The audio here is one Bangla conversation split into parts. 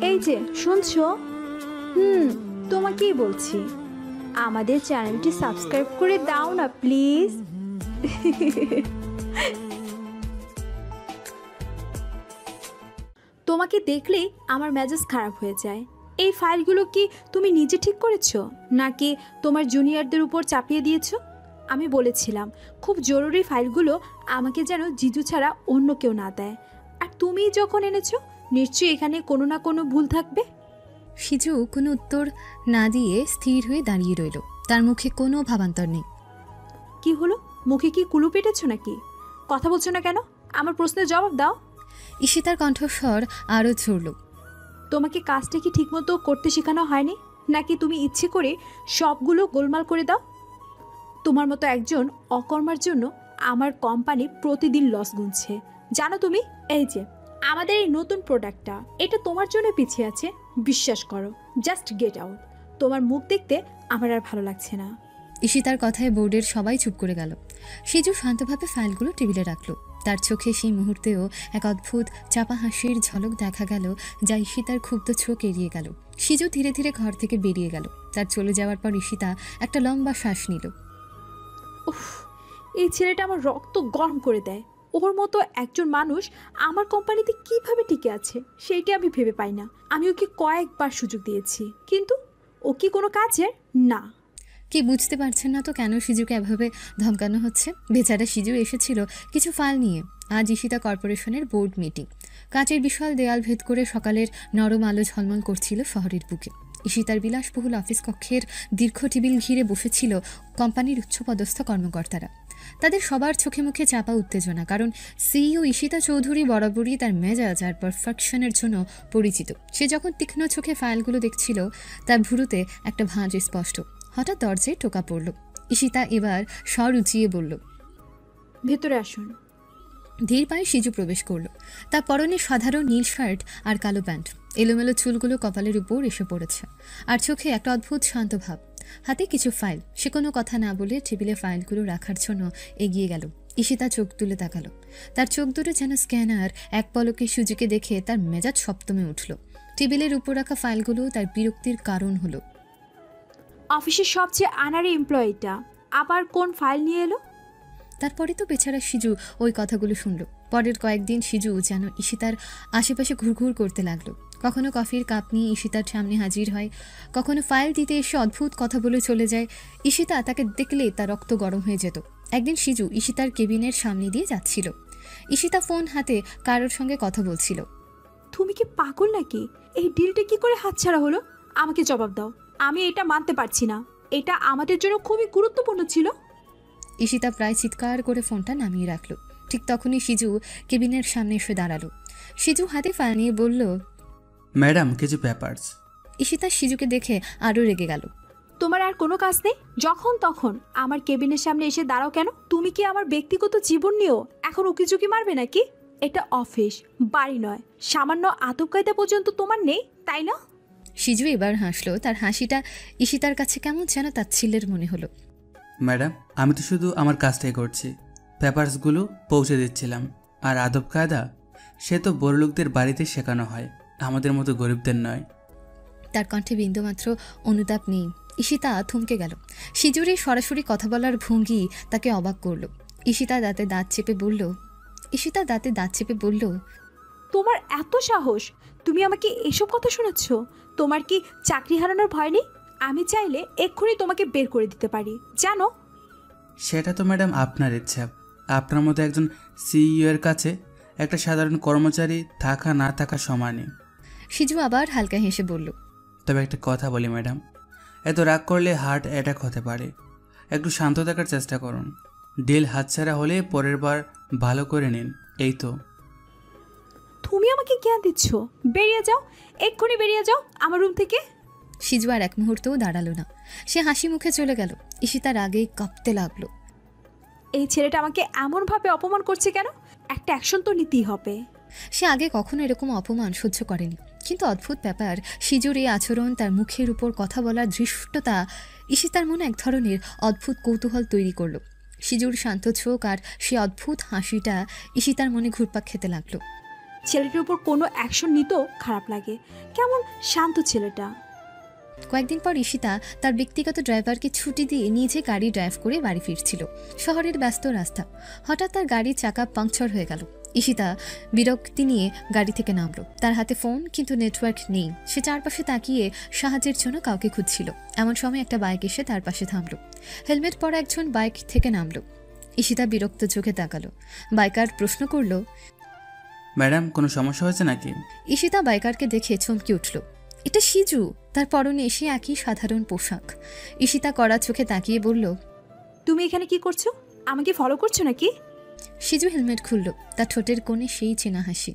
এই যে শুনছো? হুম, তোমাকেই বলছি, আমাদের চ্যানেলটি সাবস্ক্রাইব করে দাও না প্লিজ। তোমাকে দেখলেই আমার মেজাজ খারাপ হয়ে যায়। এই ফাইলগুলো কি তুমি নিজে ঠিক করেছো, নাকি তোমার জুনিয়রদের উপর চাপিয়ে দিয়েছো? আমি বলেছিলাম খুব জরুরি ফাইলগুলো আমাকে যেন জিজু ছাড়া অন্য কেউ না দেয়, আর তুমি যখন এনেছো নিশ্চয়ই এখানে কোনো না কোনো ভুল থাকবে। সিজু কোনো উত্তর না দিয়ে স্থির হয়ে দাঁড়িয়ে রইল। তার মুখে কোনো ভাবান্তর নেই। কি হলো, মুখে কি কুলু পেটেছো নাকি? কথা বলছো না কেন? আমার প্রশ্নের জবাব দাও। ঈশিতার কণ্ঠস্বর আরও চড়ল। তোমাকে কাজটা কি ঠিকমতো করতে শেখানো হয়নি, নাকি তুমি ইচ্ছে করে সবগুলো গোলমাল করে দাও? তোমার মতো একজন অকর্মার জন্য আমার কোম্পানি প্রতিদিন লস গুনছে, জানো তুমি? এই যে আমাদের এই নতুন প্রোডাক্টটা, এটা তোমার জন্য পিছিয়ে আছে। বিশ্বাস করো, জাস্ট গেট আউট। তোমার মুখ দেখতে আমার আর ভালো লাগছে না। ঈশিতার কথায় বোর্ডের সবাই চুপ করে গেল। সিজু শান্তভাবে ফাইলগুলো টেবিলে রাখল। তার চোখে সেই মুহূর্তেও এক অদ্ভুত চাপা হাসির ঝলক দেখা গেল, যা ঈশিতার ক্ষুব্ধ চোখ এড়িয়ে গেল। সিজু ধীরে ধীরে ঘর থেকে বেরিয়ে গেল। তার চলে যাওয়ার পর ঈশিতা একটা লম্বা শ্বাস নিল। উফ, এই ছেলেটা আমার রক্ত গরম করে দেয়। ওর মতো একজন মানুষ আমার কোম্পানিতে কিভাবে টিকে আছে সেইটা আমি ভেবে পাই না। আমি ওকে কয়েকবার সুযোগ দিয়েছি, কিন্তু ও কি কোনো কাজের না। কি বুঝতে পারছেন না তো কেন সিজুকে এভাবে ধমকানো হচ্ছে? বেচারা সিজু এসেছিল কিছু ফাইল নিয়ে। আজ ঈশিতা কর্পোরেশনের বোর্ড মিটিং। কাঁচের বিশাল দেয়াল ভেদ করে সকালের নরম আলো ঝলমল করছিল শহরের বুকে। ঈশিতার বিলাসবহুল অফিস কক্ষের দীর্ঘ টেবিল ঘিরে বসেছিল কোম্পানির উচ্চপদস্থ কর্মকর্তারা। তাদের সবার চোখে মুখে চাপা উত্তেজনা, কারণ সিইও ঈশিতা চৌধুরী বরাবরই তার মেজাজ আর পারফেকশনের জন্য পরিচিত। সে যখন তীক্ষ্ণ চোখে ফাইলগুলো দেখছিল, তার ভুরুতে একটা ভাঁজ স্পষ্ট। হঠাৎ দরজায় টোকা পড়ল। ঈশিতা এবার স্বর উঁচিয়ে বলল, ভেতরে আসুন। ধীর পায়ে সিজু প্রবেশ করল। তার পরনে সাধারণ নীল শার্ট আর কালো প্যান্ট। এলোমেলো চুলগুলো কপালের উপর এসে পড়েছে, আর চোখে একটা অদ্ভুত শান্ত ভাব। হাতে কিছু ফাইল। সে কোনো কথা না বলে টেবিলে ফাইলগুলো রাখার জন্য এগিয়ে গেল। ঈশিতা চোখ তুলে তাকালো। তার চোখ দুটো যেন স্ক্যানার। এক পলকে সুজুকে দেখে তার মেজাজ সপ্তমে উঠল। টেবিলের উপর রাখা ফাইলগুলো তার বিরক্তির কারণ হলো। অফিসের সবচেয়ে আনারি এমপ্লয়িটা আবার কোন ফাইল নিয়ে এলো? তারপরে তো বেচারা সিজু ওই কথাগুলো শুনল। পরের কয়েকদিন সিজু যেন ঈশিতার আশেপাশে ঘুরঘুর করতে লাগলো। কখনো কফির কাপ নিয়ে ঈশিতার সামনে হাজির হয়, কখনো ফাইল দিতে এসে অদ্ভুত কথা বলে চলে যায়। ঈশিতা তাকে দেখলে তার রক্ত গরম হয়ে যেত। একদিন সিজু ঈশিতার কেবিনের সামনে দিয়ে যাচ্ছিল। ঈশিতা ফোন হাতে কারোর সঙ্গে কথা বলছিল। তুমি কি পাগল নাকি? এই ডিলটা কি করে হাতছাড়া হলো? আমাকে জবাব দাও। আমি এটা মানতে পারছি না। এটা আমাদের জন্য খুবই গুরুত্বপূর্ণ ছিল। ঈশিতা প্রায় চিৎকার করে ফোনটা নামিয়ে রাখলো। ঠিক তখনই সিজু কেবিনের সামনে এসে দাঁড়ালো। সিজু হাতে ফাইল নিয়ে বলল, ম্যাডাম, কিছু পেপারস। ঈশিতা সিজুকে দেখে আরও রেগে গেল। তোমার আর কোনো কাজ নেই? যখন তখন আমার কেবিনের সামনে এসে দাঁড়াও কেন? তুমি কি আমার ব্যক্তিগত জীবন নিয়েও এখন উকিঝুঁকি মারবে নাকি? এটা অফিস, বাড়ি নয়। সামান্য আদব কায়দা পর্যন্ত তোমার নেই, তাই না? সিজু এবার হাসলো। তার হাসিটা ঈশিতার কাছে কেমন যেন তাচ্ছিল্যের মনে হলো। ম্যাডাম, আমি তো শুধু আমার কাজটাই করছি, পেপারসগুলো পৌঁছে দিচ্ছিলাম। আর আদব কায়দা সে তো বড়লোকদের বাড়িতে শেখানো হয়, আমাদের মতো গরিবদের নয়। তার কণ্ঠে বিন্দুমাত্র অনুতাপ নেই। ঈশিতা থমকে গেল। সিজুর এই সরাসরি কথা বলার ভঙ্গি তাকে অবাক করল। ঈশিতা দাঁতে দাঁত চেপে বলল, তোমার এত সাহস? তুমি আমাকে এসব কথা শোনাচ্ছ? তোমার কি চাকরি হারানোর ভয় নেই? আমি চাইলে এক্ষুনি তোমাকে বের করে দিতে পারি, জানো? সেটা তো ম্যাডাম আপনার ইচ্ছা। আপনার মতো একজন সিইও এর কাছে একটা সাধারণ কর্মচারী থাকা না থাকা সমানই। সিজু আবার হালকা হেসে বলল, তবে একটা কথা বলি ম্যাডাম, এত রাগ করলে হার্ট অ্যাটাক হতে পারে। একটু শান্ত থাকার চেষ্টা করুন। ডিল হাতছাড়া হলে পরের বার ভালো করে নিন, এই তো। তুমি আমাকে জ্ঞান দিচ্ছ? বেরিয়ে যাও, এক্ষুনি বেরিয়ে যাও আমার রুম থেকে। সিজু আর এক মুহূর্তও দাঁড়ালো না। সে হাসি মুখে চলে গেল। ঈশিতার আগেই কাঁপতে লাগলো। এই ছেলেটা আমাকে এমনভাবে অপমান করছে কেন? একটা অ্যাকশন তো নিতেই হবে। সে আগে কখনো এরকম অপমান সহ্য করেনি। কিন্তু অদ্ভুত ব্যাপার, সিজুর এই আচরণ, তার মুখের উপর কথা বলার ধৃষ্টতা ঈশিতার মনে এক ধরনের অদ্ভুত কৌতূহল তৈরি করলো। সিজুর শান্ত চোখ আর সে অদ্ভুত হাসিটা ঈশিতার মনে ঘুরপাক খেতে লাগলো। ছেলেটার উপর কোনো অ্যাকশন নিতেও খারাপ লাগে। কেমন শান্ত ছেলেটা। কয়েকদিন পর ঈশিতা তার ব্যক্তিগত ড্রাইভারকে ছুটি দিয়ে নিজে গাড়ি ড্রাইভ করে বাড়ি ফিরছিল। শহরের ব্যস্ত রাস্তা। হঠাৎ তার গাড়ির চাকা পাংচার হয়ে গেল। ঈশিতা বিরক্তি নিয়ে গাড়ি থেকে নামলো। তার হাতে ফোন, কিন্তু নেটওয়ার্ক নেই। সে চারপাশে তাকিয়ে সাহায্যের জন্য কাউকে খুঁজছিল। এমন সময় একটা বাইক এসে তার পাশে থামলো। হেলমেট পরা একজন বাইক থেকে নামলো। ঈশিতা বিরক্ত চোখে তাকালো। বাইকার প্রশ্ন করলো, ম্যাডাম কোনো সমস্যা হয়েছে নাকি? ঈশিতা বাইকারকে দেখে চমকে উঠল। এটা সিজু। তার পরনে এসে একই সাধারণ পোশাক। ঈশিতা কড়া চোখে তাকিয়ে বলল, তুমি এখানে কি করছো? আমাকে ফলো করছো নাকি? সিজু হেলমেট খুলল। তার ঠোঁটের কোণে সেই চেনা হাসি।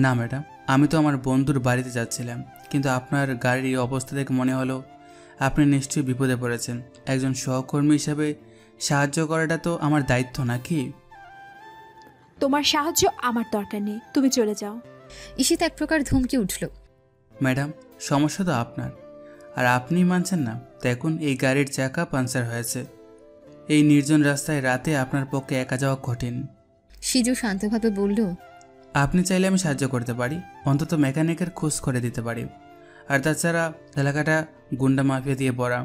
না ম্যাডাম, আমি তো আমার বন্ধুর বাড়িতে যাচ্ছিলাম, কিন্তু আপনার গাড়ির এই অবস্থা দেখে মনে হলো আপনি নিশ্চয়ই বিপদে পড়েছেন। একজন সহকর্মী হিসাবে সাহায্য করাটা তো আমার দায়িত্ব নাকি? তোমার সাহায্য আমার দরকার নেই, তুমি চলে যাও। ঈশিতা এক প্রকার ধমকে উঠল। ম্যাডাম, সমস্যা তো আপনার, আর আপনি মানছেন না। দেখুন, এই গাড়ির চাকা পাঞ্চার হয়েছে। এই নির্জন রাস্তায় রাতে আপনার পক্ষে একা যাওয়া কঠিন। সিজু শান্তভাবে বলল, আপনি চাইলে আমি সাহায্য করতে পারি, অন্তত মেকানিকের খোঁজ করে দিতে পারি। আর তাছাড়া এলাকাটা গুন্ডা মাফিয়া দিয়ে ভরা,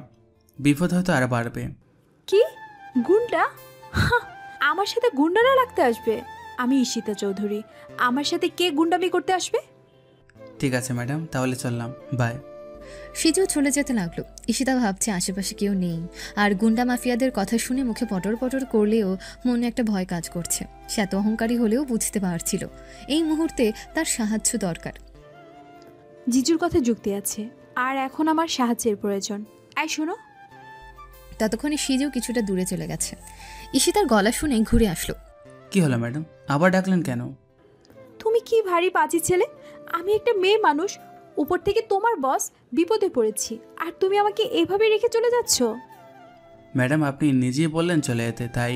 বিপদ হয়তো আরও বাড়বে। কি গুন্ডা? হাহ, আমার সাথে গুন্ডারা লাগতে আসবে? আমি ঈশিতা চৌধুরী, আমার সাথে কে গুন্ডামি করতে আসবে? ঠিক আছে ম্যাডাম, তাহলে চললাম, বাই। সিজু চলে যেতে লাগলো। ঈশিতা ভাবছে আশেপাশে কেউ নেই। আর গুন্ডা মাফিয়াদের কথা শুনে মুখে পটর পটর করলেও মনে একটা ভয় কাজ করছে। সে এত অহংকারী হলেও বুঝতে পারছিল এই মুহূর্তে তার সাহায্য দরকার। জিজুর কথা যুক্তি আছে, আর এখন আমার সাহায্যের প্রয়োজন। আই শোনো। ততক্ষণে সিজু কিছুটা দূরে চলে গেছে। ঈশিতার গলা শুনে ঘুরে আসলো। কি হলো ম্যাডাম, আবার ডাকলেন কেন? তুমি কি ভারী পাজি ছেলে। আমি একটা মেয়ে মানুষ, উপর থেকে তোমার বস, বিপদে পড়েছি, আর তুমি আমাকে এভাবে রেখে চলে যাচ্ছ? ম্যাডাম, আপনি নিজেই বললেন চলে যেতে, তাই।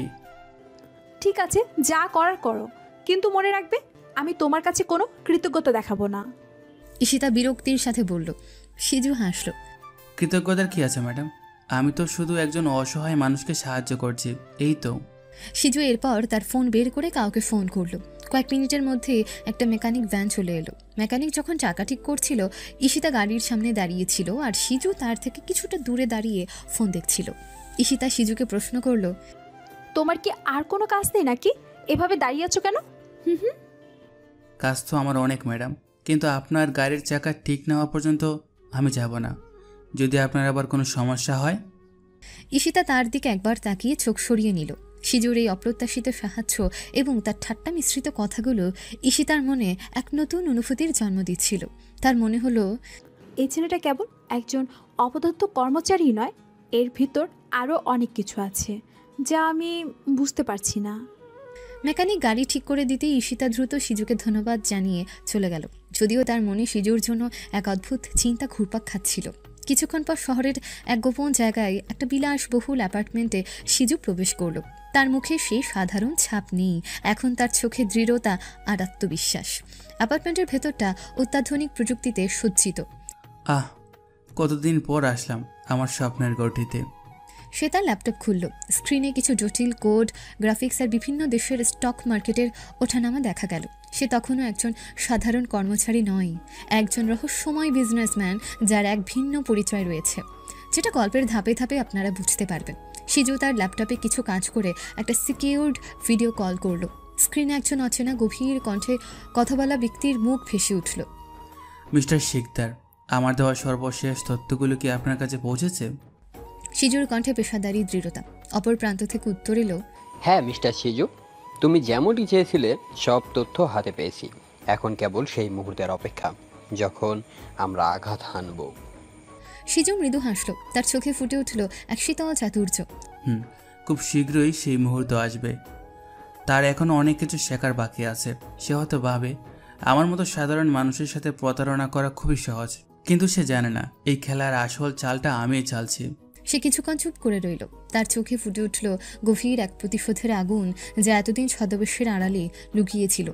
ঠিক আছে, যা করার করো, কিন্তু মনে রাখবে আমি তোমার কাছে কোনো কৃতজ্ঞতা দেখাবো না। ঈশিতা বিরক্তির সাথে বলল। সিজু হাসলো। কৃতজ্ঞতার কি আছে ম্যাডাম? আমি তো শুধু একজন অসহায় মানুষকে সাহায্য করছি, এই তো। সিজু এরপর তার ফোন বের করে কাউকে ফোন করলো। কয়েক মিনিটের মধ্যে একটা মেকানিক ভ্যান চলে এলো। মেকানিক যখন চাকা ঠিক করছিল, ঈশিতা গাড়ির সামনে দাঁড়িয়েছিল, আর সিজু তার থেকে কিছুটা দূরে দাঁড়িয়ে ফোন দেখছিল। ঈশিতা সিজুকে প্রশ্ন করলো, তোমার কি আর কোনো কাজ নেই নাকি? এভাবে দাঁড়িয়ে আছো কেন? হুম। কাজ তো আমার অনেক ম্যাডাম, কিন্তু আপনার গাড়ির চাকা ঠিক না হওয়া পর্যন্ত আমি যাব না। যদি আপনার আবার কোনো সমস্যা হয়। ঈশিতা তার দিকে একবার তাকিয়ে চোখ সরিয়ে নিল। সিজুর এই অপ্রত্যাশিত সাহায্য এবং তার ঠাট্টা মিশ্রিত কথাগুলো ঈশিতার মনে এক নতুন অনুভূতির জন্ম দিচ্ছিল। তার মনে হলো, এই ছেলেটা কেবল একজন অপদস্থ কর্মচারী নয়, এর ভিতর আরও অনেক কিছু আছে যা আমি বুঝতে পারছি না। মেকানিক গাড়ি ঠিক করে দিতে ঈশিতা দ্রুত সিজুকে ধন্যবাদ জানিয়ে চলে গেল। যদিও তার মনে সিজুর জন্য এক অদ্ভুত চিন্তা ঘুরপাক খাচ্ছিল। কিছুক্ষণ পর শহরের এক গোপন জায়গায় একটা বিলাসবহুল অ্যাপার্টমেন্টে সিজু প্রবেশ করল। তার মুখে সেই সাধারণ ছাপ নেই, এখন তার চোখে দৃঢ়তা আর আত্মবিশ্বাস। অ্যাপার্টমেন্টের ভেতরটা অত্যাধুনিক প্রযুক্তিতে সজ্জিত। আহ, কতদিন পর আসলাম আমার স্বপ্নের গঠিতে। সে তার ল্যাপটপ খুলল। স্ক্রিনে কিছু জটিল কোড, গ্রাফিক্স আর বিভিন্ন দেশের স্টক মার্কেটের ওঠানামা দেখা গেল। সে তখনও একজন সাধারণ কর্মচারী নয়, একজন রহস্যময় বিজনেসম্যান যার এক ভিন্ন পরিচয় রয়েছে, যেটা গল্পের ধাপে ধাপে আপনারা বুঝতে পারবেন। সিজু তার ল্যাপটপে কিছু কাজ করে একটা সিকিউরড ভিডিও কল করলো। স্ক্রিনে একজন অচেনা গভীর কণ্ঠে কথা বলা ব্যক্তির মুখ ভেসে উঠল। মিস্টার শিকদার, আমার দেওয়া সর্বশেষ তথ্যগুলো কি আপনার কাছে পৌঁছেছে? সিজুর কণ্ঠে পেশাদারি দৃঢ়তা। অপর প্রান্ত থেকে উত্তর এলো, হ্যাঁ মিস্টার সিজু, তুমি যেমনটি চেয়েছিলে সব তথ্য হাতে পেয়েছি। এখন কেবল সেই মুহূর্তের অপেক্ষা যখন আমরা আঘাত হানব। সিজু মৃদু হাসল। তার চোখে ফুটে উঠল এক শীতল চাতুর্য। খুব শীঘ্রই সেই মুহূর্ত আসবে। তার এখনও অনেক কিছু শেখার বাকি আছে। সে হয়তো ভাবে আমার মতো সাধারণ মানুষের সাথে প্রতারণা করা খুবই সহজ, কিন্তু সে জানে না এই খেলার আসল চালটা আমিই চালছি। সে কিছুক্ষণ চুপ করে রইল। তার চোখে ফুটে উঠল গভীর এক প্রতিশোধের আগুন, যা এতদিন ছদ্মবেশের আড়ালে লুকিয়েছিল।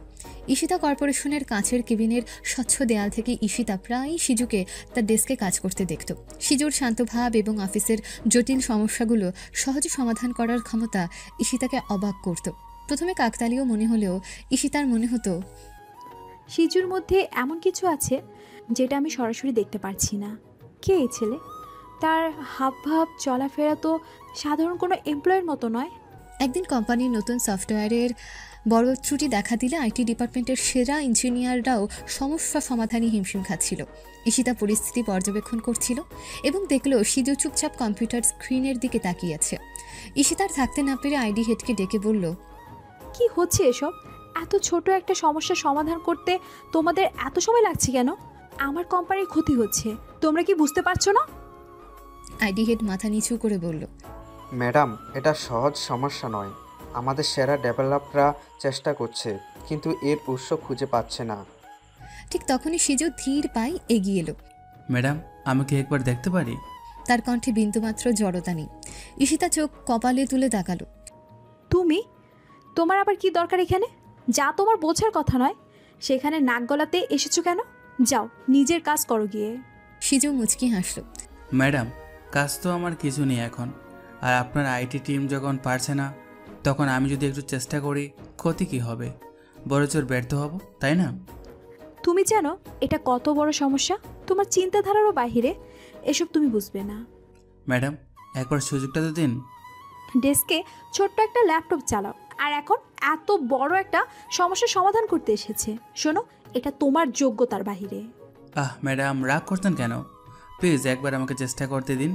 ঈশিতা কর্পোরেশনের কাঁচের কেবিনের স্বচ্ছ দেয়াল থেকে ঈশিতা প্রায়ই সিজুকে তার ডেস্কে কাজ করতে দেখত। সিজুর শান্ত ভাব এবং অফিসের জটিল সমস্যাগুলো সহজে সমাধান করার ক্ষমতা ঈশিতাকে অবাক করত। প্রথমে কাকতালীয় মনে হলেও ঈশিতার মনে হতো, সিজুর মধ্যে এমন কিছু আছে যেটা আমি সরাসরি দেখতে পারছি না। কে এই ছেলে? তার হাবভাব চলাফেরা তো সাধারণ কোনো এমপ্লয়ের মতো নয়। একদিন কোম্পানির নতুন সফটওয়্যারের বড় ত্রুটি দেখা দিলে আইটি ডিপার্টমেন্টের সেরা ইঞ্জিনিয়াররাও সমস্যা সমাধানে হিমশিম খাচ্ছিল। ঈশিতা পরিস্থিতি পর্যবেক্ষণ করছিল এবং দেখল সিজু চুপচাপ কম্পিউটার স্ক্রিনের দিকে তাকিয়ে আছে। ঈশিতার থাকতে না পেরে আইডি হেডকে ডেকে বলল, কি হচ্ছে এসব? এত ছোট একটা সমস্যার সমাধান করতে তোমাদের এত সময় লাগছে কেন? আমার কোম্পানির ক্ষতি হচ্ছে, তোমরা কি বুঝতে পারছো না? আইডি হেড মাথা নিচু করে বলল, ম্যাডাম, এটা সহজ সমস্যা নয়। আমাদের সেরা ডেভেলপাররা চেষ্টা করছে, কিন্তু এর উৎস খুঁজে পাচ্ছে না। ঠিক তখনই সিজু ধীর পায়ে এগিয়ে এলো। ম্যাডাম, আমি কি একবার দেখতে পারি? তার কণ্ঠে বিন্দুমাত্র জড়তা নেই। ঈশিতা চোখ কপালে তুলে তাকালো। তুমি? তোমার আবার কি দরকার এখানে? যা তোমার বোঝার কথা নয় সেখানে নাক গলাতে এসেছো কেন? যাও, নিজের কাজ করো গিয়ে। সিজু মুচকি হাসল। ম্যাডাম, কাজ তো আমার কিছু নেই এখন। আর আপনার আইটি টিম যখন পারছে না, তখন আমি যদি একটু চেষ্টা করি, ক্ষতি কি হবে? বড়জোর ব্যর্থ হব, তাই না? তুমি জানো এটা কত বড় সমস্যা? তোমার চিন্তাধারারও বাহিরে। এসব তুমি বুঝবে না। ম্যাডাম, একবার সুযোগটা তো দিন। ডেস্কে ছোট্ট একটা ল্যাপটপ চালাও, আর এখন এত বড় একটা সমস্যার সমাধান করতে এসেছে। শোনো, এটা তোমার যোগ্যতার বাহিরে। ম্যাডাম, রাগ করতেন কেন? প্লিজ একবার আমাকে চেষ্টা করতে দিন।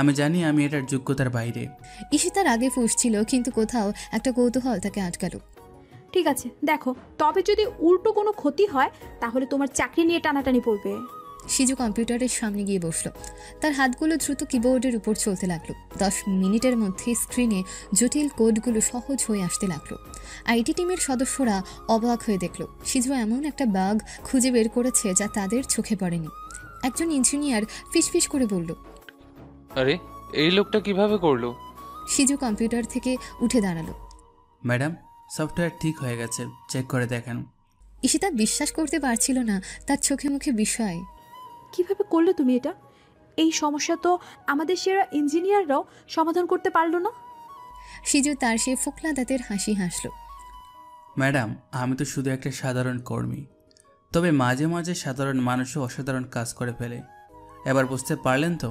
আমি জানি আমি এটার যোগ্যতার বাইরে। ঈশিতার আগে ফুঁসছিল, কিন্তু কোথাও একটা কৌতূহল তাকে আটকালো। ঠিক আছে, দেখো, তবে যদি উল্টো কোনো ক্ষতি হয় তাহলে তোমার চাকরি নিয়ে টানাটানি পড়বে। সিজু কম্পিউটারের সামনে গিয়ে বসলো। তার হাতগুলো দ্রুত কিবোর্ডের উপর চলতে লাগলো। 10 মিনিটের মধ্যে স্ক্রিনে জটিল কোডগুলো সহজ হয়ে আসতে লাগলো। আইটি টিমের সদস্যরা অবাক হয়ে দেখল সিজু এমন একটা বাগ খুঁজে বের করেছে যা তাদের চোখে পড়েনি। একজন ইঞ্জিনিয়ার ফিসফিস করে বলল, আরে, এই লোকটা কিভাবে করলো? সিজু কম্পিউটার থেকে উঠে দাঁড়ালো। ম্যাডাম, সফটওয়্যার ঠিক হয়ে গেছে, চেক করে দেখেন। ঈশিতা বিশ্বাস করতে পারছিল না তার চোখে মুখে বিস্ময়। কিভাবে করলে তুমি এটা? এই সমস্যা তো আমাদের সেরা ইঞ্জিনিয়াররাও সমাধান করতে পারলো না। সিজু তার সে ফোকলা দাঁতের হাসি হাসল। ম্যাডাম, আমি তো শুধু একটা সাধারণ কর্মী, তবে মাঝে মাঝে সাধারণ মানুষও অসাধারণ কাজ করে ফেলে। এবার বুঝতে পারলেন তো?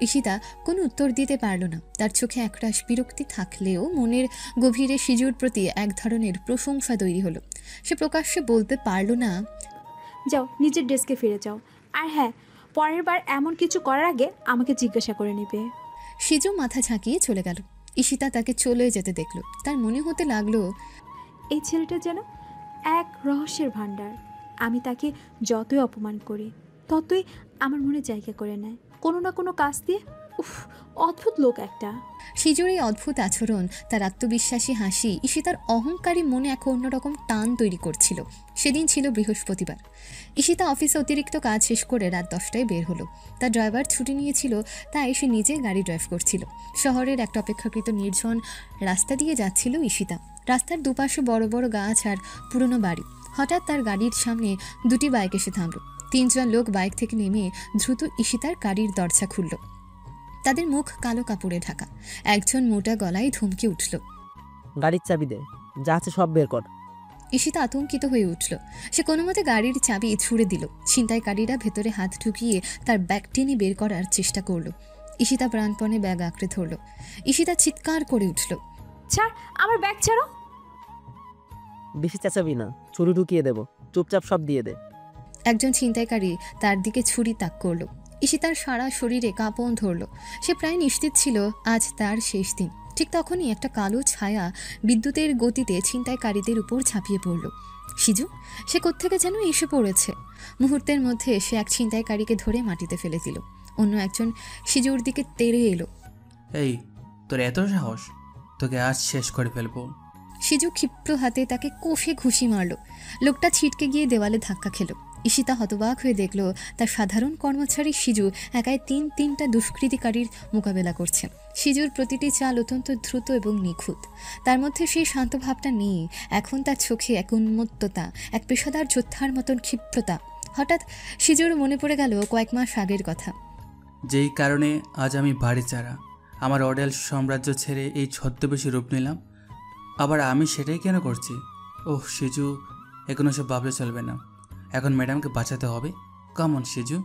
ঈশিতা কোনো উত্তর দিতে পারল না। তার চোখে একরাশ বিরক্তি থাকলেও মনের গভীরে সিজুর প্রতি এক ধরনের প্রশংসা তৈরি হলো। সে প্রকাশ্যে বলতে পারল না, যাও, নিজের ডেস্কে ফিরে যাও। আর হ্যাঁ, পরের বার এমন কিছু করার আগে আমাকে জিজ্ঞাসা করে নেবে। সিজু মাথা ঝাঁকিয়ে চলে গেল। ঈশিতা তাকে চলে যেতে দেখল। তার মনে হতে লাগলো, এই ছেলেটা যেন এক রহস্যের ভাণ্ডার। আমি তাকে যতই অপমান করি ততই আমার মনে জায়গা করে নেয় কোনো না কোনো কাজ দিয়ে। উফ, অদ্ভুত লোক একটা। সিজুর এই অদ্ভুত আচরণ, তার আত্মবিশ্বাসী হাসি ঈশিতার অহংকারী মনে এক অন্যরকম টান তৈরি করছিল। সেদিন ছিল বৃহস্পতিবার। ঈশিতা অফিসে অতিরিক্ত কাজ শেষ করে রাত 10টায় বের হলো। তার ড্রাইভার ছুটি নিয়েছিল, তাই সে নিজে গাড়ি ড্রাইভ করছিল। শহরের একটা অপেক্ষাকৃত নির্জন রাস্তা দিয়ে যাচ্ছিল ঈশিতা। রাস্তার দুপাশে বড় বড় গাছ আর পুরনো বাড়ি। হঠাৎ তার গাড়ির সামনে দুটি বাইক এসে থামল। 3 জন লোক বাইক থেকে নেমে দ্রুত ঈশিতার গাড়ির দরজা খুলল। তাদের মুখ কালো কাপড়ে ঢাকা। একজন মোটা গলায় ধমকে উঠল, গাড়ির চাবি দে, যা আছে সব বের কর। ঈশিতা আতঙ্কিত হয়ে উঠল। সে কোনো মতে গাড়ির চাবি ছুঁড়ে দিল। ছিনতাইকারীরা ভেতরে হাত ঢুকিয়ে তার ব্যাগ টেনে বের করার চেষ্টা করল। ঈশিতা প্রাণপণে ব্যাগ আঁকড়ে ধরল। ঈশিতা চিৎকার করে উঠল, ছাড়, আমার ব্যাগ ছাড়ো। বেশি চেঁচাবি না, ছুরি ঢুকিয়ে দেবো, চুপচাপ সব দিয়ে দে। একজন ছিনতাইকারী তার দিকে ছুরি তাক করল। ঈশিতার সারা শরীরে কাঁপন ধরল। সে প্রায় নিশ্চিত ছিল আজ তার শেষ দিন। ঠিক তখনই একটা কালো ছায়া বিদ্যুতের গতিতে ছিনতাইকারীদের উপর ঝাঁপিয়ে পড়ল। সিজু, সে কোত্থেকে যেন এসে পড়েছে। মুহূর্তের মধ্যে সে এক ছিনতাইকারীকে ধরে মাটিতে ফেলে দিল। অন্য একজন সিজুর দিকে তেড়ে এলো। এই, তোর এত সাহস? তোকে আজ শেষ করে ফেলবো। সিজু ক্ষিপ্র হাতে তাকে কষে ঘুষি মারল। লোকটা ছিটকে গিয়ে দেওয়ালে ধাক্কা খেল। ঈশিতা হতবাক হয়ে দেখল তার সাধারণ কর্মচারী সিজু একাই 3টা দুষ্কৃতিকারীর মোকাবেলা করছে। সিজুর প্রতিটি চাল অত্যন্ত দ্রুত এবং নিখুঁত। তার মধ্যে সেই শান্ত ভাবটা নেই। এখন তার চোখে এক উন্মত্ততা, এক পেশাদার যোদ্ধার মতন ক্ষিপ্রতা। হঠাৎ সিজুর মনে পড়ে গেল কয়েক মাস আগের কথা। যেই কারণে আজ আমি বাড়ি ছাড়া, আমার অডেল সাম্রাজ্য ছেড়ে এই ছদ্মবেশী রূপ নিলাম। আবার আমি সেটাই কেন করছি? ওহ সিজু, এখন ওসব ভাবলে চলবে না। এখন ম্যাডামকে বাঁচাতে হবে। কেমন সিজু?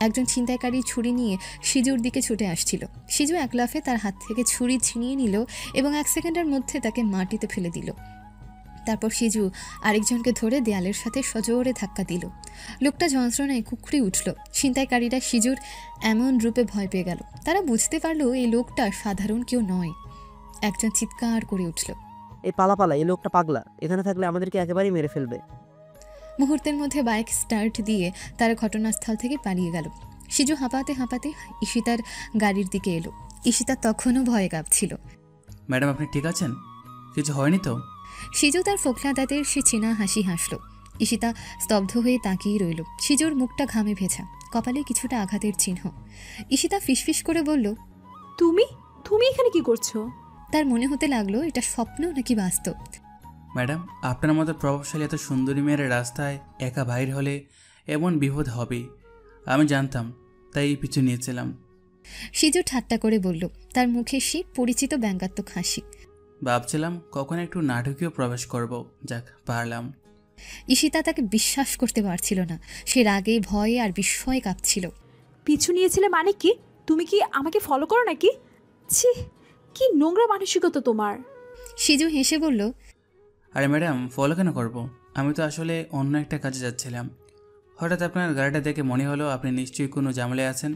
একজন ছিনতাইকারী ছুরি নিয়ে সিজুর দিকে ছুটে আসছিল। সিজু এক লাফে তার হাত থেকে ছুরি ছিনিয়ে নিল এবং 1 সেকেন্ডের মধ্যে তাকে মাটিতে ফেলে দিল। তারপর সিজু আরেকজনকে ধরে দেয়ালের সাথে সজোরে ধাক্কা দিল। লোকটা যন্ত্রণায় কুকড়ে উঠল। ছিনতাইকারীরা সিজুর এমন রূপে ভয় পেয়ে গেল। তারা বুঝতে পারল এই লোকটা সাধারণ কেউ নয়। একজন চিৎকার করে উঠল, এই পালা এই লোকটা পাগলা, এখানে থাকলে আমাদেরকে একেবারেই মেরে ফেলবে। মুহূর্তের মধ্যে বাইক স্টার্ট দিয়ে তারা ঘটনাস্থল থেকে পালিয়ে গেল। সিজু হাঁপাতে হাঁপাতে ঈশিতার গাড়ির দিকে এলো। ঈশিতা তখনও ভয়ে কাঁপছিল। ম্যাডাম আপনি ঠিক আছেন? কিছু হয়নি তো? সিজু তার ফোকলা দাঁতের সে চেনা হাসি হাসল। ঈশিতা স্তব্ধ হয়ে তাকিয়ে রইল। সিজুর মুখটা ঘামে ভেজা, কপালে কিছুটা আঘাতের চিহ্ন। ঈশিতা ফিসফিস করে বলল, তুমি তুমি এখানে কি করছো? তার মনে হতে লাগলো এটা স্বপ্ন নাকি বাস্তব। ম্যাডাম আপনার মতো প্রভাবশালী এত সুন্দরী মেয়ের রাস্তায় একা বাইর হলে এমন বিপদ হবে আমি জানতাম, তাই পিছু নিয়েছিলাম। সিজু ঠাট্টা করে বলল, তার মুখে সে পরিচিত ব্যঙ্গাত্মক হাসি। ভাবছিলাম কখন একটু নাটকীয় প্রবেশ করব, যাক পারলাম। ঈশিতা তাকে বিশ্বাস করতে পারছিল না। সে রাগে, ভয়ে আর বিস্ময়ে কাঁপছিল। পিছু নিয়েছিলে মানে কি? তুমি কি আমাকে ফলো করো নাকি? ছি, কি নোংরা মানসিকতা তোমার। সিজু হেসে বলল, আরে ম্যাডাম ফলো কেন করব? আমি তো আসলে অন্য একটা কাজে যাচ্ছিলাম। হঠাৎ আপনার গাড়িটা দেখে মনে হলো আপনি নিশ্চয়ই কোনো ঝামেলায় আছেন।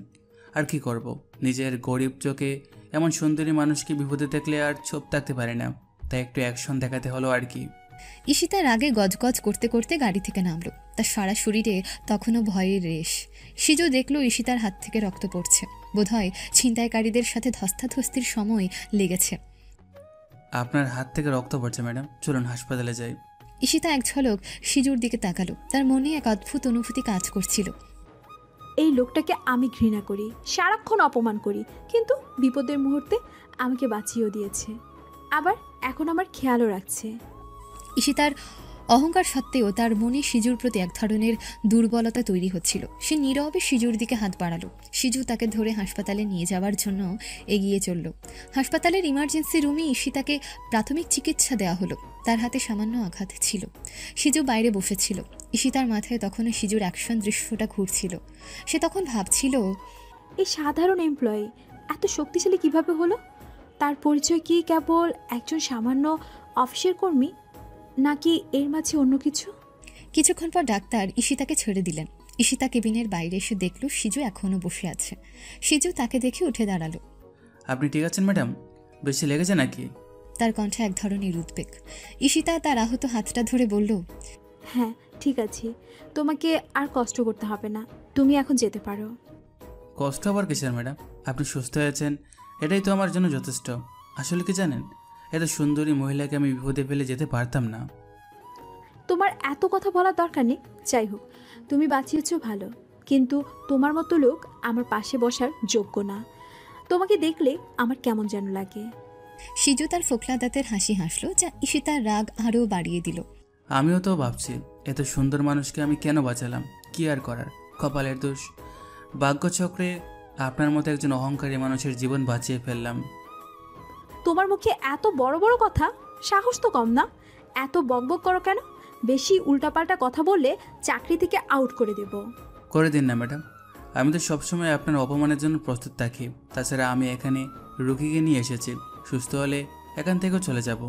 আর কি করব, নিজের গরিব চোখে এমন সুন্দরী মানুষকে বিপদে দেখলে আর চুপ থাকতে পারে না, তাই একটু অ্যাকশন দেখাতে হলো আর কি। ঈশিতা রাগে গজগজ করতে করতে গাড়ি থেকে নামলো। তার সারা শরীরে তখনও ভয়ের রেশ। সিজু দেখল ঈশিতার হাত থেকে রক্ত পড়ছে। বোধহয় ছিনতাইকারীদের সাথে ধস্তাধস্তির সময় লেগেছে। আপনার হাত থেকে রক্ত পড়ছে ম্যাডাম, চলুন হাসপাতালে যাই। ঈশিতা এক ঝলক সিজুর দিকে তাকালো। তার মনে এক অদ্ভুত অনুভূতি কাজ করছিল। এই লোকটাকে আমি ঘৃণা করি, সারাক্ষণ অপমান করি, কিন্তু বিপদের মুহূর্তে আমাকে বাঁচিয়েও দিয়েছে, আবার এখন আমার খেয়ালও রাখছে। ঈশিতার অহংকার সত্ত্বেও তার মনে সিজুর প্রতি এক ধরনের দুর্বলতা তৈরি হচ্ছিল। সে নীরবে সিজুর দিকে হাত বাড়ালো। সিজু তাকে ধরে হাসপাতালে নিয়ে যাওয়ার জন্য এগিয়ে চলল। হাসপাতালের ইমার্জেন্সি রুমে ঈশিতাকে প্রাথমিক চিকিৎসা দেওয়া হলো। তার হাতে সামান্য আঘাত ছিল। সিজু বাইরে বসেছিল। ঈশিতার মাথায় তখনও সিজুর অ্যাকশন দৃশ্যটা ঘুরছিল। সে তখন ভাবছিল, এই সাধারণ এমপ্লয়ি এত শক্তিশালী কিভাবে হলো? তার পরিচয় কি কেবল একজন সামান্য অফিসের কর্মী, নাকি এর মাঝে অন্য কিছু? কিছুক্ষণ পর ডাক্তার ঈশিতাকে ছেড়ে দিলেন। ঈশিতা কেবিনের বাইরে এসে দেখল সিজু এখনও বসে আছে। সিজু তাকে দেখে উঠে দাঁড়ালো। আপনি ঠিক আছেন ম্যাডাম? বেশি লেগেছে নাকি? তার কণ্ঠে এক ধরনের উদ্বেগ। ঈশিতা তার আহত হাতটা ধরে বলল, হ্যাঁ ঠিক আছে, তোমাকে আর কষ্ট করতে হবে না, তুমি এখন যেতে পারো। কষ্ট আবার কিসের ম্যাডাম? আপনি সুস্থ হয়েছেন, এটাই তো আমার জন্য যথেষ্ট। আসলে কি জানেন, এত সুন্দরী মহিলাকে আমি বিপদে ফেলে যেতে পারতাম না। তোমার এত কথা বলার দরকার নেই। যাই হোক, তুমি বাঁচিয়েছো ভালো, কিন্তু তোমার মতো লোক আমার পাশে বসার যোগ্য না। তোমাকে দেখলে আমার কেমন যেন লাগে। সিজু তার ফোকলা দাঁতের হাসি হাসলো, যা ঈশিতার রাগ আরও বাড়িয়ে দিল। আমিও তো ভাবছি এত সুন্দর মানুষকে আমি কেন বাঁচালাম, কি আর করার, কপালের দোষ। ভাগ্যচক্রে আপনার মতো একজন অহংকারী মানুষের জীবন বাঁচিয়ে ফেললাম। তোমার মুখে এত বড় বড় কথা, সাহস তো কম না। এত বকবক করো কেন? বেশি উল্টাপাল্টা কথা বললে চাকরি থেকে আউট করে দেব। করে দিন না ম্যাডাম, আমি তো সবসময় আপনার অপমানের জন্য প্রস্তুত থাকি। তাছাড়া আমি এখানে রুগীকে নিয়ে এসেছি, সুস্থ হলে এখান থেকেও চলে যাব।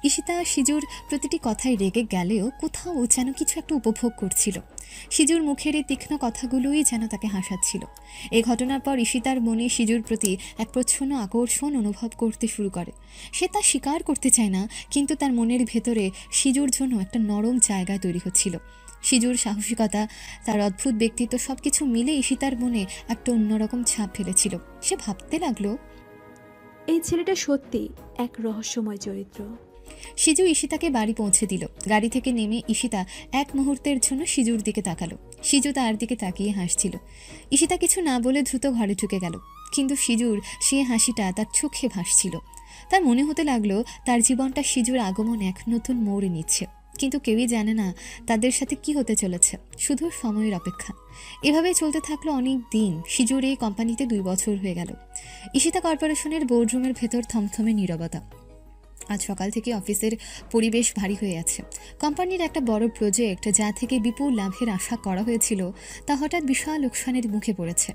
ঈশিতা সিজুর প্রতিটি কথায় রেগে গেলেও কোথাও যেন কিছু একটা উপভোগ করছিল। সিজুর মুখের এই তীক্ষ্ণ কথাগুলোই যেন তাকে হাসাচ্ছিল। এই ঘটনার পর ঈশিতার মনে সিজুর প্রতি এক প্রচ্ছন্ন আকর্ষণ অনুভব করতে শুরু করে। সে তা স্বীকার করতে চায় না, কিন্তু তার মনের ভেতরে সিজুর জন্য একটা নরম জায়গা তৈরি হচ্ছিল। সিজুর সাহসিকতা, তার অদ্ভুত ব্যক্তিত্ব সবকিছু মিলে ঈশিতার মনে একটা অন্যরকম ছাপ ফেলেছিল। সে ভাবতে লাগলো, এই ছেলেটা সত্যি এক রহস্যময় চরিত্র। সিজু ঈশিতাকে বাড়ি পৌঁছে দিল। গাড়ি থেকে নেমে ঈশিতা এক মুহূর্তের জন্য সিজুর দিকে তাকালো। সিজু তার দিকে তাকিয়ে হাসছিল। ঈশিতা কিছু না বলে দ্রুত ঘরে ঢুকে গেল, কিন্তু সিজুর সে হাসিটা তার চোখে ভাসছিল। তার মনে হতে লাগলো তার জীবনটা সিজুর আগমন এক নতুন মোড় নিচ্ছে, কিন্তু কেউই জানে না তাদের সাথে কি হতে চলেছে, শুধু সময়ের অপেক্ষা। এভাবে চলতে থাকলো অনেক দিন। সিজুর এই কোম্পানিতে 2 বছর হয়ে গেল। ঈশিতা কর্পোরেশনের বোর্ডরুমের ভেতর থমথমে নীরবতা। আজ সকাল থেকে অফিসের পরিবেশ ভারী হয়ে আছে। কোম্পানির একটা বড় প্রজেক্ট যা থেকে বিপুল লাভের আশা করা হয়েছিল তা হঠাৎ বিশাল লোকসানের মুখে পড়েছে।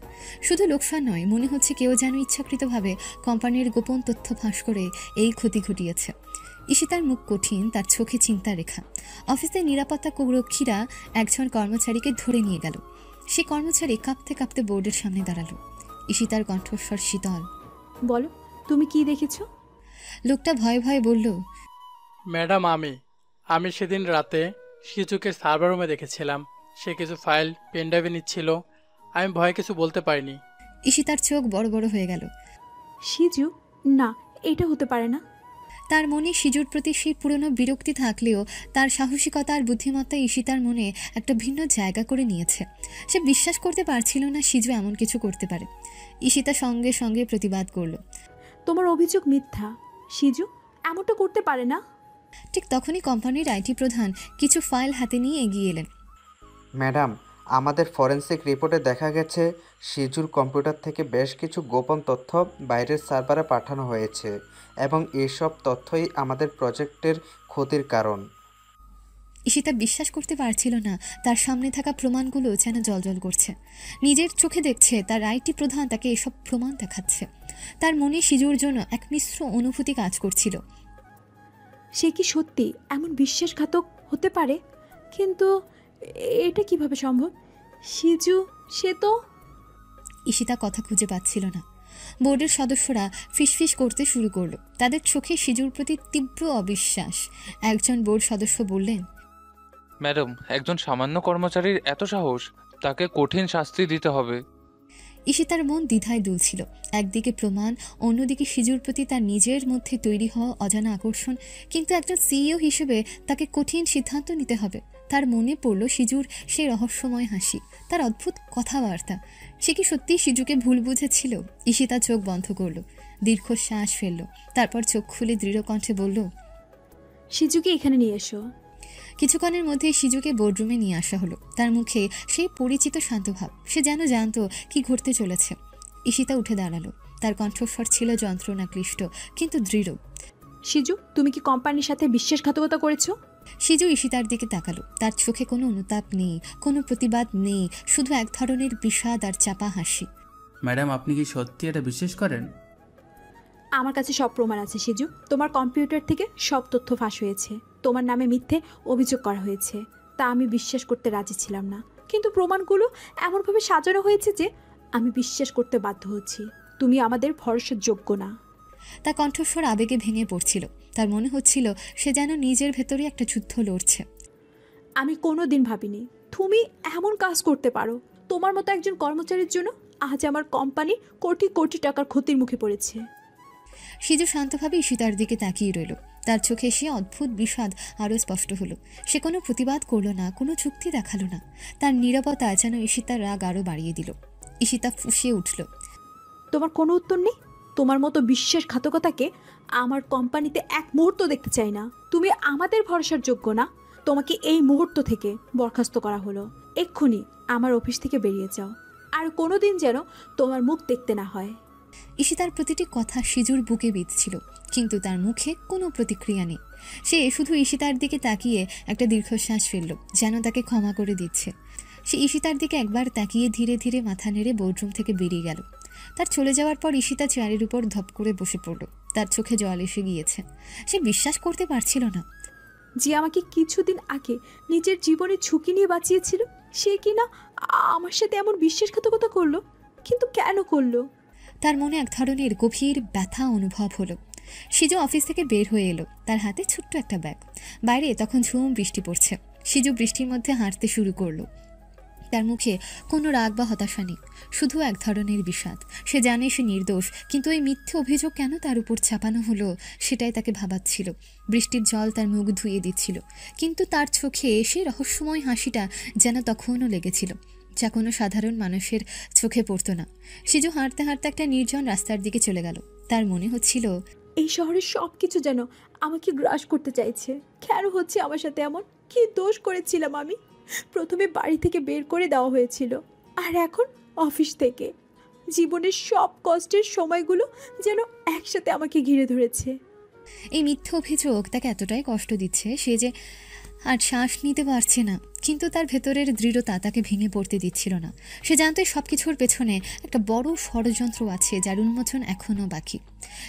শুধু লোকসান নয়, মনে হচ্ছে কেউ যেন ইচ্ছাকৃতভাবে কোম্পানির গোপন তথ্য ফাঁস করে এই ক্ষতি ঘটিয়েছে। ঈশিতার মুখ কঠিন, তার চোখে চিন্তার রেখা। অফিসের নিরাপত্তা রক্ষীরা একজন কর্মচারীকে ধরে নিয়ে গেল। সে কর্মচারী কাঁপতে কাঁপতে বোর্ডের সামনে দাঁড়ালো। ঈশিতার কণ্ঠস্বর শীতল। বলো, তুমি কি দেখেছো? লোকটা ভয়ে ভয়ে বলল, ম্যাডাম, আমি সেদিন রাতে শিজুকে সার্ভার রুমে দেখেছিলাম। সে কিছু ফাইল পেনড্রাইভে নিচ্ছিল। আমি ভয়ে কিছু বলতে পারিনি। ঈশিতার চোখ বড় বড় হয়ে গেল। সিজু, না, এটা হতে পারে না। তার মনে সিজুর প্রতি সেই পুরনো বিরক্তি থাকলেও তার সাহসিকতা আর বুদ্ধিমত্তা ঈশিতার মনে একটা ভিন্ন জায়গা করে নিয়েছে। সে বিশ্বাস করতে পারছিল না সিজু এমন কিছু করতে পারে। ঈশিতা সঙ্গে সঙ্গে প্রতিবাদ করল, তোমার অভিযোগ মিথ্যা। সিজু এমনটা করতে পারে না। ঠিক তখনই কোম্পানির আইটি প্রধান কিছু ফাইল হাতে নিয়ে এগিয়ে এলেন। ম্যাডাম, আমাদের ফরেনসিক রিপোর্টে দেখা গেছে সিজুর কম্পিউটার থেকে বেশ কিছু গোপন তথ্য বাইরের সার্ভারে পাঠানো হয়েছে এবং এসব তথ্যই আমাদের প্রজেক্টের ক্ষতির কারণ। ঈশিতা বিশ্বাস করতে পারছিল না, তার সামনে থাকা প্রমাণগুলো যেন জ্বলজ্বল করছে। নিজের চোখে দেখছে তার আইটি প্রধান তাকে এসব প্রমাণ দেখাচ্ছে। তার মনে সিজুর জন্য এক মিশ্র অনুভূতি কাজ করছিল। সে কি সত্যি এমন বিশ্বাসঘাতক হতে পারে? কিন্তু এটা কিভাবে সম্ভব? সিজু, সে তো... ঈশিতা কথা খুঁজে পাচ্ছিল না। বোর্ডের সদস্যরা ফিসফিস করতে শুরু করলো। তাদের চোখে সিজুর প্রতি তীব্র অবিশ্বাস। একজন বোর্ড সদস্য বললেন, ম্যাডাম, একজন সামান্য কর্মচারীর এত সাহস? তাকে কঠিন শাস্তি দিতে হবে। ঈশিতার মন দ্বিধায় দুলছিল। একদিকে প্রমাণ, অন্যদিকে সিজুর প্রতি তার নিজের মধ্যে তৈরি হওয়া অজানা আকর্ষণ। কিন্তু একজন সিইও হিসেবে তাকে কঠিন সিদ্ধান্ত নিতে হবে। তার মনে পড়ল সিজুর সেই রহস্যময় হাসি, তার অদ্ভুত কথাবার্তা। সে কি সত্যিই সিজুকে ভুল বুঝেছিল? ঈশিতা চোখ বন্ধ করল, দীর্ঘশ্বাস ফেলল, তারপর চোখ খুলে দৃঢ় কণ্ঠে বলল, সিজুকে এখানে নিয়ে এসো। কিছুক্ষণের মধ্যে সিজুকে বোর্ডরুমে নিয়ে আসা হলো। তার মুখে সেই পরিচিত শান্ত ভাব। সে যেন জানতো কি ঘটতে চলেছে। ঈশিতা উঠে দাঁড়ালো। তার কণ্ঠস্বর ছিল যন্ত্রণা ক্লিষ্ট কিন্তু দৃঢ়। সিজু, তুমি কি কোম্পানির সাথে বিশ্বাসঘাতকতা করেছো? সিজু ঈশিতার দিকে তাকালো। তার চোখে কোনো অনুতাপ নেই, কোনো প্রতিবাদ নেই, শুধু এক ধরনের বিষাদ আর চাপা হাসি। ম্যাডাম, আপনি কি সত্যি এটা বিশ্বাস করেন? আমার কাছে সব প্রমাণ আছে সিজু। তোমার কম্পিউটার থেকে সব তথ্য ফাঁস হয়েছে। তোমার নামে মিথ্যে অভিযোগ করা হয়েছে। তা আমি বিশ্বাস করতে রাজি ছিলাম না, কিন্তু প্রমাণগুলো এমনভাবে সাজানো হয়েছে যে আমি বিশ্বাস করতে বাধ্য হচ্ছি। তুমি আমাদের ভরসার যোগ্য না। তার কণ্ঠস্বর আবেগে ভেঙে পড়ছিল। তার মনে হচ্ছিল সে যেন নিজের ভেতরে একটা যুদ্ধ লড়ছে। আমি কোনো দিন ভাবিনি তুমি এমন কাজ করতে পারো। তোমার মতো একজন কর্মচারীর জন্য আজ আমার কোম্পানি কোটি কোটি টাকার ক্ষতির মুখে পড়েছে। সিজু শান্তভাবে ঈশিতার দিকে তাকিয়ে রইল। তার চোখে সে অদ্ভুত বিষাদ আরও স্পষ্ট হলো। সে কোনো প্রতিবাদ করল না, কোনো চুক্তি দেখালো না। তার নীরবতা যেন ঈশিতার রাগ আরও বাড়িয়ে দিল। ঈশিতা ফুঁসিয়ে উঠল, তোমার কোনো উত্তর নেই? তোমার মতো বিশ্বাসঘাতকতাকে আমার কোম্পানিতে এক মুহূর্ত দেখতে চাই না। তুমি আমাদের ভরসার যোগ্য না। তোমাকে এই মুহূর্ত থেকে বরখাস্ত করা হলো। এক্ষুনি আমার অফিস থেকে বেরিয়ে যাও। আর কোনো দিন যেন তোমার মুখ দেখতে না হয়। ঈশিতার প্রতিটি কথা সিজুর বুকে বিঁধছিল, কিন্তু তার মুখে কোনো প্রতিক্রিয়া নেই। সে শুধু ঈশিতার দিকে তাকিয়ে একটা দীর্ঘশ্বাস ফেলল, যেন তাকে ক্ষমা করে দিচ্ছে। সে ঈশিতার দিকে একবার তাকিয়ে ধীরে ধীরে মাথা নেড়ে বোর্ডরুম থেকে বেরিয়ে গেল। তার চলে যাওয়ার পর ঈশিতা চেয়ারের উপর ধপ করে বসে পড়ল। তার চোখে জল এসে গিয়েছে। সে বিশ্বাস করতে পারছিল না যে আমাকে কিছুদিন আগে নিজের জীবনের ঝুঁকি নিয়ে বাঁচিয়েছিল, সে কি না আমার সাথে এমন বিশ্বাসঘাতকতা করলো? কিন্তু কেন করলো? তার মনে এক ধরনের গভীর ব্যথা অনুভব হলো। সিজু অফিস থেকে বের হয়ে এলো, তার হাতে ছোট্ট একটা ব্যাগ। বাইরে তখন ঝুম বৃষ্টি পড়ছে। সিজু বৃষ্টির মধ্যে হাঁটতে শুরু করলো। তার মুখে কোনো রাগ বা হতাশা নেই, শুধু এক ধরনের বিষাদ। সে জানে সে নির্দোষ, কিন্তু এই মিথ্যে অভিযোগ কেন তার উপর চাপানো হলো সেটাই তাকে ভাবাচ্ছিল। বৃষ্টির জল তার মুখ ধুয়ে দিচ্ছিল, কিন্তু তার চোখে সেই রহস্যময় হাসিটা যেন তখনও লেগেছিল, যা কোনো সাধারণ মানুষের চোখে পড়তো না। সিজু হাঁটতে হাঁটতে একটা নির্জন রাস্তার দিকে চলে গেল। তার মনে হচ্ছিল এই শহরের সব কিছু যেন আমাকে গ্রাস করতে চাইছে। কেন হচ্ছে আমার সাথে এমন? কি দোষ করেছিলাম আমি? প্রথমে বাড়ি থেকে বের করে দেওয়া হয়েছিল, আর এখন অফিস থেকে। জীবনের সব কষ্টের সময়গুলো যেন একসাথে আমাকে ঘিরে ধরেছে। এই মিথ্যে অভিযোগ তাকে এতটাই কষ্ট দিচ্ছে সে যে আর শ্বাস নিতে পারছে না, কিন্তু তার ভেতরের দৃঢ়তা তাকে ভেঙে পড়তে দিচ্ছিল না। সে জানতো সব কিছুর পেছনে একটা বড় ষড়যন্ত্র আছে যার উন্মোচন এখনও বাকি।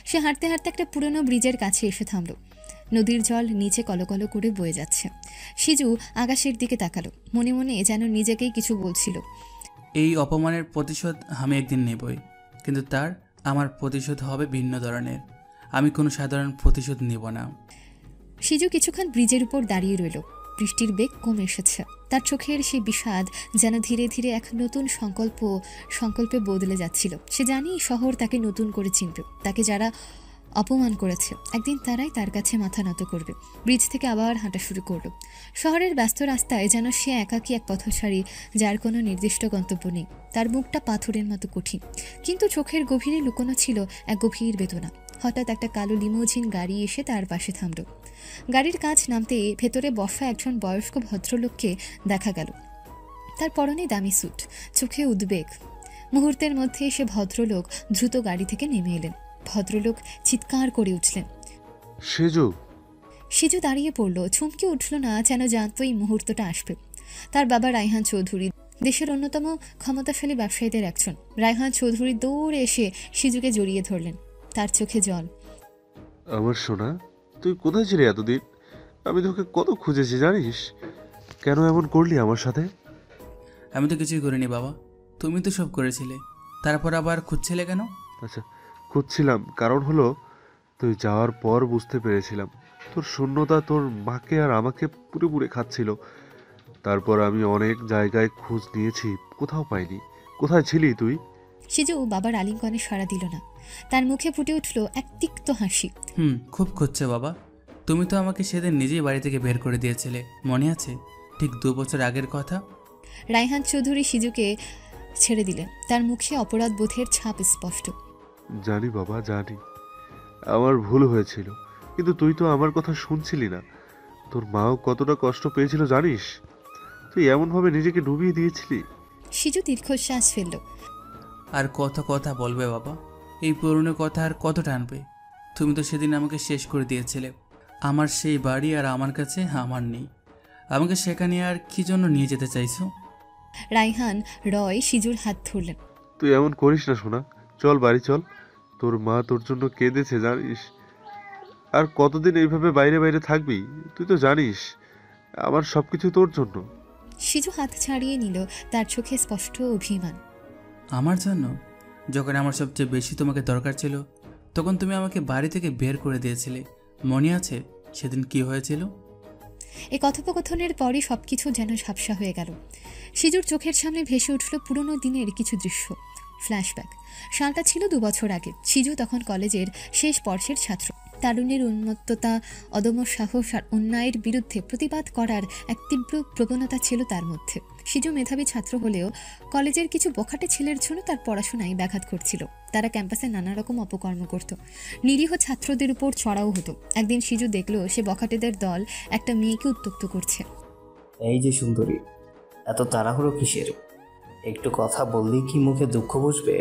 সে হাঁটতে হাঁটতে একটা পুরনো ব্রিজের কাছে এসে থামল। নদীর জল নিচে কলকল করে বয়ে যাচ্ছে। সিজু আকাশের দিকে তাকালো, মনে মনে যেন নিজেকেই কিছু বলছিল। এই অপমানের প্রতিশোধ আমি একদিন নেবই, কিন্তু আমার প্রতিশোধ হবে ভিন্ন ধরনের। আমি কোনো সাধারণ প্রতিশোধ নেব না। সিজু কিছুক্ষণ ব্রিজের উপর দাঁড়িয়ে রইল। বৃষ্টির বেগ কমে এসেছে। তার চোখের সেই বিষাদ যেন ধীরে ধীরে এক নতুন সংকল্পে বদলে যাচ্ছিল। সে জানি শহর তাকে নতুন করে চিনবে। তাকে যারা অপমান করেছে একদিন তারাই তার কাছে মাথা নত করবে। ব্রিজ থেকে আবার হাঁটা শুরু করলো। শহরের ব্যস্ত রাস্তায় যেন সে একাকী এক পথচারী, যার কোনো নির্দিষ্ট গন্তব্য নেই। তার মুখটা পাথরের মতো কঠিন, কিন্তু চোখের গভীরে লুকোনো ছিল এক গভীর বেদনা। হঠাৎ একটা কালো লিমোজিন গাড়ি এসে তার পাশে থামল। গাড়ির কাঁচ নামতে ভেতরে বসা একজন বয়স্ক ভদ্রলোককে দেখা গেল। তার পরনে দামি স্যুট, চোখে উদ্বেগ। মুহূর্তের মধ্যে সে ভদ্রলোক দ্রুত গাড়ি থেকে নেমে এলেন। ভদ্রলোক চিৎকার করে উঠলেন, সিজু দাঁড়িয়ে পড়ল, চমকে উঠল না, যেন জানতো এই মুহূর্তটা আসবে। তার বাবা রায়হান চৌধুরী, দেশের অন্যতম ক্ষমতাশালী ব্যবসায়ীদের একজন। রায়হান চৌধুরী দৌড়ে এসে সিজুকে জড়িয়ে ধরলেন, তার চোখে জল। আমার সোনা, তুই কোথায় ছিলি এতদিন? আমি তোকে কত খুঁজেছি জানিস? কেন এমন করলি আমার সাথে? আমি তো কিছুই করিনি বাবা, তুমি তো সব করেছিলে। তারপর আবার খুঁজছিলে কেন? আচ্ছা, খুঁজছিলাম কারণ হলো তুই যাওয়ার পর বুঝতে পেরেছিলাম তোর শূন্যতা তোর মাকে আর আমাকে পুরোপুরি খাচ্ছিল। তারপর আমি অনেক জায়গায় খোঁজ নিয়েছি, কোথাও পাইনি। কোথায় ছিলি তুই? সিজু বাবার আলিঙ্গনে সাড়া দিল না। তার মুখে ফুটে উঠল এক তিক্ত হাসি। খুব খুঁজছে বাবা। তুমি তো আমাকে সেদিন নিজেই বাড়ি থেকে বের করে দিয়েছিলে, মনে আছে? ঠিক 2 বছর আগের কথা। রায়হান চৌধুরী সিজুকে ছেড়ে দিলেন। তার মুখে অপরাধ বোধের ছাপ স্পষ্ট। জানি বাবা, জানি আমার ভুল হয়েছিল, কিন্তু তুই তো আমার কথা শুনছিলি না। তোর মাও কতটা কষ্ট পেয়েছিল জানিস? তুই এমনভাবে নিজেকে ডুবিয়ে দিয়েছিলি। সিজু দীর্ঘশ্বাস ফেলল। আর কত কথা বলবে বাবা? এই পুরনো কথা আর কত টানবে? তুমি তো সেদিন আমাকে শেষ করে দিয়েছিলে। আমার সেই বাড়ি আর আমার কাছে আমার নেই। আমাকে সেখানে আর কি জন্য নিয়ে যেতে চাইছো? রায়হান রয় সিজুর হাত ধরলেন। তুই এমন করিস না সোনা, চল বাড়ি চল। তোর মা তোর জন্য কেঁদেছে জানিস। আর কতদিন এইভাবে বাইরে বাইরে থাকবি? তুই তো জানিস আমার সবকিছু তোর জন্য। সিজু হাত ছাড়িয়ে নিল, তার চোখে স্পষ্ট অভিমান। আমার জন্য? যখন আমার সবচেয়ে বেশি তোমাকে দরকার ছিল তখন তুমি আমাকে বাড়ি থেকে বের করে দিয়েছিলে। মনে আছে সেদিন কি হয়েছিল? এই কথোপকথনের পরই সবকিছু যেন ঝাপসা হয়ে গেল। সিজুর চোখের সামনে ভেসে উঠল পুরনো দিনের কিছু দৃশ্য, ফ্ল্যাশব্যাক। সালটা ছিল 2 বছর আগে। সিজু তখন কলেজের শেষ বর্ষের ছাত্র। তারুণ্যের উন্মত্ততা, অদম্য সাহস আর অন্যায়ের বিরুদ্ধে প্রতিবাদ করার এক তীব্র প্রবণতা ছিল তার মধ্যে। সিজু মেধাবী ছাত্র হলেও কলেজের কিছু বখাটে ছেলের জন্য তার পড়াশোনায় ব্যাঘাত ঘটছিল। তারা ক্যাম্পাসে নানা রকম অপকর্ম করত, নিরীহ ছাত্রদের উপর চড়াও হতো। একদিন সিজু দেখলো সে বখাটেদের দল একটা মেয়েকে উত্ত্যক্ত করছে। এই যে সুন্দরী, এত তাড়াহুড়ো কিসের? একটু কথা বললেই কি মুখে দুঃখ বুঝবে?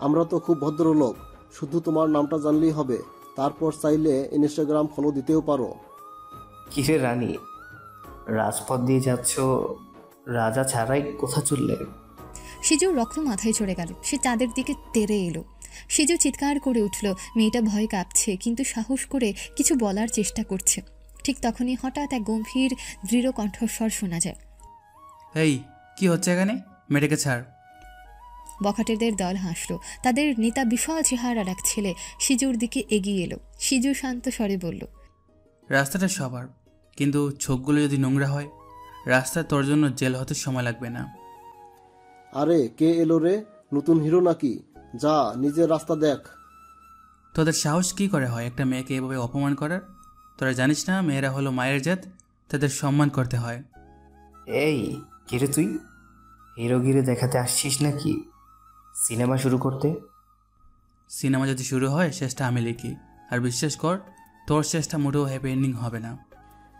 আমরা তো খুব ভদ্রলোক, শুধু তোমার নামটা জানলেই হবে। তারপর চাইলে ইনস্টাগ্রাম ফলো দিতেও পারো। কিরে রানী, রাজপথ দিয়ে যাচ্ছ, রাজা ছাড়াই কোথা চললে? সিজুর রক্ত মাথায় চড়ে গেল। সে চাঁদের দিকে তেড়ে এলো। সিজু চিৎকার করে উঠল। মেয়েটা ভয় কাঁপছে, কিন্তু সাহস করে কিছু বলার চেষ্টা করছে। ঠিক তখনই হঠাৎ এক গম্ভীর দৃঢ় কণ্ঠস্বর শোনা যায়। এই কি হচ্ছে এখানে? মেয়েটাকে ছাড়। বখাটেদের দল হাসল। তাদের নেতা বিশাল চেহারার এক ছেলে সিজুর দিকে এগিয়ে এলো। সিজু শান্ত স্বরে বলল, রাস্তাটা সবার, কিন্তু চোখগুলো যদি নোংরা হয় রাস্তা তোর জন্য জেল হতে সময় লাগবে না। আরে কে এলো রে? নতুন হিরো নাকি? যা নিজের রাস্তা দেখ। তোদের সাহস কি করে হয় একটা মেয়েকে এভাবে অপমান করার? তোরা জানিস না মেয়েরা হলো মায়ের জাত, তাদের সম্মান করতে হয়। এই কিরে, তুই হিরোগিরি দেখাতে আসছিস নাকি সিনেমা শুরু করতে? সিনেমা যদি শুরু হয় শেষটা আমি লিখি, আর বিশ্বাস কর তোর শেষটা মোটেও হ্যাপি এন্ডিং হবে না।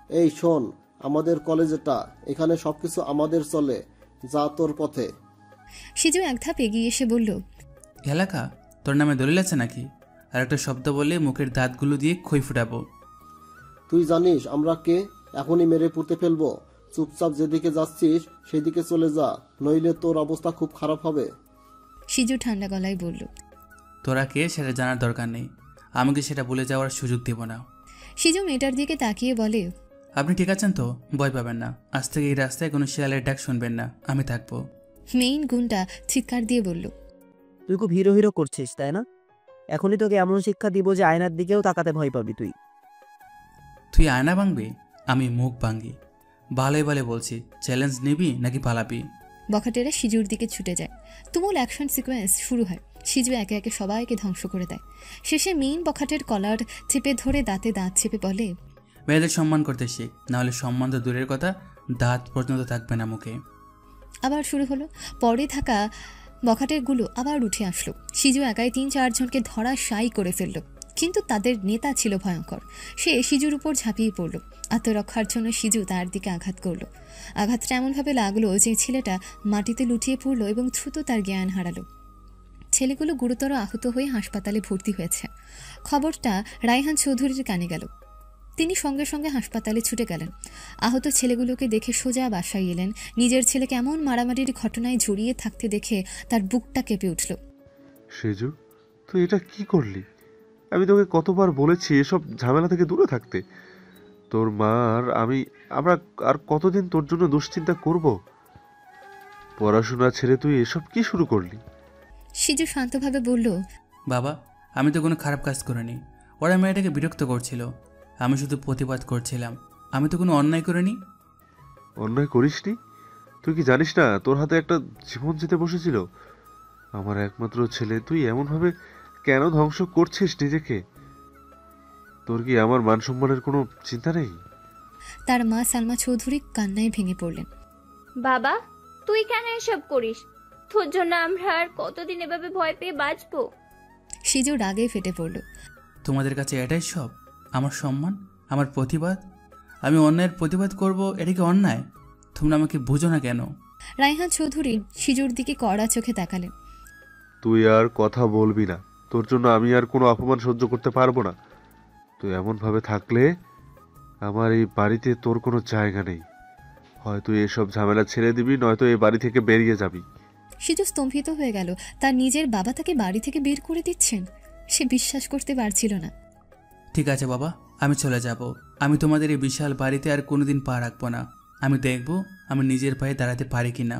এই শোন, আমাদের কলেজটা, এখানে সবকিছু আমাদের চলে, যা তোর পথে। সিজু এক ধাপ এগিয়ে এসে বলল, এলাকা তোর নামে দলিল আছে নাকি? আর একটা শব্দ বললে মুখের দাঁতগুলো দিয়ে খই ফুটাবো। তুই জানিস আমরা কে? এখনই মেরে পুঁতে ফেলবো। চুপচাপ যেদিকে যাচ্ছিস সেদিকে চলে যা, নইলে তোর অবস্থা খুব খারাপ হবে। সিজু ঠান্ডা গলায় বলল। তোরা কে সেটা জানার দরকার নেই, আমাকে সেটা বলে যাওয়ার সুযোগ দেব না। সিজু মেয়েটার দিকে তাকিয়ে বলে, আপনি ঠিক আছেন তো? ভয় পাবেন না, আজ থেকে এই রাস্তায় কোনো শিয়ালের ডাক শুনবেন না, আমি থাকবো। মেইন গুন্ডা চিৎকার দিয়ে বলল, তুই খুব হিরো হিরো করছিস তাই না? এখনই তোকে এমন শিক্ষা দিব যে আয়নার দিকেও তাকাতে ভয় পাবি তুই। তুই আয়না ভাঙবি? আমি মুখ ভাঙি। ভালোই ভালো বলছি, চ্যালেঞ্জ নিবি নাকি পালাবি? বখাটেরা সিজুর দিকে ছুটে যায়। তুমুল অ্যাকশন সিকোয়েন্স শুরু হয়। সিজু একে একে সবাইকে ধ্বংস করে দেয়। শেষে মেইন বখাটের কলার চেপে ধরে দাঁতে দাঁত চেপে বলে, মেয়েদের সম্মান করতে শিখ, নাহলে সম্মান তো দূরের কথা, দাঁত পর্যন্ত থাকবে না মুখে। আবার শুরু হলো। পরে থাকা বখাটেরগুলো আবার উঠে আসলো। সিজু একাই ৩-৪ জনকে ধরা সাই করে ফেলল, কিন্তু তাদের নেতা ছিল ভয়ঙ্কর। সে সিজুর উপর ঝাঁপিয়ে পড়ল। আত্মরক্ষার জন্য সিজু তার দিকে আঘাত করল। আঘাতটা এমনভাবে লাগলো যে ছেলেটা মাটিতে লুটিয়ে পড়ল এবং দ্রুত তার জ্ঞান হারালো। ছেলেগুলো গুরুতর আহত হয়ে হাসপাতালে ভর্তি হয়েছে। খবরটা রায়হান চৌধুরীর কানে গেল। তিনি সঙ্গে সঙ্গে হাসপাতালে ছুটে গেলেন। আহত ছেলেগুলোকে দেখে সোজা বাসায় এলেন। নিজের ছেলেকে এমন মারামারির ঘটনায় জড়িয়ে থাকতে দেখে তার বুকটা কেঁপে উঠল। সেজু, তুই এটা কি করলি? আমি তোকে কতবার বলেছি এসব ঝামেলা থেকে দূরে থাকতে। তোর মা আর আমরা আর কতদিন তোর জন্য দুশ্চিন্তা করব? পড়াশোনা ছেড়ে তুই এসব কি শুরু করলি? সিজু শান্তভাবে বলল, বাবা, আমি তো কোনো খারাপ কাজ করিনি। ওরা মেয়েটাকে বিরক্ত করছিল, আমি শুধু প্রতিবাদ করছিলাম। আমি তো কোনো অন্যায় করিনি। অন্যায় করিসনি? তুই কি জানিস না তোর হাতে একটা জীবন যেতে বসেছিল? আমার একমাত্র ছেলে, তুই এমনভাবে কেন ধ্বংস করছিস নিজেকে? তোর কি আমার মান সম্মানের কোনো চিন্তা নেই? তার মা সালমা চৌধুরী কান্নায় ভেঙে পড়লেন। বাবা, তুই কেন এসব করিস? তোর জন্য আমরা আর কতদিন এভাবে ভয় পেয়ে বাঁচবো? সিজু রাগে ফেটে পড়ল। তোমাদের কাছে এটাই সব? আমার সম্মান, আমার প্রতিবাদ? আমি অন্যায়ের প্রতিবাদ করব, এটা কি অন্যায়? তোমরা আমাকে বুঝো না কেন? রায়হান চৌধুরী সিজুর দিকে কড়া চোখে তাকালেন। তুই আর কথা বলবি না, তোর জন্য আমি আর কোনো অপমান সহ্য করতে পারবো না। তুই এমনভাবে থাকলে আমার এই বাড়িতে তোর কোনো জায়গা নেই। হয়তো এসব ঝামেলা ছেড়ে দিবি, নয়তো এই বাড়ি থেকে বেরিয়ে যাবি। সিজু স্তম্ভিত হয়ে গেল। তার নিজের বাবা তাকে বাড়ি থেকে বের করে দিচ্ছেন। সে বিশ্বাস করতে পারছিল না। ঠিক আছে বাবা, আমি চলে যাব। আমি তোমাদের এই বিশাল বাড়িতে আর কোনোদিন পা রাখবো না। আমি দেখব আমি নিজের পায়ে দাঁড়াতে পারি কিনা।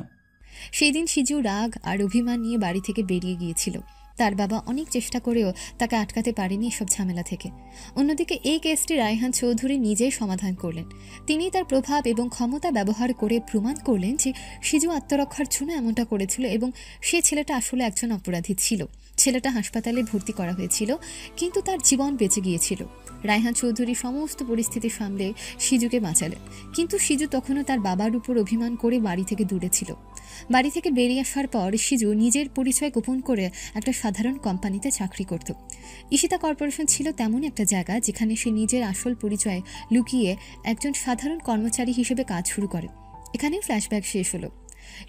সেই দিন সিজু রাগ আর অভিমান নিয়ে বাড়ি থেকে বেরিয়ে গিয়েছিল। তার বাবা অনেক চেষ্টা করেও তাকে আটকাতে পারেনি এসব ঝামেলা থেকে। অন্যদিকে এই কেসটি রায়হান চৌধুরী নিজেই সমাধান করলেন। তিনি তার প্রভাব এবং ক্ষমতা ব্যবহার করে প্রমাণ করলেন যে সিজু আত্মরক্ষার জন্য এমনটা করেছিল এবং সে ছেলেটা আসলে একজন অপরাধী ছিল। ছেলেটা হাসপাতালে ভর্তি করা হয়েছিল, কিন্তু তার জীবন বেঁচে গিয়েছিল। রায়হান চৌধুরী সমস্ত পরিস্থিতি সামলে সিজুকে বাঁচালেন, কিন্তু সিজু তখনও তার বাবার উপর অভিমান করে বাড়ি থেকে দূরে ছিল। বাড়ি থেকে বেরিয়ে আসার পর সিজু নিজের পরিচয় গোপন করে একটা সাধারণ কোম্পানিতে চাকরি করত। ঈশিতা কর্পোরেশন ছিল তেমন একটা জায়গা যেখানে সে নিজের আসল পরিচয় লুকিয়ে একজন সাধারণ কর্মচারী হিসেবে কাজ শুরু করে। এখানে ফ্ল্যাশব্যাক শেষ হলো।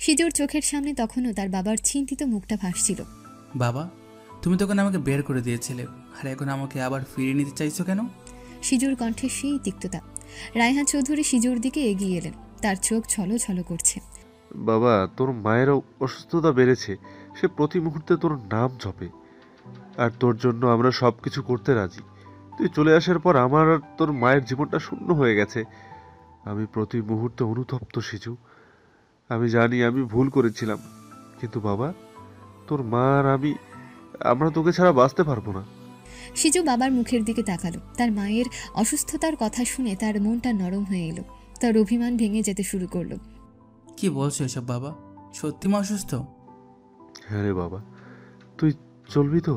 সিজুর চোখের সামনে তখনও তার বাবার চিন্তিত মুখটা ভাসছিল। বাবা, তুমি তখন আমাকে বের করে দিয়েছিলে, আর এখন আমাকে আবার ফিরিয়ে নিতে চাইছো কেন? সিজুর কণ্ঠে সেই তিক্ততা। রায়হান চৌধুরী সিজুর দিকে এগিয়ে এলেন। তার চোখ ছলছল করছে। বাবা, তোর মায়েরও অসুস্থতা বেড়েছে, সে প্রতি মুহূর্তে তোর নাম জপে, আর তোর জন্য আমরা সব কিছু করতে রাজি। তুই চলে আসার পর আমার আর তোর মায়ের জীবনটা শূন্য হয়ে গেছে। আমি প্রতি মুহূর্তে অনুতপ্ত সিজু। আমি জানি আমি ভুল করেছিলাম, কিন্তু বাবা, তোর মা আর আমরা তোকে ছাড়া বাঁচতে পারবো না। সিজু বাবার মুখের দিকে তাকালো। তার মায়ের অসুস্থতার কথা শুনে তার মনটা নরম হয়ে এলো। তার অভিমান ভেঙে যেতে শুরু করলো। কি বলছো এসব বাবা? সত্যি মা অসুস্থ? হ্যাঁ রে বাবা, তুই চলবি তো?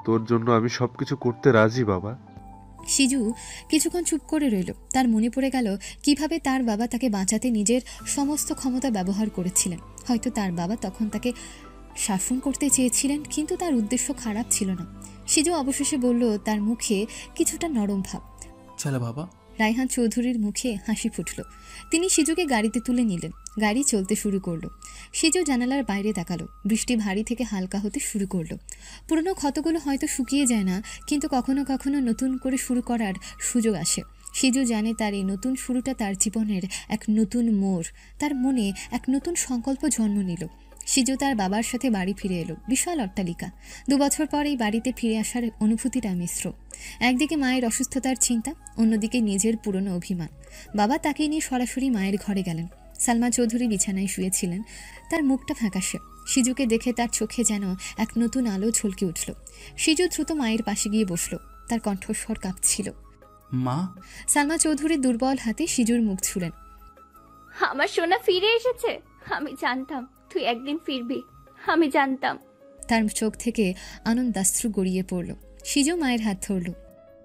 তোর জন্য আমি সবকিছু করতে রাজি বাবা। সিজু কিছুক্ষণ চুপ করে রইল। তার মনে পড়ে গেল কিভাবে তার বাবা তাকে বাঁচাতে নিজের সমস্ত ক্ষমতা ব্যবহার করেছিলেন। হয়তো তার বাবা তখন তাকে শাসন করতে চেয়েছিলেন, কিন্তু তার উদ্দেশ্য খারাপ ছিল না। সিজু অবশেষে বলল, তার মুখে কিছুটা নরম ভাব। চলো বাবা, রায়হান চৌধুরীর মুখে হাসি ফুটল। তিনি সিজুকে গাড়িতে তুলে নিলেন। গাড়ি চলতে শুরু করলো। সিজু জানালার বাইরে তাকালো। বৃষ্টি ভারী থেকে হালকা হতে শুরু করলো। পুরনো ক্ষতগুলো হয়তো শুকিয়ে যায় না, কিন্তু কখনো কখনো নতুন করে শুরু করার সুযোগ আসে। সিজু জানে তার এই নতুন শুরুটা তার জীবনের এক নতুন মোড়। তার মনে এক নতুন সংকল্প জন্ম নিল। সিজু তার বাবার সাথে বাড়ি ফিরে এলো। বিশাল অট্টালিকা। 2 বছর পর এই বাড়িতে ফিরে আসার অনুভূতিটা মিশ্র। একদিকে মায়ের অসুস্থতার চিন্তা, অন্যদিকে নিজের পুরনো অভিমান। বাবা তাকে নিয়ে সরাসরি মায়ের ঘরে গেলেন। সালমা চৌধুরী বিছানায় শুয়েছিলেন। তার মুখটা ফ্যাকাশে। সিজুকে দেখে তার চোখে যেন এক নতুন আলো ঝলকে উঠল। সিজু দ্রুত মায়ের পাশে গিয়ে বসল। তার কণ্ঠস্বর কাঁপছিল। মা? সালমা চৌধুরী দুর্বল হাতে সিজুর মুখ ছুলেন। আমার সোনা ফিরে এসেছে। আমি জানতাম তুই একদিন ফিরবি, আমি জানতাম। তার চোখ থেকে আনন্দাশ্রু গড়িয়ে পড়ল। সিজু মায়ের হাত ধরল।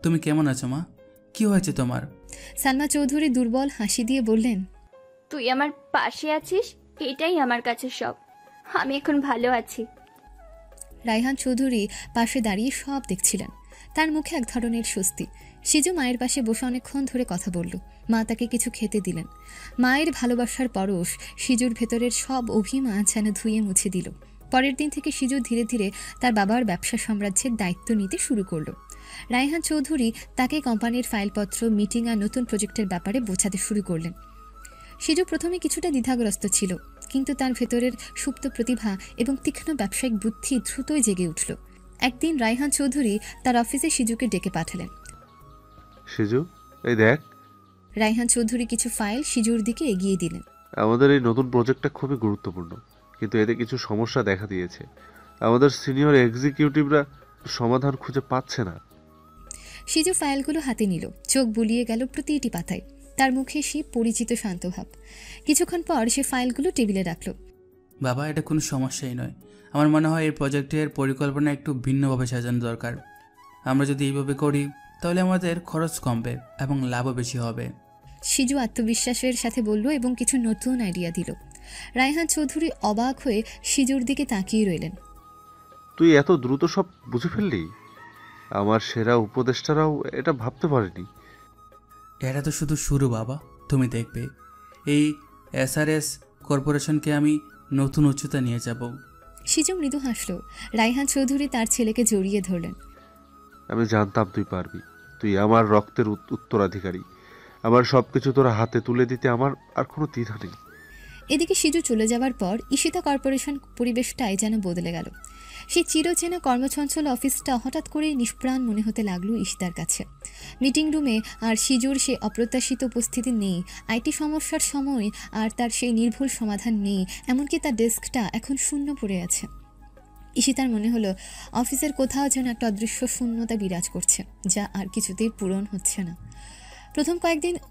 তুমি কেমন আছো মা? কি হয়েছে তোমার? সালমা চৌধুরী দুর্বল হাসি দিয়ে বললেন, তুই আমার পাশে আছিস, এটাই আমার কাছে সব। আমি এখন ভালো আছি। রায়হান চৌধুরী পাশে দাঁড়িয়ে সব দেখছিলেন। তার মুখে এক ধরনের স্বস্তি। সিজু মায়ের পাশে বসে অনেকক্ষণ ধরে কথা বলল। মা তাকে কিছু খেতে দিলেন। মায়ের ভালোবাসার পরশ সিজুর ভেতরের সব অভিমান যেন ধুয়ে মুছে দিল। পরের দিন থেকে সিজু ধীরে ধীরে তার বাবার ব্যবসা সাম্রাজ্যের দায়িত্ব নিতে শুরু করলো। রায়হান চৌধুরী তাকে কোম্পানির ফাইলপত্র, মিটিং আর নতুন প্রজেক্টের ব্যাপারে বোঝাতে শুরু করলেন। সিজু প্রথমে কিছুটা দ্বিধাগ্রস্ত ছিল, কিন্তু তার ভেতরের সুপ্ত প্রতিভা এবং তীক্ষ্ণ ব্যবসায়িক বুদ্ধি দ্রুতই জেগে উঠল। একদিন রায়হান চৌধুরী তার অফিসে সিজুকে ডেকে পাঠালেন। সিজু, এই দেখ। রায়হান চৌধুরী কিছু ফাইল সিজুর দিকে এগিয়ে দিলেন। আমাদের এই নতুন প্রজেক্টটা খুবই গুরুত্বপূর্ণ, কিন্তু এতে কিছু সমস্যা দেখা দিয়েছে। আমাদের সিনিয়র এক্সিকিউটিভরা সমাধান খুঁজে পাচ্ছে না। সিজু ফাইলগুলো হাতে নিল। চোখ বুলিয়ে গেল প্রতিটি পাতায়। তার মুখে সে পরিচিত শান্ত ভাব। কিছুক্ষণ পর সে ফাইলগুলো টেবিলে রাখল। বাবা, এটা কোনো সমস্যাই নয়। আমার মনে হয় এই প্রজেক্টের পরিকল্পনা একটু ভিন্নভাবে সাজানো দরকার। আমরা যদি এইভাবে করি তাহলে আমাদের খরচ কমবে এবং লাভও বেশি হবে। সিজু আত্মবিশ্বাসের সাথে বলল এবং কিছু নতুন আইডিয়া দিল। রায়হান চৌধুরী অবাক হয়ে সিজুর দিকে তাকিয়ে রইলেন। তুই এত দ্রুত সব বুঝে ফেললি? আমার সেরা উপদেষ্টারাও এটা ভাবতে পারেনি। এটা তো শুধু শুরু বাবা, তুমি দেখবে এই এসআরএস কর্পোরেশনকে আমি নতুন উচ্চতা নিয়ে যাব। সিজু মৃদু হাসল। রায়হান চৌধুরী তার ছেলেকে জড়িয়ে ধরলেন। আমি জানতাম তুই পারবি। তুই আমার রক্তের উত্তরাধিকারী। আমার সবকিছু তোর হাতে তুলে দিতে আমার আর কোনো দ্বিধা নেই। এদিকে সিজু চলে যাবার পর ঈশিতা কর্পোরেশন পরিবেশটাই যেন বদলে গেল। সেই চিরচেনা কর্মচঞ্চল অফিসটা হঠাৎ করে নিষ্প্রাণ মনে হতে লাগলো ঈশিতার কাছে। মিটিং রুমে আর সিজুর সে অপ্রত্যাশিত উপস্থিতি নেই, আইটি সমস্যার সময় আর তার সেই নির্ভুল সমাধান নেই, এমনকি তার ডেস্কটা এখন শূন্য পড়ে আছে। ঈশিতার মনে হলো অফিসের কোথাও যেন একটা অদৃশ্য শূন্যতা বিরাজ করছে, যা আর কিছুতেই পূরণ হচ্ছে না। প্রথম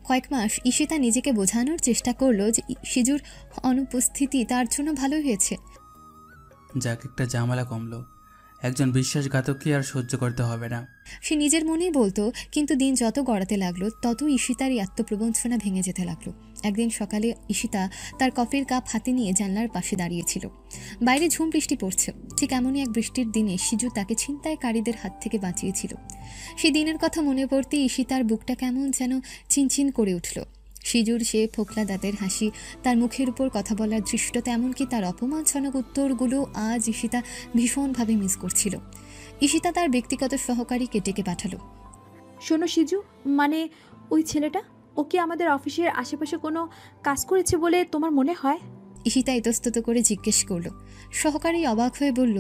কয়েক মাস ঈশিতা নিজেকে বোঝানোর চেষ্টা করলো যে সিজুর অনুপস্থিতি তার জন্য ভালো হয়েছে। যাক, একটা ঝামেলা কমলো। একজন বিশ্বাসঘাতককে আর সহ্য করতে হবে না, সে নিজের মনেই বলতো। কিন্তু দিন যত গড়াতে লাগলো তত ঈশিতার এই আত্মপ্রবঞ্চনা ভেঙে যেতে লাগলো। একদিন সকালে ঈশিতা তার কফির কাপ হাতে নিয়ে জানলার পাশে দাঁড়িয়েছিল। বাইরে ঝুম বৃষ্টি পড়ছে। ঠিক এমনই এক বৃষ্টির দিনে সিজু তাকে ছিনতাইকারীদের হাত থেকে বাঁচিয়েছিল। সেই দিনের কথা মনে পড়তে ঈশিতার বুকটা কেমন যেন চিনচিন করে উঠল। সিজুর সে ফোকলা দাঁতের হাসি, তার মুখের উপর কথা বলার দৃষ্টতা, এমনকি তার অপমানজনক উত্তরগুলো আজ ঈশিতা ভীষণভাবে মিস করছিল। ঈশিতা তার ব্যক্তিগত সহকারীকে ডেকে পাঠালো। শোনো সিজু, মানে ওই ছেলেটা, ও কি আমাদের অফিসের আশেপাশে কোনো কাজ করেছে বলে তোমার মনে হয়? ঈশিতা ইতস্তত করে জিজ্ঞেস করলো। সহকারী অবাক হয়ে বলল,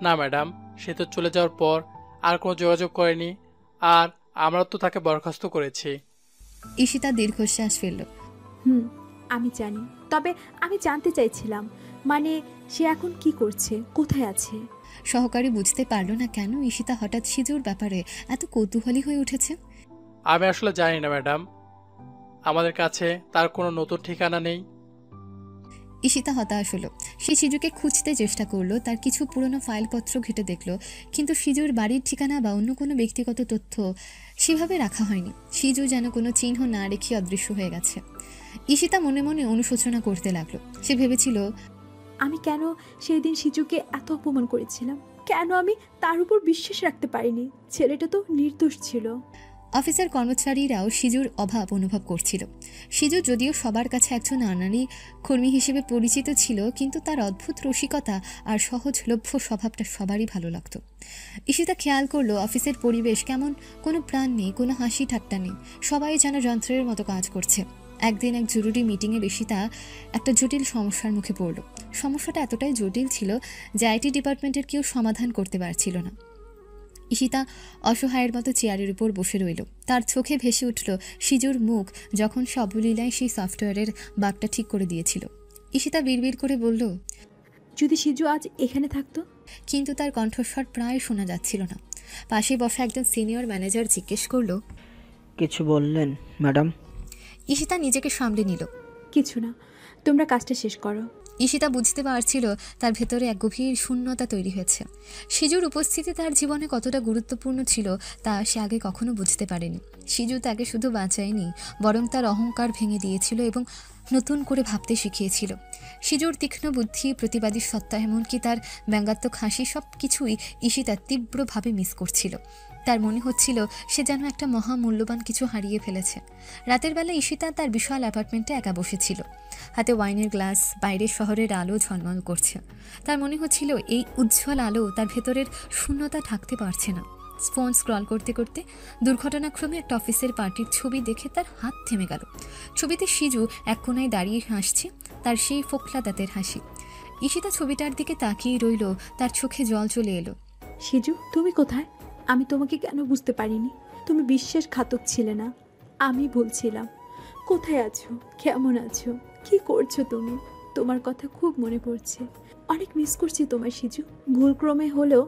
না ম্যাডাম, সে তো চলে যাওয়ার পর আর কোনো যোগাযোগ করেনি, আর আমরা তো তাকে বরখাস্ত করেছি। ঈশিতা দীর্ঘশ্বাস ফেলল। আমি জানি, তবে আমি জানতে চাইছিলাম, মানে সে এখন কি করছে, কোথায় আছে? সহকারী বুঝতে পারল না কেন ঈশিতা হঠাৎ সিজুর ব্যাপারে এত কৌতূহলী হয়ে উঠেছে। আমি আসলে জানি না ম্যাডাম, আমাদের কাছে তার কোনো নতুন ঠিকানা নেই। ঈশিতা হতাশ হলো। সে সিজুকে খুঁজতে চেষ্টা করলো, তার কিছু পুরনো ফাইলপত্র ঘেটে দেখলো, কিন্তু সিজুর বাড়ির ঠিকানা বা অন্য কোনো ব্যক্তিগত তথ্য সেভাবে রাখা হয়নি। সিজু যেন কোনো চিহ্ন না রেখে অদৃশ্য হয়ে গেছে। ঈশিতা মনে মনে অনুশোচনা করতে লাগলো। সে ভেবেছিল, আমি কেন সেই দিন সিজুকে এত অপমান করেছিলাম? কেন আমি তার উপর বিশ্বাস রাখতে পারিনি? ছেলেটা তো নির্দোষ ছিল। অফিসের কর্মচারীরাও সিজুর অভাব অনুভব করছিল। সিজু যদিও সবার কাছে একজন নারী কর্মী হিসেবে পরিচিত ছিল, কিন্তু তার অদ্ভুত রসিকতা আর সহজলভ্য স্বভাবটা সবারই ভালো লাগত। ঈশিতা খেয়াল করলো অফিসের পরিবেশ কেমন, কোনো প্রাণ নেই, কোনো হাসি ঠাট্টা নেই, সবাই যেন যন্ত্রের মতো কাজ করছে। একদিন এক জরুরি মিটিংয়ে ঈশিতা একটা জটিল সমস্যার মুখে পড়ল। সমস্যাটা এতটাই জটিল ছিল যে আইটি ডিপার্টমেন্টের কেউ সমাধান করতে পারছিল না। ঈশিতা অসহায়ের মতো চেয়ারের উপর বসে রইল। তার চোখে ভেসে উঠল সিজুর মুখ যখন সে অবলীলায় সেই সফটওয়্যারের বাগটা ঠিক করে দিয়েছিল। ঈশিতা বিড়বিড় করে বলল, যদি সিজু আজ এখানে থাকতো। কিন্তু তার কণ্ঠস্বর প্রায় শোনা যাচ্ছিল না। পাশে বসা একজন সিনিয়র ম্যানেজার জিজ্ঞেস করল, কিছু বললেন ম্যাডাম? ঈশিতা নিজেকে সামলে নিল। কিছু না, তোমরা কাজটা শেষ করো। ঈশিতা বুঝতে পারছিল তার ভেতরে এক গভীর শূন্যতা তৈরি হয়েছে। সিজুর উপস্থিতি তার জীবনে কতটা গুরুত্বপূর্ণ ছিল তা সে আগে কখনো বুঝতে পারেনি। সিজু তাকে শুধু বাঁচায়নি, বরং তার অহংকার ভেঙে দিয়েছিল এবং নতুন করে ভাবতে শিখিয়েছিল। সিজুর তীক্ষ্ণ বুদ্ধি, প্রতিবাদী সত্তা, এমনকি তার ব্যঙ্গাত্মক হাসি, সব কিছুই ঈশিতা তীব্রভাবে মিস করছিল। তার মনে হচ্ছিল সে যেন একটা মহামূল্যবান কিছু হারিয়ে ফেলেছে। রাতের বেলা ঈশিতা তার বিশাল অ্যাপার্টমেন্টে একা বসেছিল, হাতে ওয়াইনের গ্লাস। বাইরের শহরের আলো ঝলমল করছে। তার মনে হচ্ছিল এই উজ্জ্বল আলো তার ভেতরের শূন্যতা ঢাকতে পারছে না। ফোন স্ক্রল করতে করতে দুর্ঘটনাক্রমে একটা অফিসের পার্টির ছবি দেখে তার হাত থেমে গেল। ছবিতে সিজু এক কোনায় দাঁড়িয়ে হাসছে, তার সেই ফোকলা দাঁতের হাসি। ঈশিতা ছবিটার দিকে তাকিয়ে রইল, তার চোখে জল চলে এলো। সিজু, তুমি কোথায়? আমি তোমাকে কেন বুঝতে পারিনি? তুমি বিশ্বাসঘাতক ছিলে না, আমি বলছিলাম। কোথায় আছো? কেমন আছো? কি করছো তুমি? তোমার কথা খুব মনে পড়ছে, অনেক মিস করছি তোমার সিজু। ভুলক্রমে হলেও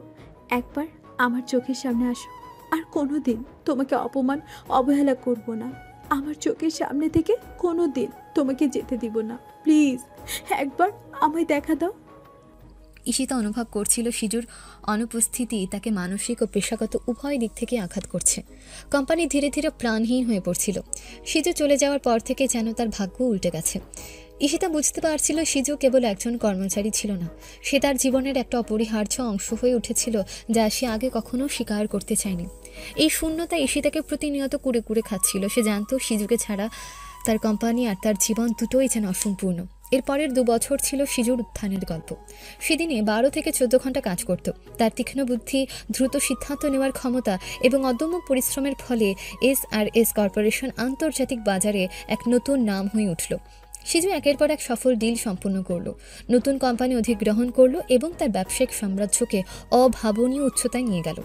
একবার আমার চোখের সামনে আসো, আর কোনো দিন তোমাকে অপমান অবহেলা করব না। আমার চোখের সামনে থেকে কোনো দিন তোমাকে যেতে দিব না। প্লিজ একবার আমায় দেখা দাও। ঈশিতা অনুভব করছিল সিজুর অনুপস্থিতি তাকে মানসিক ও পেশাগত উভয় দিক থেকে আঘাত করছে। কোম্পানি ধীরে ধীরে প্রাণহীন হয়ে পড়ছিল। সিজু চলে যাওয়ার পর থেকে যেন তার ভাগ্য উল্টে গেছে। ঈশিতা বুঝতে পারছিল সিজু কেবল একজন কর্মচারী ছিল না, সে তার জীবনের একটা অপরিহার্য অংশ হয়ে উঠেছিল, যা সে আগে কখনো স্বীকার করতে চায়নি। এই শূন্যতা ঈশিতাকে প্রতিনিয়ত কুড়ে কুড়ে খাচ্ছিল। সে জানত সিজুকে ছাড়া তার কোম্পানি আর তার জীবন দুটোই যেন অসম্পূর্ণ। এর পরের 2 বছর ছিল সিজুর উত্থানের গল্প। সেদিনে 12 থেকে 14 ঘন্টা কাজ করত। তার তীক্ষ্ণ বুদ্ধি, দ্রুত সিদ্ধান্ত নেওয়ার ক্ষমতা এবং অদম্য পরিশ্রমের ফলে SRS কর্পোরেশন আন্তর্জাতিক বাজারে এক নতুন নাম হয়ে উঠল। সিজু একের পর এক সফল ডিল সম্পন্ন করলো, নতুন কোম্পানি অধিগ্রহণ করলো এবং তার ব্যবসায়িক সাম্রাজ্যকে অভাবনীয় উচ্চতায় নিয়ে গেল।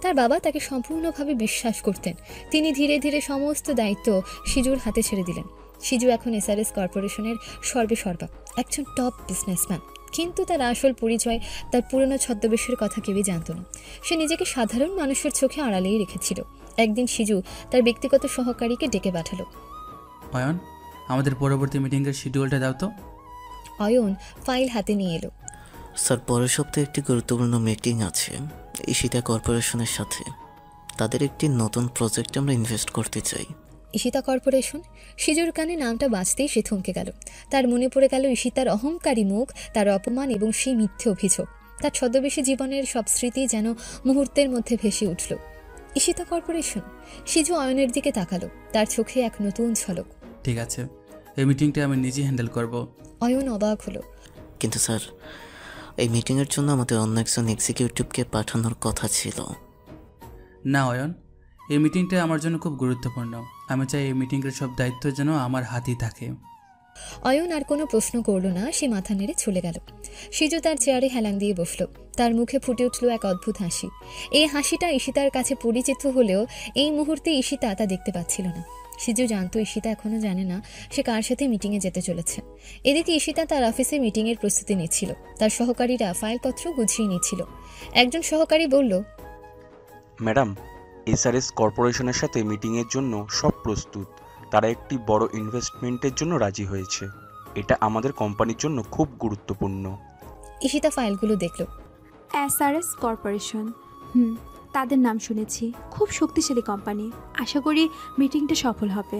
তার বাবা তাকে সম্পূর্ণভাবে বিশ্বাস করতেন। তিনি ধীরে ধীরে সমস্ত দায়িত্ব সিজুর হাতে ছেড়ে দিলেন। সিজু এখন SRS কর্পোরেশনের সর্বেসর্বা, একজন টপ বিজনেসম্যান। কিন্তু তার আসল পরিচয়, তার পুরনো ছদ্মবেশের কথা কেউই জানত না। সে নিজেকে সাধারণ মানুষের চোখে আড়ালেই রেখেছিল। একদিন সিজু তার ব্যক্তিগত সহকারীকে ডেকে পাঠালো। অয়ন, আমাদের পরবর্তী মিটিংয়ের শিডিউলটা দাও তো। অয়ন ফাইল হাতে নিয়ে এলো। স্যার, পরের সপ্তাহে একটি গুরুত্বপূর্ণ মিটিং আছে ঈশিতা কর্পোরেশনের সাথে। তাদের একটি নতুন প্রজেক্টে আমরা ইনভেস্ট করতে চাই। ঈশিতা কর্পোরেশন? সিজুর কানে নামটা বাজতেই সে থমকে গেল। তার মনে পড়ে গেল ঈশিতার অহংকারী মুখ, তার অপমান এবং সেই মিথ্যে অভিযোগ। তার ছদ্মবেশী জীবনের সব স্মৃতি যেন মুহূর্তের মধ্যে ভেসে উঠল। ঈশিতা কর্পোরেশন? সিজু অয়নের দিকে তাকালো, তার চোখে এক নতুন ঝলক। ঠিক আছে, এই মিটিংটা আমি নিজে হ্যান্ডেল করব। অয়ন অবাক হলো। কিন্তু স্যার, এই মিটিংয়ের জন্য আমাদের অন্য একজন এক্সিকিউটিভকে পাঠানোর কথা ছিল। না অয়ন, এই মিটিংটা আমার জন্য খুব গুরুত্বপূর্ণ। আমি চাই এই মিটিংয়ের সব দায়িত্ব যেন আমার হাতেই থাকে। অয়ন আর কোনো প্রশ্ন করল না, সে মাথা নেড়ে চলে গেল। সিজু তার চেয়ারে হেলান দিয়ে বসল। তার মুখে ফুটে উঠল এক অদ্ভুত হাসি। এই হাসিটা ঈশিতার কাছে পরিচিত হলেও এই মুহূর্তে ঈশিতা তা দেখতে পাচ্ছিল না। সিজু জানতো ঈশিতা এখনও জানে না সে কার সাথে মিটিংয়ে যেতে চলেছে। এদিকে ঈশিতা তার অফিসে মিটিংয়ের প্রস্তুতি নিচ্ছিল। তার সহকারীরা ফাইলপত্র গুছিয়ে নিচ্ছিল। একজন সহকারী বলল, ম্যাডাম, SRS কর্পোরেশনের সাথে মিটিংয়ের জন্য সব প্রস্তুত। তারা একটি বড় ইনভেস্টমেন্টের জন্য রাজি হয়েছে। এটা আমাদের কোম্পানির জন্য খুব গুরুত্বপূর্ণ। ঈশিতা ফাইলগুলো দেখল। SRS কর্পোরেশন, তাদের নাম শুনেছি। খুব শক্তিশালী কোম্পানি। আশা করি মিটিংটা সফল হবে।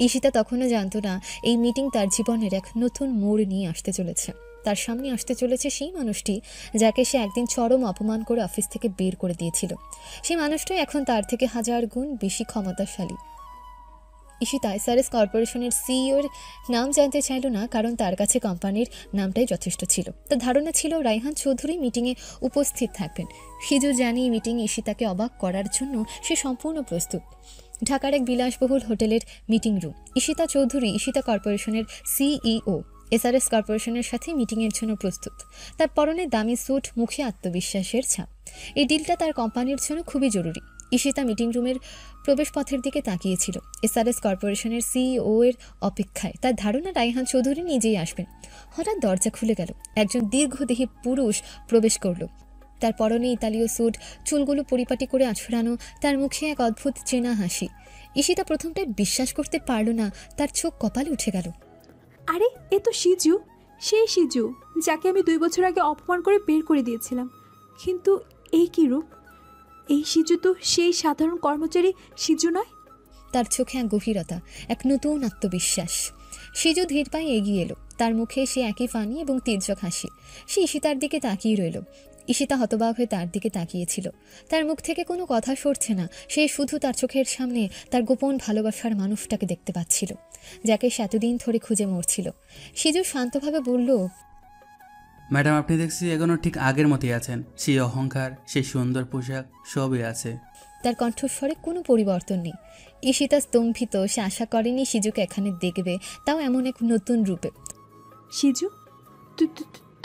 ঈশিতা তখনও জানতো না এই মিটিং তার জীবনের এক নতুন মোড় নিয়ে আসতে চলেছে। তার সামনে আসতে চলেছে সেই মানুষটি যাকে সে একদিন চরম অপমান করে অফিস থেকে বের করে দিয়েছিল। সেই মানুষটাই এখন তার থেকে 1000 গুণ বেশি ক্ষমতাশালী। ঈশিতা এসআরএস কর্পোরেশনের সিইওর নাম জানতে চাইল না, কারণ তার কাছে কোম্পানির নামটাই যথেষ্ট ছিল। তার ধারণা ছিল রায়হান চৌধুরী মিটিংয়ে উপস্থিত থাকবেন। সিজু জানি মিটিং ঈশিতাকে অবাক করার জন্য সে সম্পূর্ণ প্রস্তুত। ঢাকার এক বিলাসবহুল হোটেলের মিটিং রুম। ঈশিতা চৌধুরী ঈশিতা কর্পোরেশনের সিইও এসআরএস কর্পোরেশনের সাথে মিটিংয়ের জন্য প্রস্তুত। তার পরনে দামি স্যুট, মুখে আত্মবিশ্বাসের ছাপ। এই ডিলটা তার কোম্পানির জন্য খুবই জরুরি। ঈশিতা মিটিং রুমের প্রবেশপথের দিকে তাকিয়েছিল, এসআরএস কর্পোরেশনের সিইও এর অপেক্ষায়। তার ধারণা রায়হান চৌধুরী নিজেই আসবেন। হঠাৎ দরজা খুলে গেল। একজন দীর্ঘদেহী পুরুষ প্রবেশ করল। তার পরনে ইতালীয় স্যুট, চুলগুলো পরিপাটি করে আঁচড়ানো, তার মুখে এক অদ্ভুত চেনা হাসি। ঈশিতা প্রথমটায় বিশ্বাস করতে পারল না, তার চোখ কপালে উঠে গেল। আরে এ তো সিজু, সেই সিজু যাকে আমি 2 বছর আগে অপমান করে বের করে দিয়েছিলাম। কিন্তু এই কি রূপ! এই সিজু তো সেই সাধারণ কর্মচারী সিজু নয়। তার চোখে এক গভীরতা, এক নতুন আত্মবিশ্বাস। সিজু ধীর পায়ে এগিয়ে এলো। তার মুখে সে একই ফানি এবং তির্যক হাসি। সে ঈশিতার দিকে তাকিয়ে রইল। ঈশিতা হতবাক হয়ে তার দিকে তাকিয়েছিল। তার মুখ থেকে কোনো কথা সরছে না। সে শুধু তার চোখের সামনে তার গোপন ভালোবাসার মানুষটাকে দেখতে পাচ্ছিল, যাকে সে এতদিন ধরে খুঁজে মরছিল। সিজু শান্তভাবে বলল, ম্যাডাম, আপনি দেখছি এখনো ঠিক আগের মতোই আছেন। সেই অহংকার, সেই সুন্দর পোশাক সবই আছে। তার কণ্ঠস্বরে কোনো পরিবর্তন নেই। ঈশিতা স্তম্ভিত। সে আশা করেনি সিজুকে এখানে দেখবে, তাও এমন এক নতুন রূপে। সিজু,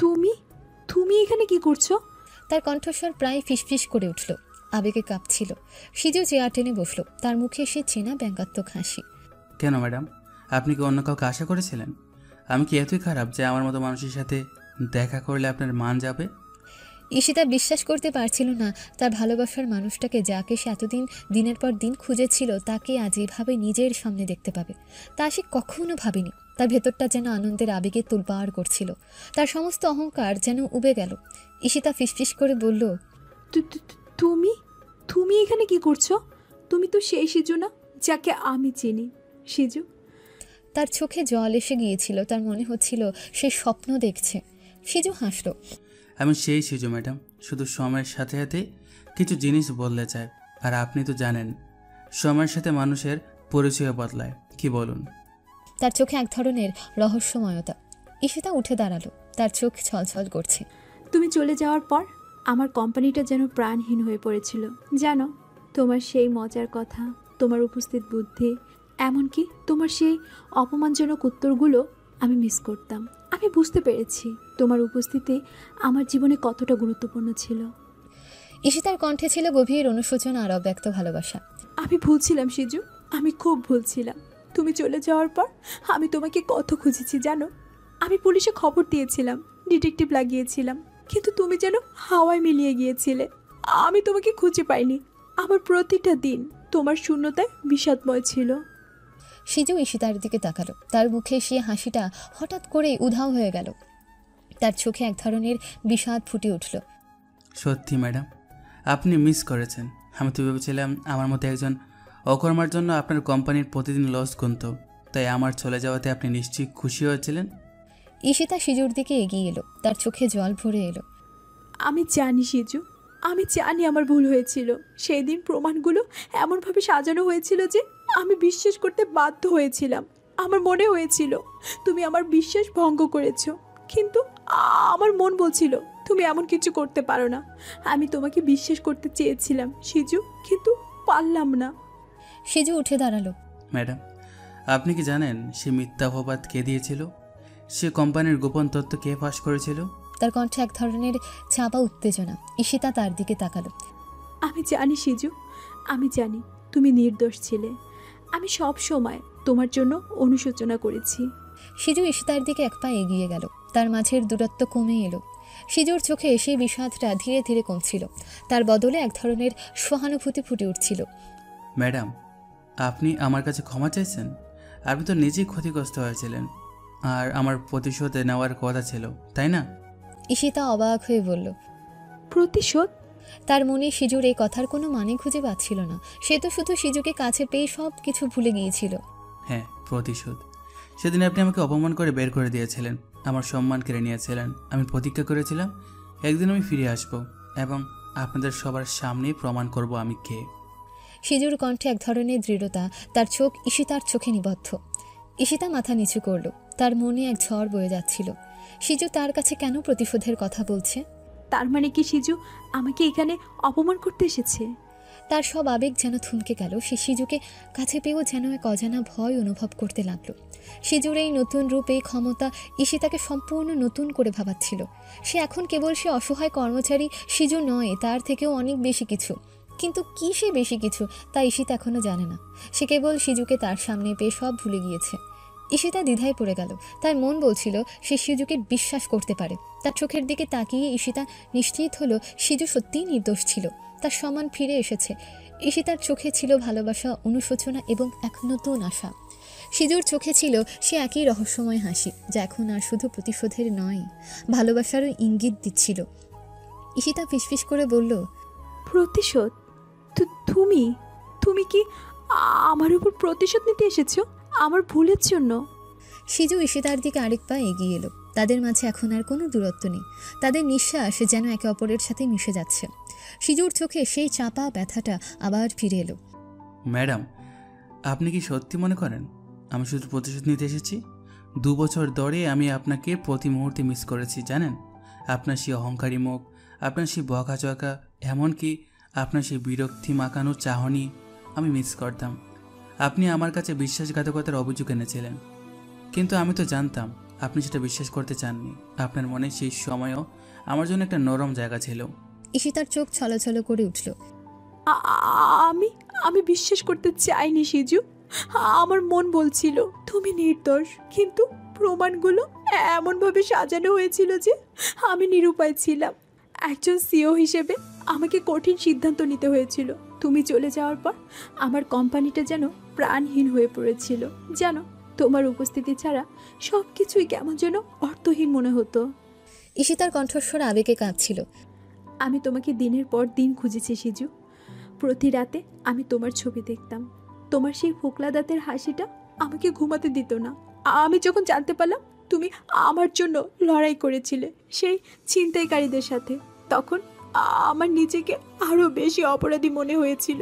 তুমি তুমি এখানে কি করছো? তার কণ্ঠস্বর প্রায় ফিসফিস করে উঠল, আবেগে কাঁপছিল। সিজু চেয়ার টেনে বসল। তার মুখে সে চেনা ব্যঙ্গাত্মক হাসি। কেন ম্যাডাম, আপনি কি অন্য কাউকে আশা করেছিলেন? আমি কি এতই খারাপ যে আমার মতো মানুষের সাথে দেখা করলে আপনার মান যাবে? ঈশিতা বিশ্বাস করতে পারছিল না তার ভালোবাসার মানুষটাকে, যাকে সে এতদিন দিনের পর দিন খুঁজেছিল, তাকে আজ এভাবে নিজের সামনে দেখতে পাবে। তা সে কখনো ভাবেনি। তার ভেতরটা যেন আনন্দের আবেগে তোলপাড় করছিল। তার সমস্ত অহংকার যেন উবে গেল। ঈশিতা ফিসফিস করে বলল, তুমি তুমি এখানে কি করছো? তুমি তো সেই সিজু না যাকে আমি চিনি। সিজু। তার চোখে জল এসে গিয়েছিল। তার মনে হচ্ছিল সে স্বপ্ন দেখছে। সিজু হাসল। আমি সেই সিজু ম্যাডাম, শুধু সময়ের সাথে সাথে কিছু জিনিস বদলে যায়। আর আপনি তো জানেন, সময়ের সাথে মানুষের পরিচয় বদলায়, কি বলুন? তার চোখে এক ধরনের রহস্যময়তা। ঈশিতা উঠে দাঁড়ালো। তার চোখ ছলছল করছে। তুমি চলে যাওয়ার পর আমার কোম্পানিটা যেন প্রাণহীন হয়ে পড়েছিল। জানো, তোমার সেই মজার কথা, তোমার উপস্থিত বুদ্ধি, এমনকি তোমার সেই অপমানজনক উত্তরগুলো আমি মিস করতাম। আমি বুঝতে পেরেছি তোমার উপস্থিতি আমার জীবনে কতটা গুরুত্বপূর্ণ ছিল। ঈশিতার কণ্ঠে ছিল গভীর অনুশোচনা আর অব্যক্ত ভালোবাসা। আমি ভুলছিলাম সিজু, আমি খুব ভুলছিলাম। তুমি চলে যাওয়ার পর আমি তোমাকে কত খুঁজেছি জানো। আমি পুলিশে খবর দিয়েছিলাম, ডিটেকটিভ লাগিয়েছিলাম, কিন্তু তুমি যেন হাওয়ায় মিলিয়ে গিয়েছিলে। আমি তোমাকে খুঁজে পাইনি। আমার প্রতিটা দিন তোমার শূন্যতায় বিষাদময় ছিল। সিজু ঈশিতার দিকে তাকালো। তার মুখে সে হাসিটা হঠাৎ করে উধাও হয়ে গেল। তার চোখে এক ধরনের বিষাদ ফুটে উঠল। সত্যি ম্যাডাম, আপনি মিস করেছেন। আমি তো ভেবেছিলাম আমার মতো একজন অকর্মার জন্য আপনার কোম্পানির প্রতিদিন লস গুনতো, তাই আমার চলে যাওয়াতে আপনি নিশ্চয়ই খুশি হয়েছিলেন। ঈশিতা সিজুর দিকে এগিয়ে এলো। তার চোখে জল ভরে এলো। আমি জানি সিজু, আমি জানি আমার ভুল হয়েছিল। সেই দিন প্রমাণগুলো এমনভাবে সাজানো হয়েছিল যে আমি বিশ্বাস করতে বাধ্য হয়েছিলাম। আমার মনে হয়েছিল তুমি আমার বিশ্বাস ভঙ্গ করেছো, কিন্তু আমার মন বলছিল তুমি এমন কিছু করতে পারো না। আমি তোমাকে বিশ্বাস করতে চেয়েছিলাম সিজু, কিন্তু পারলাম না। সিজু উঠে দাঁড়ালো। ম্যাডাম, আপনি কি জানেন সে মিথ্যা অপবাদ কে দিয়েছিল? সে কোম্পানির গোপন তথ্য কে ফাঁস করেছিল? তার কণ্ঠে এক ধরনের চাপা উত্তেজনা। ঈশিতা তার দিকে তাকালো। আমি জানি সিজু, আমি জানি তুমি নির্দোষ ছিলে। আমি সব সময় তোমার জন্য অনুশোচনা করেছি। সিজু ঈশিতার দিকে এক পা এগিয়ে গেল। তার মাঝের দূরত্ব কমে এলো। সিজুর চোখে সেই বিষাদটা ধীরে ধীরে কমছিল। তার বদলে এক ধরনের সহানুভূতি ফুটে উঠছিল। ম্যাডাম, আপনি আমার কাছে ক্ষমা চাইছেন? আপনি তো নিজেই ক্ষতিগ্রস্ত হয়েছিলেন, আর আমার প্রতিশোধ নেওয়ার কথা ছিল, তাই না? ঈশিতা অবাক হয়ে বলল, প্রতিশোধ? তার মনে সিজুর এই কথার কোনো মানে খুঁজে পাচ্ছিল না। সে তো শুধু সিজুকে কাছে পেয়ে সব কিছু ভুলে গিয়েছিল। হ্যাঁ, প্রতিশোধ। সেদিন আপনি আমাকে অপমান করে বের করে দিয়েছিলেন, আমার সম্মান কেড়ে নিয়েছিলেন। আমি প্রতিজ্ঞা করেছিলাম একদিন আমি ফিরে আসব এবং আপনাদের সবার সামনেই প্রমাণ করব আমি কে। সিজুর কণ্ঠে এক ধরনের দৃঢ়তা, তার চোখ ঈশিতার চোখে নিবদ্ধ। ঈশিতা মাথা নিচু করল, তার মনে এক ঝড় বয়ে যাচ্ছিল। সিজু তার কাছে কেন প্রতিশোধের কথা বলছে? তার মানে কি সিজু আমাকে এখানে অপমান করতে এসেছে? তার সব আবেগ যেন থমকে গেল। সে সিজুকে কাছে পেয়েও যেন এক অজানা ভয় অনুভব করতে লাগলো। সিজুর এই নতুন রূপ, এই ক্ষমতা ঈশিতাকে সম্পূর্ণ নতুন করে ভাবাচ্ছিল। সে এখন কেবল সে অসহায় কর্মচারী সিজু নয়, তার থেকেও অনেক বেশি কিছু। কিন্তু কি সে বেশি কিছু তা ঈশিতা এখনও জানে না। সে কেবল সিজুকে তার সামনে পেয়ে সব ভুলে গিয়েছে। ঈশিতা দ্বিধায় পড়ে গেল। তার মন বলছিল সে সিজুকে বিশ্বাস করতে পারে। তার চোখের দিকে তাকিয়ে ঈশিতা নিশ্চিত হলো সিজু সত্যিই নির্দোষ ছিল। তার সম্মান ফিরে এসেছে। ঈশিতার চোখে ছিল ভালোবাসা, অনুশোচনা এবং এক নতুন আশা। সিজুর চোখে ছিল সে একই রহস্যময় হাসি, যা এখন আর শুধু প্রতিশোধের নয়, ভালোবাসারও ইঙ্গিত দিচ্ছিল। ঈশিতা ফিসফিস করে বলল, প্রতিশোধ? তুমি তুমি কি আমার উপর প্রতিশোধ নিতে এসেছো আমার ভুলের জন্য? সিজু ঈশিতার দিকে আরেক পা এগিয়ে এলো। তাদের মাঝে এখন আর কোনো দূরত্ব নেই। তাদের নিঃশ্বাস যেন একে অপরের সাথে মিশে যাচ্ছে। সিজুর চোখে সেই চাপা ব্যথাটা আবার ফিরে এলো। ম্যাডাম, আপনি কি সত্যি মনে করেন আমি শুধু প্রতিশোধ নিতে এসেছি? 2 বছর ধরে আমি আপনাকে প্রতি মুহূর্তে মিস করেছি জানেন। আপনার সেই অহংকারী মুখ, আপনার সেই বকাঝকা, এমনকি আপনার সেই বিরক্তি মাখানো চাহনি আমি মিস করতাম। আপনি আমার কাছে বিশ্বাসঘাতকতার অভিযোগ এনেছিলেন, কিন্তু আমি তো জানতাম আপনি সেটা বিশ্বাস করতে চাননি। আপনার মনে সেই সময়ও আমার জন্য একটা নরম জায়গা ছিল। ঈশিতার চোখ ছলছল করে উঠল। আমি আমি বিশ্বাস করতে চাইনি সিজু। আমার মন বলছিল তুমি নির্দোষ, কিন্তু প্রমাণগুলো এমনভাবে সাজানো হয়েছিল যে আমি নিরুপায় ছিলাম। একজন সিও হিসেবে আমাকে কঠিন সিদ্ধান্ত নিতে হয়েছিল। তুমি চলে যাওয়ার পর আমার কোম্পানিটা যেন প্রাণহীন হয়ে পড়েছিল। জানো, তোমার উপস্থিতি ছাড়া সব কিছুই কেমন যেন অর্থহীন মনে হতো। ঈশিতার কণ্ঠস্বর আবেগে কাঁপছিল। আমি তোমাকে দিনের পর দিন খুঁজেছি সিজু। প্রতি রাতে আমি তোমার ছবি দেখতাম। তোমার সেই ফোকলা দাঁতের হাসিটা আমাকে ঘুমাতে দিত না। আমি যখন জানতে পারলাম তুমি আমার জন্য লড়াই করেছিলে সেই ছিনতাইকারীদের সাথে, তখন আমার নিজেকে আরো বেশি অপরাধী মনে হয়েছিল।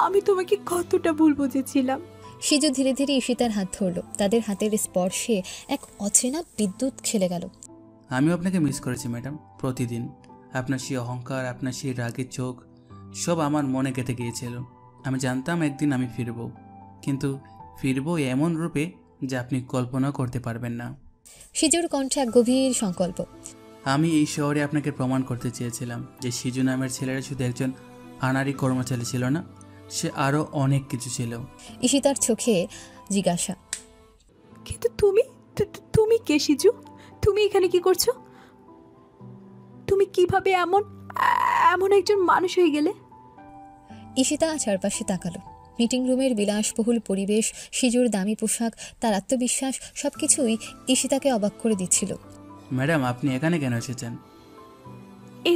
আমি তোমাকে কতটা ভুল বুঝেছিলাম। সিজু ধীরে ধীরে ঈশিতার হাত ধরল। তাদের হাতের স্পর্শে এক অচেনা বিদ্যুৎ খেলে গেল। আমিও আপনাকে মিস করেছি ম্যাডাম। প্রতিদিন আপনার সেই অহংকার, আপনার সেই রাগের চোখ সব আমার মনে গেঁথে গিয়েছিল। আমি জানতাম একদিন আমি ফিরব, কিন্তু ফিরব এমন রূপে যা আপনি কল্পনা করতে পারবেন না। সিজুর কণ্ঠে এক গভীর সংকল্প। আমি এই শহরে আপনাকে প্রমাণ করতে চেয়েছিলাম যে সিজু নামের ছেলেরা শুধু একজন আনাড়ি কর্মচারী ছিল না, সে আরও অনেক কিছু ছিল। ঈশিতার চোখে জিজ্ঞাসা, কিন্তু তুমি কে সিজু? তুমি এখানে কি করছো? তুমি কিভাবে এমন একজন মানুষ হয়ে গেলে? ঈশিতা চারপাশে তাকালো। মিটিং রুমের বিলাসবহুল পরিবেশ, সিজুর দামি পোশাক, তার আত্মবিশ্বাস সবকিছুই ঈশিতাকে অবাক করে দিচ্ছিল। ম্যাডাম, আপনি এখানে কেন এসেছেন?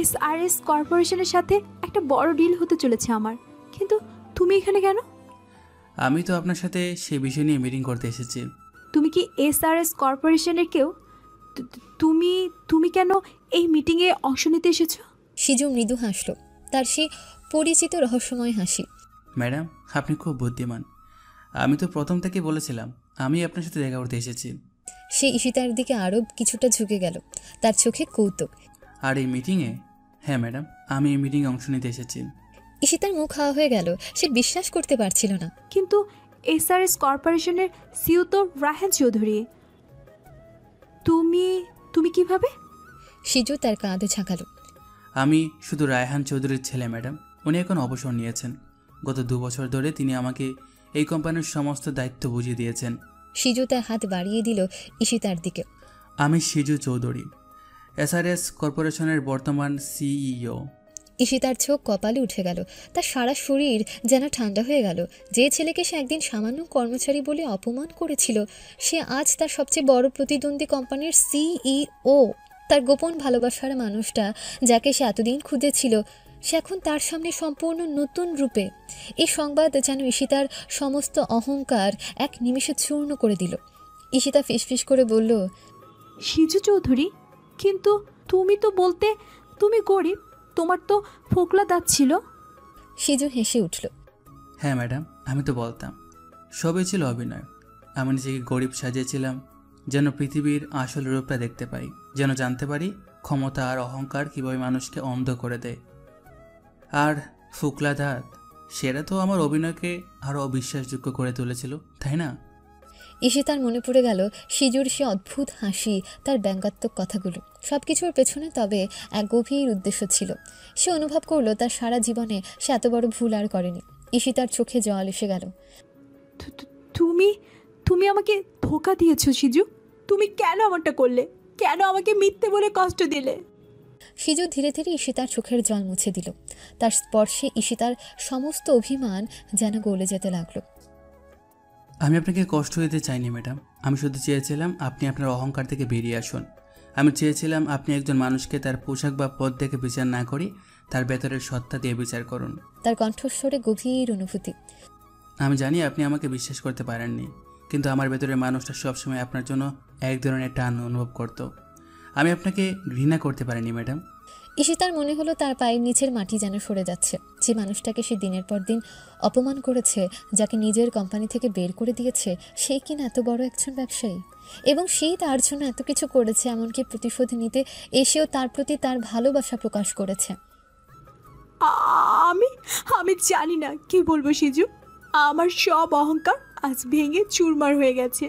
SRS কর্পোরেশনের সাথে একটা বড় ডিল হতে চলেছে আমার, কিন্তু তুমি এখানে কেন? আমি তো আপনার সাথে সে বিষয় নিয়ে মিটিং করতে এসেছি। তুমি কি SRS কর্পোরেশনের কেউ? তুমি কেন এই মিটিংয়ে অংশ নিতে এসেছো? সিজু মৃদু হাসল, তার সেই পরিচিত রহস্যময় হাসি। ম্যাডাম, আপনি খুব বুদ্ধিমান। আমি তো প্রথম থেকে বলেছিলাম আমি আপনার সাথে দেখা করতে এসেছি। সে ঈশিতার দিকে আরও কিছুটা ঝুঁকে গেল, তার চোখে কৌতুক। আর এই মিটিংয়ে? হ্যাঁ ম্যাডাম, আমি এই মিটিংয়ে অংশ নিতে এসেছি। ঈশিতার মুখ হাওয়া হয়ে গেল, সে বিশ্বাস করতে পারছিল না। কিন্তু SRS কর্পোরেশনের সিও তো রায়হান চৌধুরী। তুমি কিভাবে? সিজু তার কাঁধে ঝাঁকালো। আমি শুধু রায়হান চৌধুরীর ছেলে ম্যাডাম। উনি এখন অবসর নিয়েছেন। গত 2 বছর ধরে তিনি আমাকে এই কোম্পানির সমস্ত দায়িত্ব বুঝিয়ে দিয়েছেন। সিজু তার হাত বাড়িয়ে দিল ঈশিতার দিকে। আমি সিজু চৌধুরী, SRS কর্পোরেশনের বর্তমান CEO। ঈশিতার চোখ কপালে উঠে গেল, তার সারা শরীর যেন ঠান্ডা হয়ে গেল। যে ছেলেকে সে একদিন সামান্য কর্মচারী বলে অপমান করেছিল, সে আজ তার সবচেয়ে বড় প্রতিদ্বন্দ্বী কোম্পানির CEO। তার গোপন ভালোবাসার মানুষটা, যাকে সে এতদিন খুঁজেছিল, সে এখন তার সামনে সম্পূর্ণ নতুন রূপে। এই সংবাদ যেন ঈশিতার সমস্ত অহংকার এক নিমেষে চূর্ণ করে দিল। ঈশিতা ফিসফিস করে বলল, সিজু চৌধুরী, কিন্তু তুমি তো বলতে তুমি গরিব, তোমার তো ফোকলা দাঁত ছিল। সিজু হেসে উঠল। হ্যাঁ ম্যাডাম, আমি তো বলতাম। সবই ছিল অভিনয়। আমি নিজেকে গরিব সাজিয়েছিলাম যেন পৃথিবীর আসল রূপটা দেখতে পাই, যেন জানতে পারি ক্ষমতা আর অহংকার কীভাবে মানুষকে অন্ধ করে দেয়। আর ফুকলা দাঁত, সেটা তো আমার অভিনয়কে আরও অবিশ্বাসযোগ্য করে তুলেছিল, তাই না? ঈশিতার মনে পড়ে গেল সিজুর সে অদ্ভুত হাসি, তার ব্যঙ্গাত্মক কথাগুলো, সব কিছুর পেছনে তবে এক গভীর উদ্দেশ্য ছিল। সে অনুভব করলো তার সারা জীবনে সে এত বড় ভুল আর করেনি। ঈশিতার চোখে জল এসে গেল। তুমি তুমি আমাকে ধোঁকা দিয়েছো সিজু। তুমি কেন আমারটা করলে? কেন আমাকে মিথ্যে বলে কষ্ট দিলে? সিজু ধীরে ধীরে ঈশিতার চোখের জল মুছে দিল। তার স্পর্শে ঈশিতার সমস্ত অভিমান যেন গলে যেতে লাগলো। আমি আপনাকে কষ্ট দিতে চাইনি ম্যাডাম। আমি শুধু চেয়েছিলাম আপনি আপনার অহংকার থেকে বেরিয়ে আসুন। আমি চেয়েছিলাম আপনি একজন মানুষকে তার পোশাক বা পদ দেখে বিচার না করে তার ভেতরের সত্তা দিয়ে বিচার করুন। তার কণ্ঠস্বরে গভীর অনুভূতি। আমি জানি আপনি আমাকে বিশ্বাস করতে পারেননি, কিন্তু আমার ভেতরের মানুষটা সবসময় আপনার জন্য এক ধরনের টান অনুভব করত। আমি আপনাকে ঘৃণা করতে পারিনি ম্যাডাম। ঈশিতার মনে হলো তার পায়ের নিচের মাটি যেন সরে যাচ্ছে। যে মানুষটাকে সে দিনের পর দিন অপমান করেছে, যাকে নিজের কোম্পানি থেকে বের করে দিয়েছে, সেই কিনা এত বড় একজন ব্যবসায়ী, এবং সেই তার জন্য এত কিছু করেছে, এমনকি প্রতিশোধ নিতে এসেও তার প্রতি তার ভালোবাসা প্রকাশ করেছে। আমি আমি জানি না কি বলবো সিজু। আমার সব অহংকার আজ ভেঙে চুরমার হয়ে গেছে।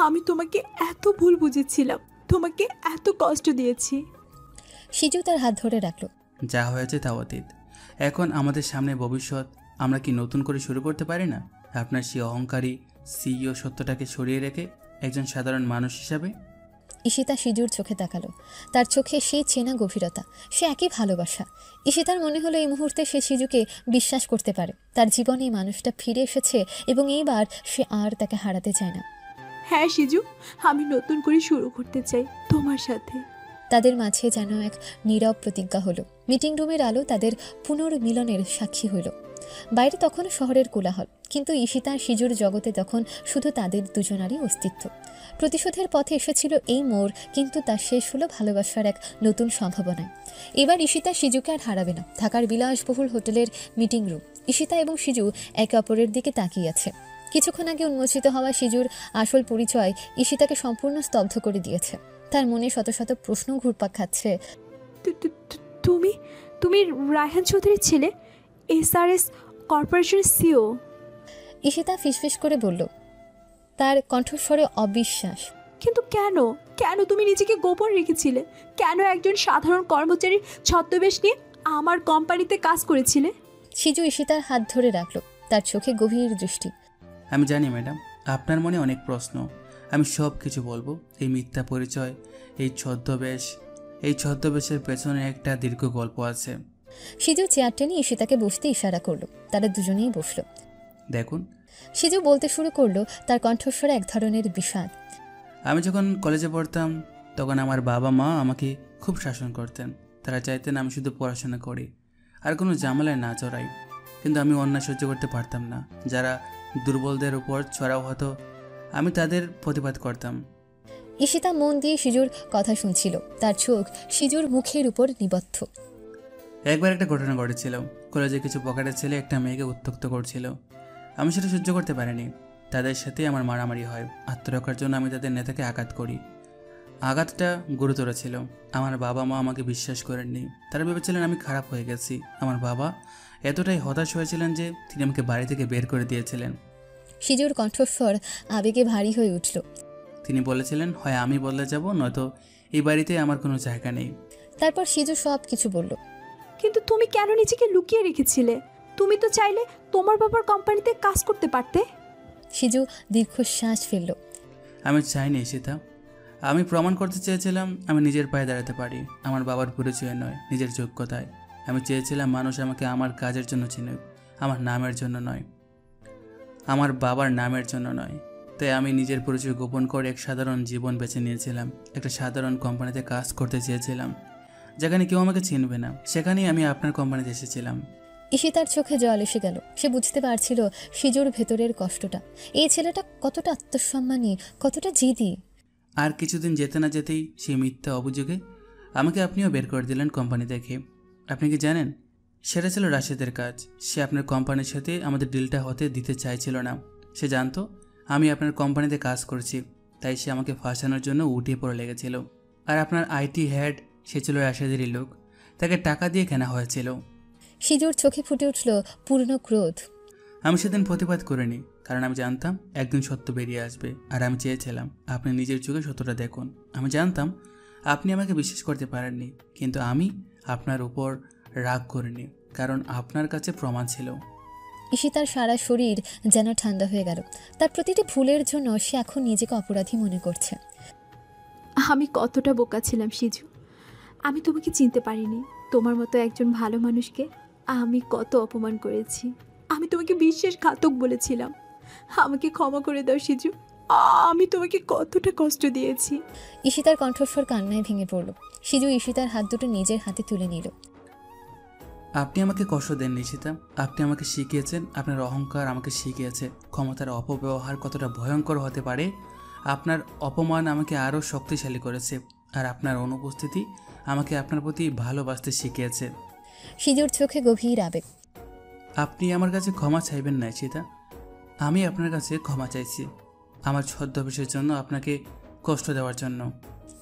আমি তোমাকে এত ভুল বুঝেছিলাম, তোমাকে এত কষ্ট দিয়েছি। সিজু তার হাত ধরে রাখলো। যা হয়েছে তা অতীত। এখন আমাদের সামনে ভবিষ্যৎ। আমরা কি নতুন করে শুরু করতে পারি না? আপনার সেই অহংকারী সিইও সত্যটাকে সরিয়ে রেখে একজন সাধারণ মানুষ হিসাবে। ঈশিতা সিজুর চোখে তাকালো। তার চোখে সেই চেনা গভীরতা, সে একই ভালোবাসা। ঈশিতার মনে হলো এই মুহূর্তে সে সিজুকে বিশ্বাস করতে পারে। তার জীবনে এই মানুষটা ফিরে এসেছে এবং এইবার সে আর তাকে হারাতে চায় না। হ্যাঁ সিজু, আমি নতুন করে শুরু করতে চাই তোমার সাথে। তাদের মাঝে যেন এক নীরব প্রতিজ্ঞা হলো। মিটিং রুমের আলো তাদের পুনর্মিলনের সাক্ষী হইল। বাইরে তখনও শহরের কোলাহল, কিন্তু ঈশিতা সিজুর জগতে তখন শুধু তাদের দুজনারই অস্তিত্ব। প্রতিশোধের পথে এসেছিল এই মোড়, কিন্তু তা শেষ হলো ভালোবাসার এক নতুন সম্ভাবনায়। এবার ঈশিতা সিজুকে আর হারাবে না। ঢাকার বিলাসবহুল হোটেলের মিটিং রুম। ঈশিতা এবং সিজু একে অপরের দিকে তাকিয়ে আছে। কিছুক্ষণ আগে উন্মোচিত হওয়া সিজুর আসল পরিচয় ঈশিতাকে সম্পূর্ণ স্তব্ধ করে দিয়েছে। তার মনে শত শত প্রশ্ন ঘুরপাক খাচ্ছে। তুমি তুমি রায়হান চৌধুরীর ছেলে, এসআরএস কর্পোরেশনের সিও। ঈশিতা ফিসফিস করে বলল, তার কণ্ঠস্বরে অবিশ্বাস। কিন্তু কেন কেন তুমি নিজেকে গোপন রেখেছিলে? কেন একজন সাধারণ কর্মচারীর ছদ্মবেশ নিয়ে আমার কোম্পানিতে কাজ করেছিলে? সিজু ঈশিতার হাত ধরে রাখলো, তার চোখে গভীর দৃষ্টি। আমি জানি ম্যাডাম, আপনার মনে অনেক প্রশ্ন। আমি সব কিছু বলবো। এই মিথ্যা পরিচয়, এই ছদ্মবেশের পেছনে একটা দীর্ঘ গল্প আছে। সিজু চেয়ার টেনে ঈশিতাকে বসতে ইশারা করলো। তারা দুজনেই বসলো। দেখুন, সিজু বলতে শুরু করলো, তার কণ্ঠস্বরে এক ধরনের বিষাদ। আমি যখন কলেজে পড়তাম তখন আমার বাবা মা আমাকে খুব শাসন করতেন। তারা চাইতেন আমি শুধু পড়াশোনা করি আর কোনো ঝামেলায় না জড়াই। কিন্তু আমি অন্যায় সহ্য করতে পারতাম না। যারা দুর্বলদের উপর চড়াও হতো, আমি তাদের প্রতিবাদ করতাম। ঈশিতা মন দিয়ে সিজুর কথা শুনছিল, তার চোখ সিজুর মুখের উপর নিবদ্ধ। একবার একটা ঘটনা ঘটেছিল। কলেজে কিছু পকেটের ছেলে একটা মেয়েকে উত্ত্যক্ত করছিল। আমি সেটা সহ্য করতে পারিনি। তাদের সাথে আমার মারামারি হয়। আত্মরক্ষার জন্য আমি তাদের নেতাকে আঘাত করি। আঘাতটা গুরুতর ছিল। আমার বাবা মা আমাকে বিশ্বাস করেননি। তারা ভেবেছিলেন আমি খারাপ হয়ে গেছি। আমার বাবা এতটাই হতাশ হয়েছিলেন যে তিনি আমাকে বাড়ি থেকে বের করে দিয়েছিলেন। সিজুর কণ্ঠস্বর আবেগে ভারী হয়ে উঠল। তিনি বলেছিলেন, হয় আমি বদলে যাব, নয়তো এই বাড়িতে আমার কোনো জায়গা নেই। তারপর সিজু সব কিছু বলল। কিন্তু তুমি কেন নিজেকে লুকিয়ে রেখেছিলে? তুমি তো চাইলে তোমার বাবার কোম্পানিতে কাজ করতে পারতে। সিজু দীর্ঘশ্বাস ফেলল। আমি চাইনি সীতা। আমি প্রমাণ করতে চেয়েছিলাম আমি নিজের পায়ে দাঁড়াতে পারি, আমার বাবার পরিচয় নয়, নিজের যোগ্যতায়। আমি চেয়েছিলাম মানুষ আমাকে আমার কাজের জন্য চিনুক, আমার নামের জন্য নয়, আমার বাবার নামের জন্য নয়। তাই আমি নিজের পরিচয় গোপন করে এক সাধারণ জীবন বেছে নিয়েছিলাম। একটা সাধারণ কোম্পানিতে কাজ করতে চেয়েছিলাম, যেখানে কেউ আমাকে চিনবে না। সেখানেই আমি আপনার কোম্পানিতে এসেছিলাম। ঈশিতার চোখে জল এসে গেল। সে বুঝতে পারছিল সিজুর ভেতরের কষ্টটা। এই ছেলেটা কতটা আত্মসম্মানী, কতটা জিদি। আর কিছুদিন যেতে না যেতেই সেই মিথ্যা অভিযোগে আমাকে আপনিও বের করে দিলেন কোম্পানি থেকে। আপনি কি জানেন, সেটা ছিল রাশেদের কাজ। সে আপনার কোম্পানির সাথে আমাদের ডিলটা হতে দিতে চাইছিল না। সে জানতো আমি আপনার কোম্পানিতে কাজ করছি, তাই সে আমাকে ফাঁসানোর জন্য উঠে পড়ে লেগেছিল। আর আপনার আইটি হেড, সে ছিল রাশেদেরই লোক, তাকে টাকা দিয়ে কেনা হয়েছিল। সিজুর চোখে ফুটে উঠল পুরনো ক্রোধ। আমি সেদিন প্রতিবাদ করিনি, কারণ আমি জানতাম একদিন সত্য বেরিয়ে আসবে। আর আমি চেয়েছিলাম আপনি নিজের চোখে সত্যটা দেখুন। আমি জানতাম আপনি আমাকে বিশ্বাস করতে পারেননি, কিন্তু আমি আপনার উপর রাগ করিনি, কারণ আপনার কাছে প্রমাণ ছিল। ঈশিতার সারা শরীর যেন ঠান্ডা হয়ে গেল। তার প্রতিটি ভুলের জন্য সে এখন নিজেকে অপরাধী মনে করছে। আমি কতটা বোকা ছিলাম সিজু, আমি তোমাকে চিনতে পারিনি। তোমার মতো একজন ভালো মানুষকে আমি কত অপমান করেছি। আমি তোমাকে বিশ্বাসঘাতক বলেছিলাম। আমাকে ক্ষমা করে দাও সিজু, আমি তোমাকে কতটা কষ্ট দিয়েছি। ঈশিতার কণ্ঠস্বর কান্নায় ভেঙে পড়ল। সিজু ঈশিতার হাত দুটো নিজের হাতে তুলে নিল। আপনি আমাকে কষ্ট দেন নিশিতা, আপনি আমাকে শিখিয়েছেন, আপনার অহংকার আমাকে শিখিয়েছে ক্ষমতার অপব্যবহার কতটা ভয়ঙ্কর হতে পারে। আপনার অপমান আমাকে আরও শক্তিশালী করেছে, আর আপনার অনুপস্থিতি আমাকে আপনার প্রতি ভালোবাসতে শিখিয়েছে। সিজুর চোখে গভীর আবেগ। আপনি আমার কাছে ক্ষমা চাইবেন না ঈশিতা, আমি আপনার কাছে ক্ষমা চাইছি আমার ছদ্মবেশের জন্য, আপনাকে কষ্ট দেওয়ার জন্য।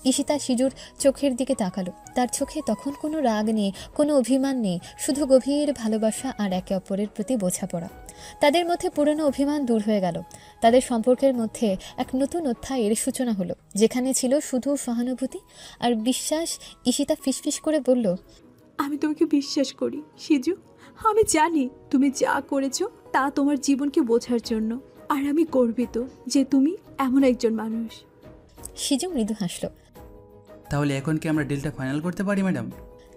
ঈশিতা সিজুর চোখের দিকে তাকালো। তার চোখে তখন কোনো রাগ নেই, কোনো অভিমান নেই, শুধু গভীর ভালোবাসা আর একে অপরের প্রতি বোঝাপড়া। তাদের মধ্যে পুরনো অভিমান দূর হয়ে গেল। তাদের সম্পর্কের মধ্যে এক নতুন অধ্যায়ের সূচনা হলো, যেখানে ছিল শুধু সহানুভূতি আর বিশ্বাস। ঈশিতা ফিসফিস করে বলল, আমি তোমাকে বিশ্বাস করি সিজু। আমি জানি তুমি যা করেছো তা তোমার জীবনকে বোঝার জন্য, আর আমি গর্বিত যে তুমি এমন একজন মানুষ। সিজু মৃদু হাসল। তাহলে এখন কি আমরা ডিলটা ফাইনাল করতে পারি ম্যাডাম?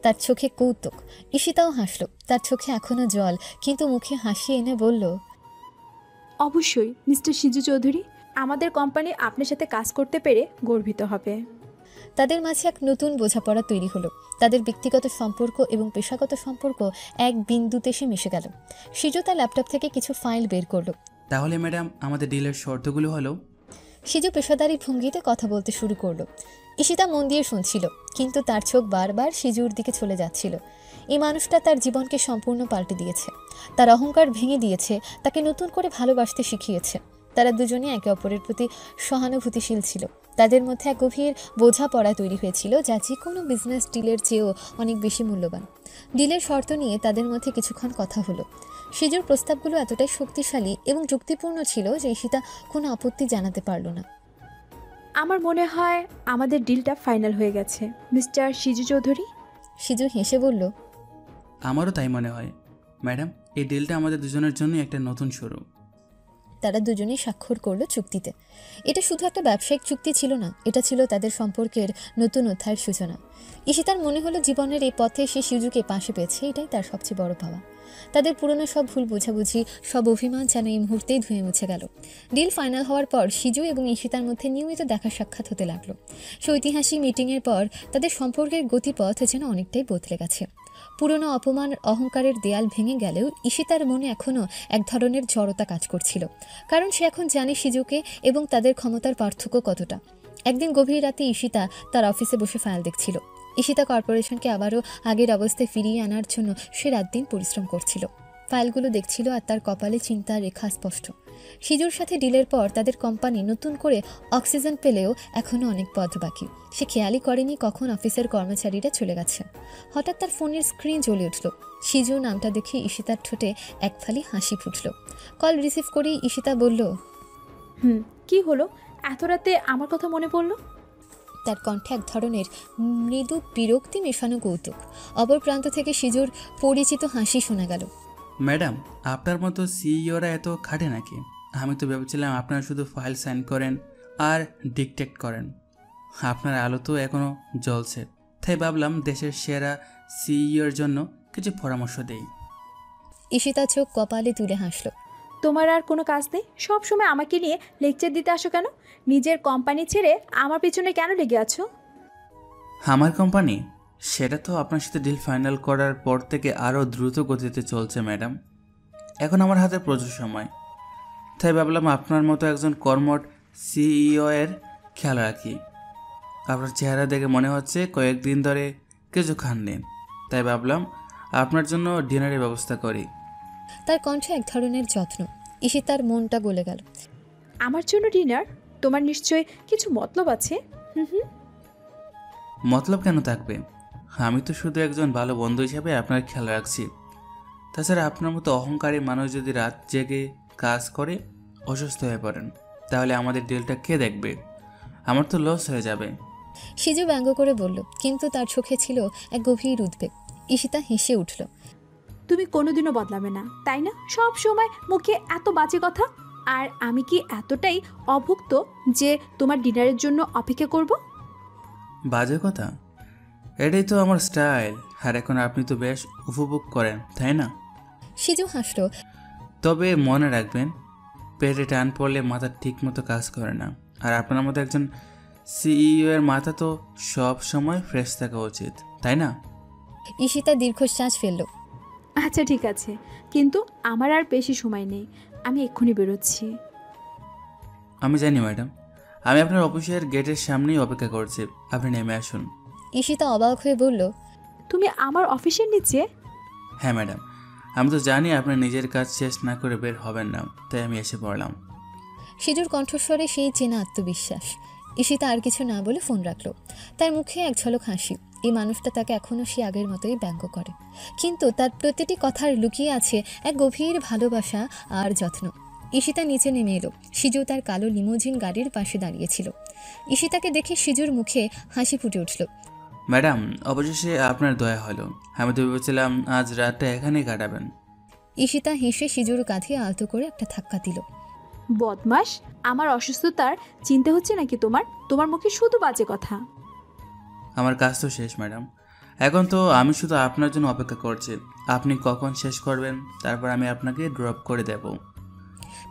তার চোখে কৌতুক। ঈশিতাও হাসল। তার চোখে এখনো জল, কিন্তু মুখে হাসি এনে বলল, অবশ্যই মিস্টার সিজু চৌধুরী, আমাদের কোম্পানি আপনার সাথে কাজ করতে পেরে গর্বিত হবে। তাদের মাঝে এক নতুন বোঝাপড়া তৈরি হলো। তাদের ব্যক্তিগত সম্পর্ক এবং পেশাগত সম্পর্ক এক বিন্দুতে এসে মিশে গেল। সিজু তার ল্যাপটপ থেকে কিছু ফাইল বের করলো। তাহলে ম্যাডাম আমাদের ডিলের শর্তগুলো হলো। সিজু পেশাদারি ভঙ্গিতে কথা বলতে শুরু করলো। ঈশিতা মন দিয়ে শুনছিল, কিন্তু তার চোখ বারবার সিজুর দিকে চলে যাচ্ছিল। এই মানুষটা তার জীবনকে সম্পূর্ণ পাল্টে দিয়েছে, তার অহংকার ভেঙে দিয়েছে, তাকে নতুন করে ভালোবাসতে শিখিয়েছে। তারা দুজনে একে অপরের প্রতি সহানুভূতিশীল ছিল। তাদের মধ্যে এক গভীর বোঝাপড়া তৈরি হয়েছিল, যা যে কোনো বিজনেস ডিলের চেয়েও অনেক বেশি মূল্যবান। ডিলের শর্ত নিয়ে তাদের মধ্যে কিছুক্ষণ কথা হলো। সিজুর প্রস্তাবগুলো এতটাই শক্তিশালী এবং যুক্তিপূর্ণ ছিল যে ঈশিতা কোনো আপত্তি জানাতে পারল না। আমার মনে হয় আমাদের ডিলটা ফাইনাল হয়ে গেছে মিস্টার সিজু চৌধুরী। সিজু হেসে বলল, আমারও তাই মনে হয় ম্যাডাম। এই ডিলটা আমাদের দুজনের জন্য একটা নতুন শুরু। তারা দুজনেই স্বাক্ষর করলো চুক্তিতে। এটা শুধু একটা ব্যবসায়িক চুক্তি ছিল না, এটা ছিল তাদের সম্পর্কের নতুন অধ্যায়ের সূচনা। ঈশিতার মনে হলো জীবনের এই পথে সে সিজুকে পাশে পেয়েছে, এটাই তার সবচেয়ে বড় পাওয়া। তাদের পুরনো সব ভুল বোঝাবুঝি, সব অভিমান যেন এই মুহূর্তেই ধুয়ে মুছে গেল। ডিল ফাইনাল হওয়ার পর সিজু এবং ঈশিতার মধ্যে নিয়মিত দেখা সাক্ষাৎ হতে লাগলো। সে ঐতিহাসিক মিটিংয়ের পর তাদের সম্পর্কের গতিপথ যেন অনেকটাই বদলে গেছে। পুরনো অপমান অহংকারের দেয়াল ভেঙে গেলেও ঈশিতার মনে এখনও এক ধরনের জড়তা কাজ করছিল, কারণ সে এখন জানে সিজুকে এবং তাদের ক্ষমতার পার্থক্য কতটা। একদিন গভীর রাতে ঈশিতা তার অফিসে বসে ফাইল দেখছিল। ঈশিতা কর্পোরেশনকে আবারও আগের অবস্থায় ফিরিয়ে আনার জন্য সে রাত দিন পরিশ্রম করছিল। ফাইলগুলো দেখছিল আর তার কপালে চিন্তার রেখা স্পষ্ট। সিজুর সাথে ডিলের পর তাদের কোম্পানি নতুন করে অক্সিজেন পেলেও এখনও অনেক পথ বাকি। সে খেয়ালই করেনি কখন অফিসের কর্মচারীরা চলে গেছে। হঠাৎ তার ফোনের স্ক্রিন জ্বলে উঠল। সিজু নামটা দেখে ঈশিতার ঠোঁটে এক ফালি হাসি ফুটল। কল রিসিভ করেই ঈশিতা বলল, কি হলো, এত রাতে আমার কথা মনে পড়লো? তার কণ্ঠে এক ধরনের মৃদু বিরক্তি মেশানো কৌতুক। অপর প্রান্ত থেকে সিজুর পরিচিত হাসি শোনা গেল। ম্যাডাম, আপনার মতো সিইওরা এত খাটে নাকি? আমি তো ভেবেছিলাম আপনারা শুধু ফাইল সাইন করেন আর ডিকটেক্ট করেন। আপনার আলো তো এখনও জ্বলছে, তাই ভাবলাম দেশের সেরা সিইওর জন্য কিছু পরামর্শ দেই। ঈশিতা চোখ কপালে তুলে হাসল। তোমার আর কোনো কাজ নেই? সবসময় আমাকে নিয়ে লেকচার দিতে আসো কেন? নিজের কোম্পানি ছেড়ে আমার পিছনে কেন লেগে আছো? আমার কোম্পানি? সেটা তো আপনার সাথে ডিল ফাইনাল করার পর থেকে আরও দ্রুত গতিতে চলছে ম্যাডাম। এখন আমার হাতে প্রচুর সময়, তাই ভাবলাম আপনার মতো একজন কর্মঠ সিইও এর খেয়াল রাখি। আপনার চেহারা দেখে মনে হচ্ছে কয়েকদিন ধরে কিছু খাননি, তাই ভাবলাম আপনার জন্য ডিনারের ব্যবস্থা করি। তার কণ্ঠে এক ধরনের যত্ন। ঈশিতার মনটা গলে গেল। আমার জন্য ডিনার? তোমার নিশ্চয় কিছু মতলব আছে। হুম। মতলব কেন থাকবে? আমি তো শুধু একজন ভালো বন্ধু হিসাবে আপনার খেয়াল রাখছি। তাছাড়া আপনার মতো অহংকারী মানুষ যদি রাত জেগে কাজ করে অসুস্থ হয়ে পড়েন, তাহলে আমাদের ডিলটা কে দেখবে? আমার তো লস হয়ে যাবে। সিজু ব্যঙ্গ করে বলল, কিন্তু তার চোখে ছিল এক গভীর উদ্বেগ। ঈশিতা হেসে উঠল। তুমি কোনোদিনও বদলাবে না, তাই না? সব সময় মুখে এত বাজে কথা। আর আমি কি এতটাই অভুক্ত যে তোমার ডিনারের জন্য অপেক্ষা করব? বাজে কথা? এটাই তো আমার স্টাইল। আর এখন আপনি তো বেশ উপভোগ করেন, তাই না? সিজু হাসল। তবে মনে রাখবেন, পেটে টান পড়লে মাথা ঠিক মতো কাজ করে না। আর আপনার মতো একজন সিইও এর মাথা তো সব সময় ফ্রেশ থাকা উচিত, তাই না? ঈশিতা দীর্ঘশ্বাস ফেলল। আচ্ছা ঠিক আছে, কিন্তু আমার আর বেশি সময় নেই। আমি এক্ষুনি বেরোচ্ছি। আমি জানি ম্যাডাম, আমি আপনার অফিসের গেটের সামনেই অপেক্ষা করছি, আপনি নেমে আসুন। ঈশিতা অবাক হয়ে বলল, তুমি আমার অফিসের নিচে? হ্যাঁ ম্যাডাম, আমি তো জানি আপনার নিজের কাজ শেষ না করে বের হবেন না, তাই আমি এসে পড়লাম। সিজুর কণ্ঠস্বরে সেই চেনা আত্মবিশ্বাস। ঈশিতা আর কিছু না বলে ফোন রাখলো। তার মুখে এক ঝলক হাসি। এই মানুষটা তাকে এখনও সে আগের মতোই ব্যঙ্গ করে, কিন্তু তার প্রতিটি কথার লুকিয়ে আছে এক গভীর ভালোবাসা আর যত্ন। ঈশিতা নিচে নেমে এলো। সিজু তার কালো লিমোজিন গাড়ির পাশে দাঁড়িয়েছিল। ঈশিতাকে দেখে সিজুর মুখে হাসি ফুটে উঠল। ম্যাডাম, অবশেষে আপনার দয়া হলো। আমি তো ভেবেছিলাম আজ রাতটা এখানেই কাটাবেন। ঈশিতা হেসে সিজুর কাঁধে আলতো করে একটা ধাক্কা দিল। বদমাস, আমার অসুস্থতার চিন্তা হচ্ছে নাকি তোমার? তোমার মুখে শুধু বাজে কথা। আমার কাজ তো শেষ ম্যাডাম, এখন তো আমি শুধু আপনার জন্য অপেক্ষা করছি। আপনি কখন শেষ করবেন, তারপর আমি আপনাকে ড্রপ করে দেব।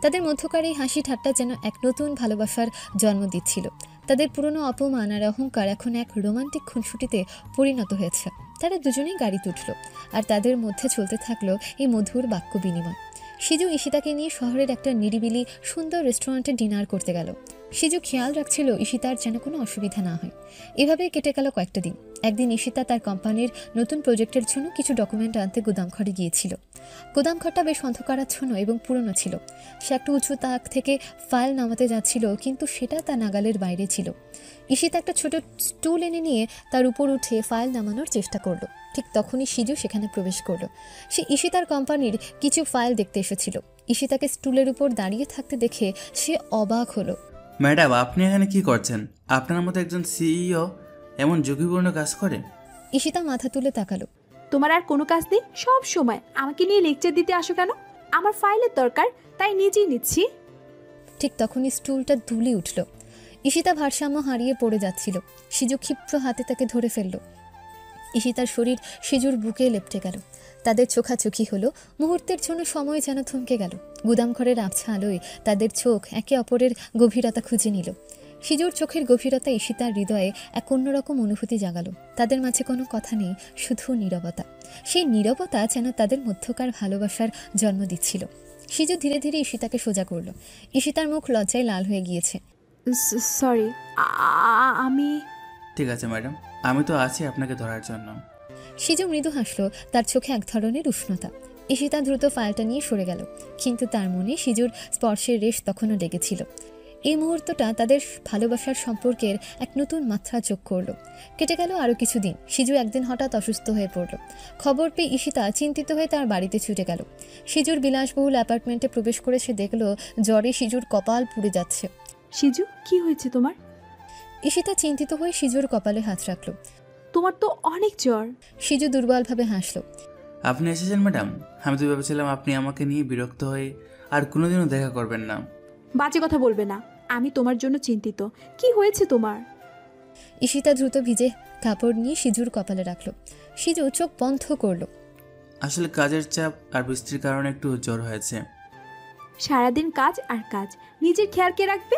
তাদের মধ্যকার এই হাসি ঠাট্টা যেন এক নতুন ভালোবাসার জন্ম দিচ্ছিল। তাদের পুরনো অপমান আর অহংকার এখন এক রোমান্টিক খুনসুটিতে পরিণত হয়েছে। তারা দুজনেই গাড়িতে উঠল, আর তাদের মধ্যে চলতে থাকলো এই মধুর বাক্য বিনিময়। সিজু ঈশিতাকে নিয়ে শহরের একটা নিরিবিলি সুন্দর রেস্টুরেন্টে ডিনার করতে গেল। সিজু খেয়াল রাখছিল ঈশিতার যেন কোনো অসুবিধা না হয়। এভাবেই কেটে গেল কয়েকটা দিন। একদিন ঈশিতা তার কোম্পানির নতুন প্রজেক্টের জন্য কিছু ডকুমেন্ট আনতে গুদামঘরে গিয়েছিল। গুদামঘরটা বেশ অন্ধকারাচ্ছন্ন এবং পুরনো ছিল। সে একটা উঁচু তাক থেকে ফাইল নামাতে যাচ্ছিল, কিন্তু সেটা তার নাগালের বাইরে ছিল। ঈশিতা একটা ছোট স্টুল এনে নিয়ে তার উপর উঠে ফাইল নামানোর চেষ্টা করলো। ঠিক তখনই সিজু সেখানে প্রবেশ করলো। সে ঈশিতার কোম্পানির কিছু ফাইল দেখতে এসেছিল। ঈশিতাকে স্টুলের উপর দাঁড়িয়ে থাকতে দেখে সে অবাক হলো। ম্যাডাম, আপনি এখানে কি করছেন? আপনার মতো একজন সিইও এমন ঝুঁকিপূর্ণ কাজ করে? ঈশিতা মাথা তুলে তাকালো। তোমার আর কোনো কাজ নেই? সব সময় আমাকে নিয়ে লেকচার দিতে আসো কেন? আমার ফাইলের দরকার, তাই নিজেই নিচ্ছি। ঠিক তখনই স্টুলটা দুলে উঠল। ঈশিতা ভারসাম্য হারিয়ে পড়ে যাচ্ছিল। সিজু ক্ষিপ্র হাতে তাকে ধরে ফেলল। ঈশিতার শরীর সিজুর বুকে লেপটে গেল। তাদের চোখাচোখি হলো। মুহূর্তের জন্য সময় যেন থমকে গেল। গুদামঘরের আবছা আলোয় তাদের চোখ একে অপরের গভীরতা খুঁজে নিল। সিজুর চোখের গভীরতা ঈশিতার হৃদয়ে এক অন্যরকম অনুভূতি জাগালো। তাদের মাঝে কোনো কথা নেই, শুধু নীরবতা। সেই নীরবতা যেন তাদের মধ্যকার ভালোবাসার জন্ম দিচ্ছিল। সিজু ধীরে ধীরে ঈশিতাকে সোজা করল। ঈশিতার মুখ লজ্জায় লাল হয়ে গিয়েছে। সরি, আমি... ঠিক আছে ম্যাডাম, আমি তো আছি আপনাকে ধরার জন্য। সিজু মৃদু হাসলো। তার চোখে এক ধরনের উষ্ণতা। ঈশিতা দ্রুত ফাইলটা নিয়ে সরে গেল, কিন্তু তার মনে সিজুর স্পর্শের রেশ তখনও লেগেছিল। এই মুহূর্তটা তাদের ভালোবাসার সম্পর্কের এক নতুন মাত্রা যোগ করলো। কেটে গেল আরও কিছুদিন। সিজু একদিন হঠাৎ অসুস্থ হয়ে পড়ল। খবর পেয়ে ঈশিতা চিন্তিত হয়ে তার বাড়িতে ছুটে গেল। সিজুর বিলাসবহুল অ্যাপার্টমেন্টে প্রবেশ করে সে দেখল জ্বরে সিজুর কপাল পুড়ে যাচ্ছে। সিজু, কি হয়েছে তোমার? ঈশিতা চিন্তিত হয়ে সিজুর কপালে হাত রাখল। তোমার তো অনেক জ্বর। সিজু দুর্বলভাবে হাসল। আপনি এসেছেন ম্যাডাম? আমি তো ভেবেছিলাম আপনি আমাকে নিয়ে বিরক্ত হয়ে আর কোনোদিনও দেখা করবেন না। বাজে কথা বলবে না, আমি তোমার জন্য চিন্তিত। কি হয়েছে তোমার? ঈশিতা দ্রুত ভিজে কাপড় নিয়ে সিজুর কপালে রাখল। সিজু চোখ বন্ধ করলো। আসলে কাজের চাপ আর বৃষ্টির কারণে একটু জ্বর হয়েছে। সারাদিন কাজ আর কাজ, নিজের খেয়াল কে রাখবে?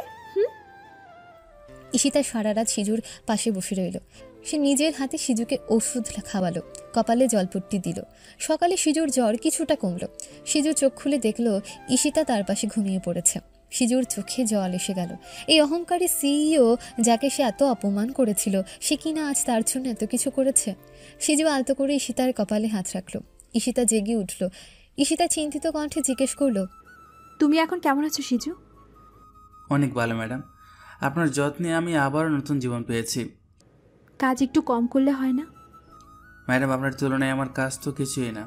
ঈশিতা সারা রাত সিজুর পাশে বসে রইল। সে নিজের হাতে সিজুকে ওষুধ খাওয়ালো, কপালে জলপট্টি দিল। সকালে সিজুর জ্বর কিছুটা কমলো। সিজু চোখ খুলে দেখল ঈশিতা তার পাশে ঘুমিয়ে পড়েছে। সিজুর চোখে জল এসে গেল। এই অহংকারী সিইও যাকে সে এত অপমান করেছিল, সে কিনা আজ তার জন্য এত কিছু করেছে। সিজু আলতো করে ঈশিতার কপালে হাত রাখলো। ঈশিতা জেগে উঠল। ঈশিতা চিন্তিত কণ্ঠে জিজ্ঞেস করলো, তুমি এখন কেমন আছো সিজু? অনেক ভালো ম্যাডাম, আপনার যত্নে আমি আবারও নতুন জীবন পেয়েছি। কাজ একটু কম করলে হয় না? ম্যাডাম, আপনার তুলনায় আমার কাজ তো কিছুই না।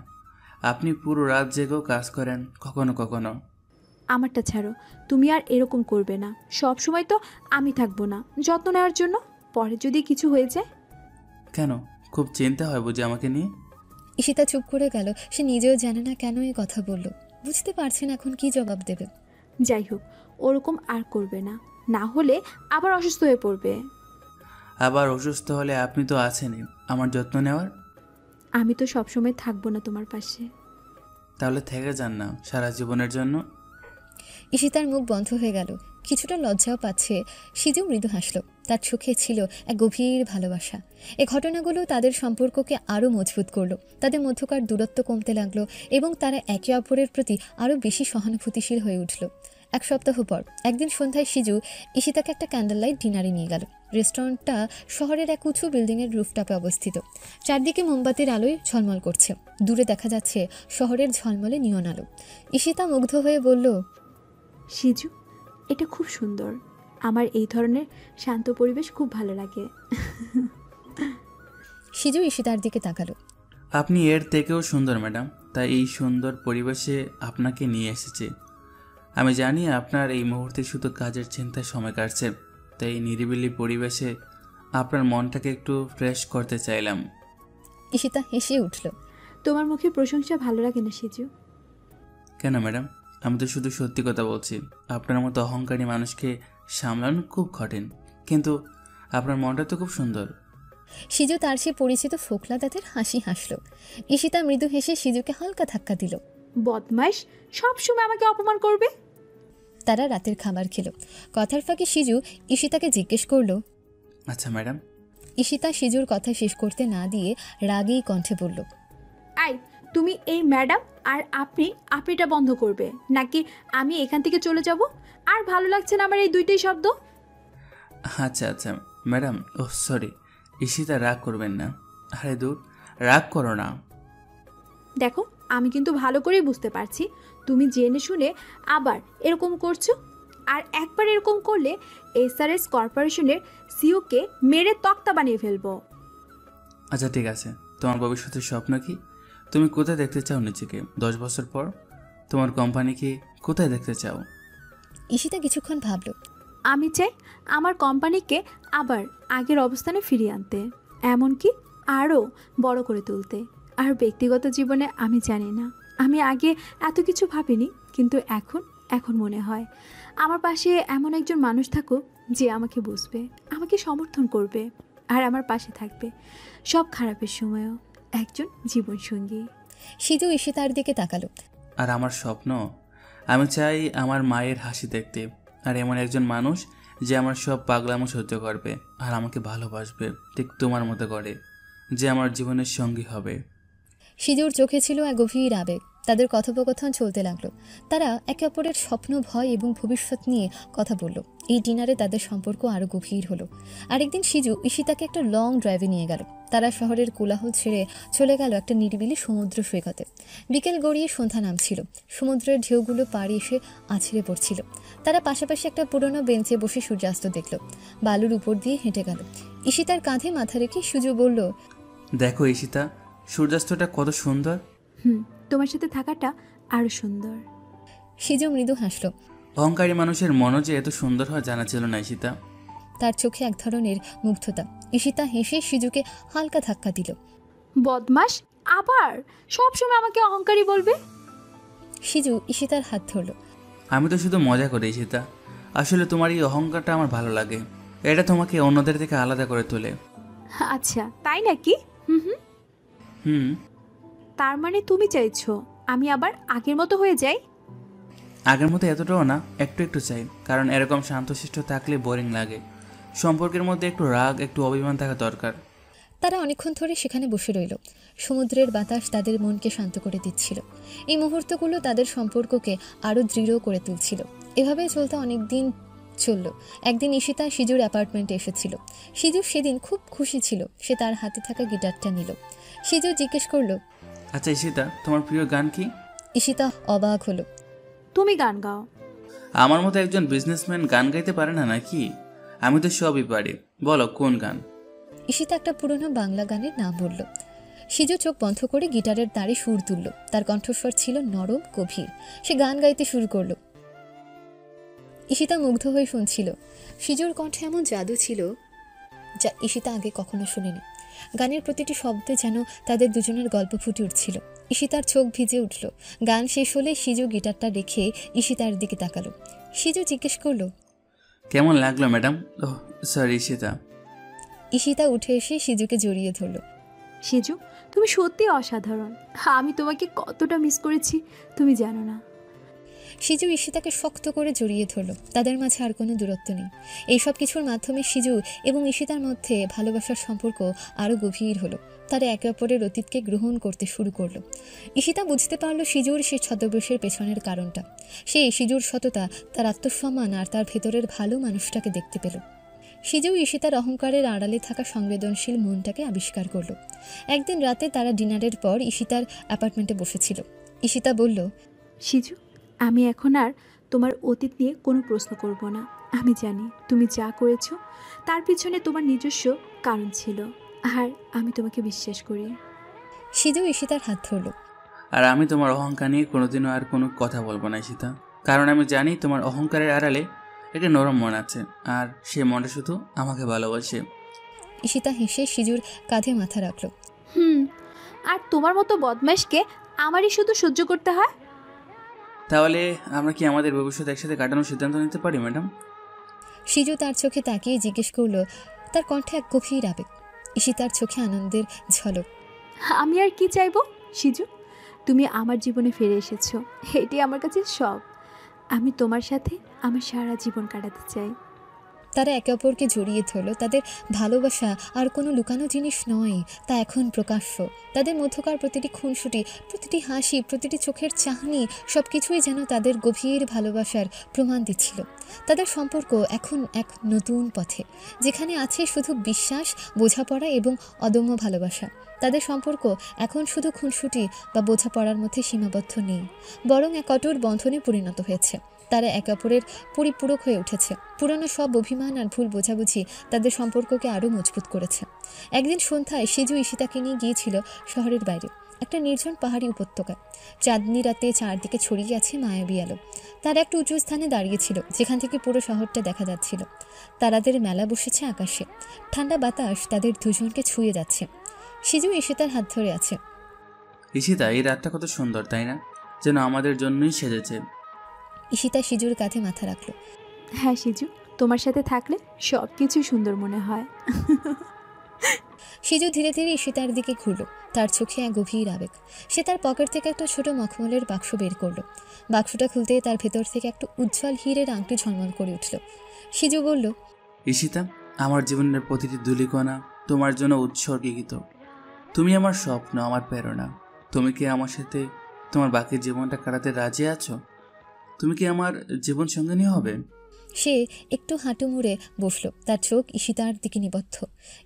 আপনি পুরো রাত জেগেও কাজ করেন কখনো কখনো। আমারটা ছাড়ো, তুমি আর এরকম করবে না। সব সময় তো আমি থাকবো না যত্ন নেওয়ার জন্য, পরে যদি কিছু হয়ে যায়। কেন, খুব চিন্তা হয় বুঝি আমাকে নিয়ে? ঈশিতা চুপ করে গেল। সে নিজেও জানে না কেন এই কথা বলল, বুঝতে পারছে না এখন কি জবাব দেবে। যাই হোক, ওরকম আর করবে না, না হলে আবার অসুস্থ হয়ে পড়বে। আবার অসুস্থ হলে আপনি তো আছেনই আমার যত্ন নেওয়ার। আমি তো সবসময় থাকবো না তোমার পাশে। তাহলে থেকে যান না সারা জীবনের জন্য। ঈশিতার মুখ বন্ধ হয়ে গেল। কিছুটা লজ্জাও পাচ্ছে। সিজু মৃদু হাসল। তার চোখে ছিল এক গভীর ভালোবাসা। এই ঘটনাগুলো তাদের সম্পর্ককে আরও মজবুত করলো। তাদের মধ্যকার দূরত্ব কমতে লাগলো এবং তারা একে অপরের প্রতি আরও বেশি সহানুভূতিশীল হয়ে উঠল। এক সপ্তাহ পর একদিন সন্ধ্যায় সিজু ঈশিতাকে একটা ক্যান্ডেল লাইট ডিনারে নিয়ে গেল। রেস্টুরেন্টটা শহরের এক উঁচু বিল্ডিংয়ের রুফটপে অবস্থিত। চারদিকে মোমবাতির আলোয় ঝলমল করছে। দূরে দেখা যাচ্ছে শহরের ঝলমলে নিয়ন আলো। ঈশিতা মুগ্ধ হয়ে বলল, সিজু, এটা খুব সুন্দর। আমার এই ধরনের শান্ত পরিবেশ খুব ভালো লাগে। সিজু ঈশিতার দিকে তাকালো। আপনি এর থেকেও সুন্দর ম্যাডাম, তাই এই সুন্দর পরিবেশে আপনাকে নিয়ে এসেছি। আমি জানি আপনার এই মুহূর্তে শুধু কাজের চিন্তায় সময় কাটছে, তাই নিরিবিলি পরিবেশে আপনার মনটাকে একটু ফ্রেশ করতে চাইলাম। ঈশিতা হেসে উঠল। তোমার মুখে প্রশংসা ভালো লাগে না সিজু? কেন ম্যাডাম, আমি তো শুধু সত্যি কথা বলছি। আপনার মতো অহংকারী মানুষকে সামলানো খুব কঠিন, কিন্তু আপনার মনটা তো খুব সুন্দর। সিজু তার সে পরিচিত ফোকলা দাঁতের হাসি হাসল। ঈশিতা মৃদু হেসে সিজুকে হালকা ধাক্কা দিল। বদমাইশ, সবসময় আমাকে অপমান করবে। তারা রাতের খাবার খেলো। কথার ফাঁকে সিজু ঈশিতাকে জিজ্ঞেস করলো, আচ্ছা ম্যাডাম। ঈশিতা সিজুর কথা শেষ করতে না দিয়ে রাগেই কণ্ঠে বলল, আই, তুমি এই ম্যাডাম আর আপনিটা বন্ধ করবে, নাকি আমি এখান থেকে চলে যাব? আর ভালো লাগছে না আমার এই দুইটাই শব্দ। আচ্ছা আচ্ছা ম্যাডাম, ও সরি। ঈশিতা, রাগ করবেন না। আরে দূর, রাগ করো না। দেখো, আমি কিন্তু ভালো করেই বুঝতে পারছি তুমি জেনে শুনে আবার এরকম করছো। আর একবার এরকম করলে এসআরএস কর্পোরেশনের সিওকে মেরে তক্তা বানিয়ে ফেলবো। আচ্ছা ঠিক আছে, তোমার ভবিষ্যতের স্বপ্ন কি? তুমি কোথায় দেখতে চাও নিজেকে 10 বছর পর? তোমার কোম্পানিকে কোথায় দেখতে চাও? ঈশিতা কিছুক্ষণ ভাবল। আমি চাই আমার কোম্পানিকে আবার আগের অবস্থানে ফিরিয়ে আনতে, এমনকি আরও বড় করে তুলতে। আর ব্যক্তিগত জীবনে আমি জানি না, আমি আগে এত কিছু ভাবিনি, কিন্তু এখন মনে হয় আমার পাশে এমন একজন মানুষ থাকুক যে আমাকে বুঝবে, আমাকে সমর্থন করবে, আর আমার পাশে থাকবে সব খারাপের সময়ও। একজন জীবনসঙ্গী। সিজু ঈশিতার দিকে তাকালো। আর আমার স্বপ্ন, আমি চাই আমার মায়ের হাসি দেখতে, আর এমন একজন মানুষ যে আমার সব পাগলামো সহ্য করবে আর আমাকে ভালোবাসবে ঠিক তোমার মতো করে, যে আমার জীবনের সঙ্গী হবে। সিজুর চোখে ছিল এক গভীর আবেগ। তাদের কথোপকথন চলতে লাগলো। তারা একে অপরের স্বপ্ন, ভয় এবং ভবিষ্যৎ নিয়ে কথা বলল। এই ডিনারে তাদের সম্পর্ক আরও গভীর হলো। আরেকদিন সিজু ঈশিতাকে একটা লং ড্রাইভে নিয়ে গেল। তারা শহরের কোলাহল ছেড়ে চলে গেল একটা নিরিবিলি সমুদ্র সৈকতে। বিকেল গড়িয়ে সন্ধ্যা নামছিল। সমুদ্রের ঢেউগুলো পাড়ে এসে আছড়ে পড়ছিল। তারা পাশাপাশি একটা পুরনো বেঞ্চে বসে সূর্যাস্ত দেখল। বালুর উপর দিয়ে হেঁটে গেল। ঈশিতার কাঁধে মাথা রেখে সিজু বলল, দেখো ঈশিতা, সূর্যাস্তটা কত সুন্দর। তোমার সাথে থাকাটা আরো সুন্দর। সিজু মৃদু হাসল। অহংকারী মানুষের মনও যে এত সুন্দর হয় জানা ছিল না ঈশিতা। তার চোখে এক ধরনের মুগ্ধতা। ঈশিতা হেসে সিজুকে হালকা ধাক্কা দিল। বদমাস, আবার সবসময় আমাকে অহংকারী বলবে। সিজু ঈশিতার হাত ধরল। আমি তো শুধু মজা করি ঈশিতা, আসলে তোমার এই অহংকারটা আমার ভালো লাগে। এটা তোমাকে অন্যদের থেকে আলাদা করে তোলে। আচ্ছা তাই নাকি? হুম। তার মানে তুমি চাইছো আমি আবার আগের মতো হয়ে যাই? আগের মতো এতটাও না, একটু একটু চাই। কারণ এরকম শান্তশিষ্ট থাকলে বোরিং লাগে। সম্পর্কের মধ্যে একটু রাগ, একটু অভিমান থাকা দরকার। তারা অনেকক্ষণ ধরে সেখানে বসে রইল। সমুদ্রের বাতাস তাদের মনকে শান্ত করে দিচ্ছিল। এই মুহূর্তগুলো তাদের সম্পর্ককে আরও দৃঢ় করে তুলছিল। এভাবে চলতে অনেক দিন চলল। একদিন ঈশিতা সিজুর অ্যাপার্টমেন্টে এসেছিল। সিজু সেদিন খুব খুশি ছিল। সে তার হাতে থাকা গিটারটা নিল। সিজু জিজ্ঞেস করলো, আচ্ছা ঈশিতা, তোমার প্রিয় গান কি? ঈশিতা অবাক হলো। তুমি গান গাও? আমার মতো একজন বিজনেসম্যান গান গাইতে পারে না নাকি? আমি তো সবই পারি, বলো কোন গান? ঈশিতা একটা পুরনো বাংলা গানের নাম বলল। সিজু চোখ বন্ধ করে গিটারের তারে সুর তুলল। তার কণ্ঠস্বর ছিল নরম গভীর। সে গান গাইতে শুরু করলো। ঈশিতা মুগ্ধ হয়ে শুনছিল। সিজুর কণ্ঠে এমন জাদু ছিল যা ঈশিতা আগে কখনো শুনেনি। গানের প্রতিটি শব্দে যেন তাদের দুজনের গল্প ফুটে উঠছিল। ঈশিতার চোখ ভিজে উঠল। গান শেষ হলে সিজু গিটারটা রেখে ঈশিতার দিকে তাকালো। সিজু জিজ্ঞেস করলো, কেমন লাগলো madam? Oh sorry Ishita. Ishita উঠে এসে সিজুকে জড়িয়ে ধরল। সিজু, তুমি সত্যি অসাধারণ। আমি তোমাকে কতটা মিস করেছি তুমি জানো না। সিজু ঈশিতাকে শক্ত করে জড়িয়ে ধরল। তাদের মাঝে আর কোনো দূরত্ব নেই। এইসব কিছুর মাধ্যমে সিজু এবং ঈশিতার মধ্যে ভালোবাসার সম্পর্ক আরও গভীর হলো। তারা একে অপরের অতীতকে গ্রহণ করতে শুরু করলো। ঈশিতা বুঝতে পারল সিজুর সে ছদ্মবেশের পেছনের কারণটা। সে সিজুর সততা, তার আত্মসম্মান আর তার ভেতরের ভালো মানুষটাকে দেখতে পেল। সিজু ঈশিতার অহংকারের আড়ালে থাকা সংবেদনশীল মনটাকে আবিষ্কার করলো। একদিন রাতে তারা ডিনারের পর ঈশিতার অ্যাপার্টমেন্টে বসেছিল। ঈশিতা বলল, সিজু, আমি এখন আর তোমার অতীত নিয়ে কোনো প্রশ্ন করব না। আমি জানি তুমি যা করেছো তার পিছনে তোমার নিজস্ব কারণ ছিল, আর আমি তোমাকে বিশ্বাস করি। সিজু ঈশিতার হাত ধরল। আর আমি তোমার অহংকার নিয়ে কোনোদিনও আর কোনো কথা বলবো না ঈশিতা, কারণ আমি জানি তোমার অহংকারের আড়ালে একটা নরম মন আছে, আর সেই মনটা শুধু আমাকে ভালোবাসে। ঈশিতা হেসে সিজুর কাঁধে মাথা রাখল। আর তোমার মতো বদমাইশকে আমারই শুধু সহ্য করতে হয়? তাহলে আমরা কি আমাদের ভবিষ্যৎ একসাথে কাটানোর সিদ্ধান্ত নিতে পারি ম্যাডাম? সিজু তার চোখে তাকিয়ে জিজ্ঞেস করলো। তার কণ্ঠে এক গভীর আবেগ। ঈশিতার চোখে আনন্দের ঝলক। আমি আর কি চাইবো সিজু? তুমি আমার জীবনে ফিরে এসেছো, এটি আমার কাছে সব। আমি তোমার সাথে আমার সারা জীবন কাটাতে চাই। তারা একে অপরকে জড়িয়ে ধরল। তাদের ভালোবাসা আর কোনো লুকানো জিনিস নয়, তা এখন প্রকাশ্য। তাদের মধ্যকার প্রতিটি খুনসুটি, প্রতিটি হাসি, প্রতিটি চোখের চাহনি সব কিছুই যেন তাদের গভীর ভালোবাসার প্রমাণ দিচ্ছিল। তাদের সম্পর্ক এখন এক নতুন পথে, যেখানে আছে শুধু বিশ্বাস, বোঝাপড়া এবং অদম্য ভালোবাসা। তাদের সম্পর্ক এখন শুধু খুনসুটি বা বোঝাপড়ার মধ্যে সীমাবদ্ধ নেই, বরং এক অটুট বন্ধনে পরিণত হয়েছে। তারা একে অপরের পরিপূরক হয়ে উঠেছে। পুরনো সব অভিমান আর ভুল বোঝাবুঝি তাদের সম্পর্ককে আরও মজবুত করেছে। একদিন সন্ধ্যায় সিজু ঈশিতাকে নিয়ে গিয়েছিল শহরের বাইরে, একটা নির্জন পাহাড়ি উপত্যকায়। চাঁদনি রাতে চারদিকে ছড়িয়ে আছে মায়াবী আলো। তারা একটা উঁচু স্থানে দাঁড়িয়েছিল, যেখান থেকে পুরো শহরটা দেখা যাচ্ছিল। তারাদের মেলা বসেছে আকাশে। ঠান্ডা বাতাস তাদের দুজনকে ছুঁয়ে যাচ্ছে। সিজু ঈশিতার হাত ধরে আছে। ঈশিতা, এই রাতটা কত সুন্দর তাই না? যেন আমাদের জন্যই সেজেছে। ঈশিতা সিজুর কাঁধে মাথা রাখল। হ্যাঁ সিজু, তোমার সাথে থাকলে সব কিছু সুন্দর মনে হয়। সিজু ধীরে ধীরে ঈশিতার দিকে ঘুরল। তার চোখে এক গভীর আবেগ। সে তার পকেট থেকে একটা ছোট মখমলের বাক্স বের করলো। বাক্সটা খুলতে তার ভেতর থেকে একটা উজ্জ্বল হীরের আংটি ঝলমল করে উঠল। সিজু বলল, ঈশিতা, আমার জীবনের প্রতিটি ধূলিকণা তোমার জন্য উৎসর্গীকৃত। তুমি আমার স্বপ্ন, আমার প্রেরণা। তুমি কি আমার সাথে তোমার বাকি জীবনটা কাটাতে রাজি আছো? তুমি কি আমার জীবন সঙ্গিনী হবে? সে একটু হাঁটু মুড়ে বসল। তার চোখ ঈশিতার দিকে নিবদ্ধ।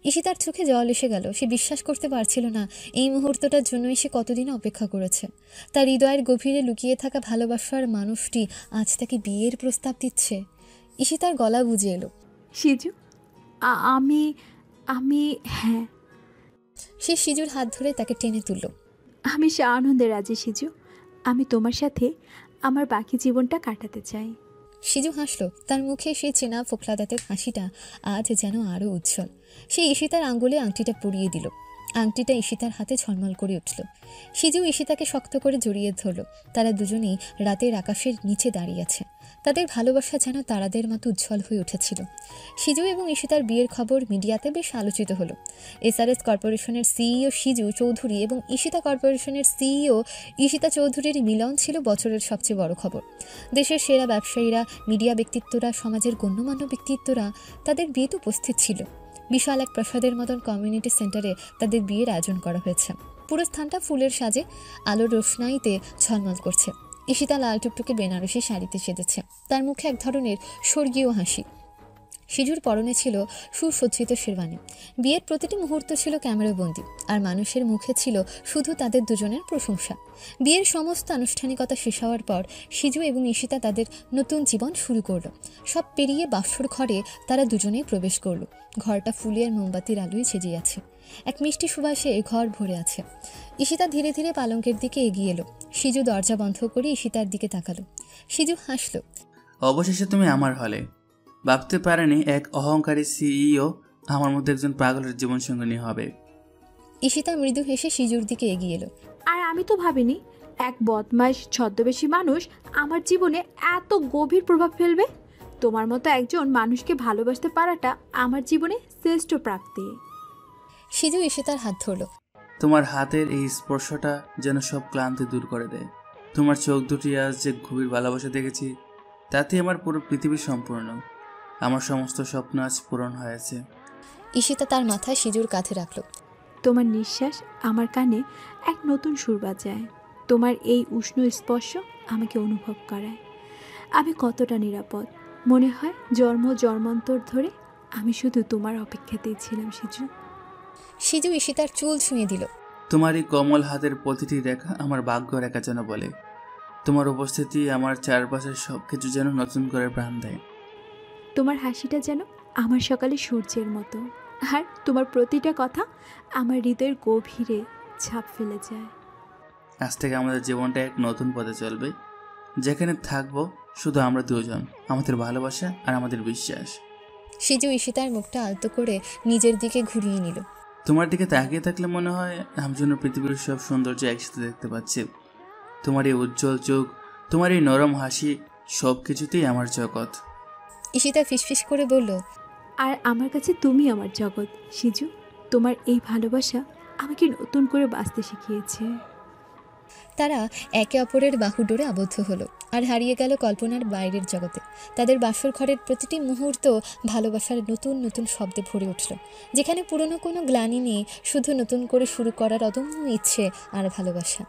ঈশিতার চোখে জল এসে গেল। সে বিশ্বাস করতে পারছিল না এই মুহূর্তটার জন্যই সে কতদিন অপেক্ষা করেছে। তার হৃদয়ের গভীরে লুকিয়ে থাকা ভালোবাসার মানুষটি আজ তাকে বিয়ের প্রস্তাব দিচ্ছে। ঈশিতার গলা বুঝে এলো। সিজু, আমি হ্যাঁ। সে সিজুর হাত ধরে তাকে টেনে তুলল। আমি সে আনন্দে রাজি সিজু। আমি তোমার সাথে আমার বাকি জীবনটা কাটাতে চাই। সিজু হাসল। তার মুখে সেই চেনা ফোকলা দাঁতের হাসিটা আজ যেন আরও উজ্জ্বল। সে ঈশিতার আঙ্গুলে আংটিটা পরিয়ে দিল। আংটিটা ঈশিতার হাতে ঝলমল করে উঠল। সিজু ঈশিতাকে শক্ত করে জড়িয়ে ধরল। তারা দুজনেই রাতের আকাশের নিচে দাঁড়িয়ে আছে। তাদের ভালোবাসা যেন তারাদের মতো উজ্জ্বল হয়ে উঠেছিল। সিজু এবং ঈশিতার বিয়ের খবর মিডিয়াতে বেশ আলোচিত হলো। এসআরএস কর্পোরেশনের সিইও সিজু চৌধুরী এবং ঈশিতা কর্পোরেশনের সিইও ঈশিতা চৌধুরীর মিলন ছিল বছরের সবচেয়ে বড় খবর। দেশের সেরা ব্যবসায়ীরা, মিডিয়া ব্যক্তিত্বরা, সমাজের গণ্যমান্য ব্যক্তিত্বরা তাদের বিয়েতে উপস্থিত ছিল। বিশাল এক প্রাসাদের মতন কমিউনিটি সেন্টারে তাদের বিয়ের আয়োজন করা হয়েছে। পুরো স্থানটা ফুলের সাজে, আলোর রোশনাইতে ঝলমল করছে। ঈশিতা লাল টুকটুকে বেনারসি শাড়িতে সেজেছে, তার মুখে এক ধরনের স্বর্গীয় হাসি। সিজুর পরনে ছিল সুসজ্জিত শেরওয়ানি। বিয়ের প্রতিটি মুহূর্ত ছিল ক্যামেরাবন্দি, আর মানুষের মুখে ছিল শুধু তাদের দুজনের প্রশংসা। বিয়ের সমস্ত আনুষ্ঠানিকতা শেষ হওয়ার পর সিজু এবং ঈশিতা তাদের নতুন জীবন শুরু করলো। সব পেরিয়ে বাসর ঘরে তারা দুজনেই প্রবেশ করলো। ঘরটা ফুলের মোমবাতির আলোয় সেজে আছে, এক মিষ্টি সুবাসে ঘর ভরে আছে। ঈশিতা ধীরে ধীরে পালঙ্কের দিকে এগিয়ে এলো। সিজু দরজা বন্ধ করে ঈশিতার দিকে তাকালো। সিজু হাসলো। অবশেষে তুমি আমার হলে। ভাবতে পারেনি এক অহংকারী সিইও আমার মধ্যে একজন পাগলের জীবনসঙ্গিনী হবে। ঈশিতা মৃদু হেসে সিজুর দিকে এগিয়ে এলো। আর আমি তো ভাবিনি এক বদমাইশ ছদ্মবেশী মানুষ আমার জীবনে এত গভীর প্রভাব ফেলবে। তোমার মতো একজন মানুষকে ভালোবাসতে পারাটা আমার জীবনে শ্রেষ্ঠ প্রাপ্তি। সিজু ঈশিতার হাত ধরলো। তোমার হাতের এই স্পর্শটা যেন সব ক্লান্তি দূর করে দেয়। তোমার চোখ দুটি আজ যে গভীর ভালোবাসা দেখেছি, তাতে আমার পুরো পৃথিবী সম্পূর্ণ। আমার সমস্ত স্বপ্ন আজ পূরণ হয়েছে। ঈশিতা তার মাথায় সিজুর কাঁধে রাখলো। তোমার নিঃশ্বাস আমার কানে এক নতুন সুর বাজায়। তোমার এই উষ্ণ স্পর্শ আমাকে অনুভব করায় আমি কতটা নিরাপদ। মনে হয় জন্ম জন্মান্তর ধরে আমি শুধু তোমার অপেক্ষাতেই ছিলাম সিজু। সিজু ঈশিতার চুল ছুঁয়ে দিল। তোমার এই কমল হাতের প্রতিটি রেখা আমার ভাগ্য রেখা যেন বলে। তোমার উপস্থিতি আমার চারপাশের সব কিছু যেন নতুন করে প্রাণ দেয়। তোমার হাসিটা যেন আমার সকালে সূর্যের মতো, আর তোমার প্রতিটা কথা আমার হৃদয়ের গভীরে ছাপ ফেলে যায়। আজ থেকে আমাদের জীবনটা এক নতুন পথে চলবে, যেখানে থাকবো শুধু আমরা দুজন, আমাদের ভালোবাসা আর আমাদের বিশ্বাস। সিজু ঈশিতার মুখটা আলতো করে নিজের দিকে ঘুরিয়ে নিল। তোমার দিকে তাকিয়ে থাকলে মনে হয় আমি যেন পৃথিবীর সব সৌন্দর্য একসাথে দেখতে পাচ্ছি। তোমার এই উজ্জ্বল চোখ, তোমার এই নরম হাসি, সব কিছুতেই আমার জগৎ। ঈশিতা ফিসফিস করে বলল, আর আমার কাছে তুমি আমার জগৎ সিজু। তোমার এই ভালোবাসা আমাকে নতুন করে বাঁচতে শিখিয়েছে। তারা একে অপরের বাহুডোরে আবদ্ধ হলো আর হারিয়ে গেল কল্পনার বাইরের জগতে। তাদের বাসর ঘরের প্রতিটি মুহূর্ত ভালোবাসার নতুন নতুন শব্দে ভরে উঠল, যেখানে পুরনো কোনো গ্লানি নেই, শুধু নতুন করে শুরু করার অদম্য ইচ্ছে আর ভালোবাসা।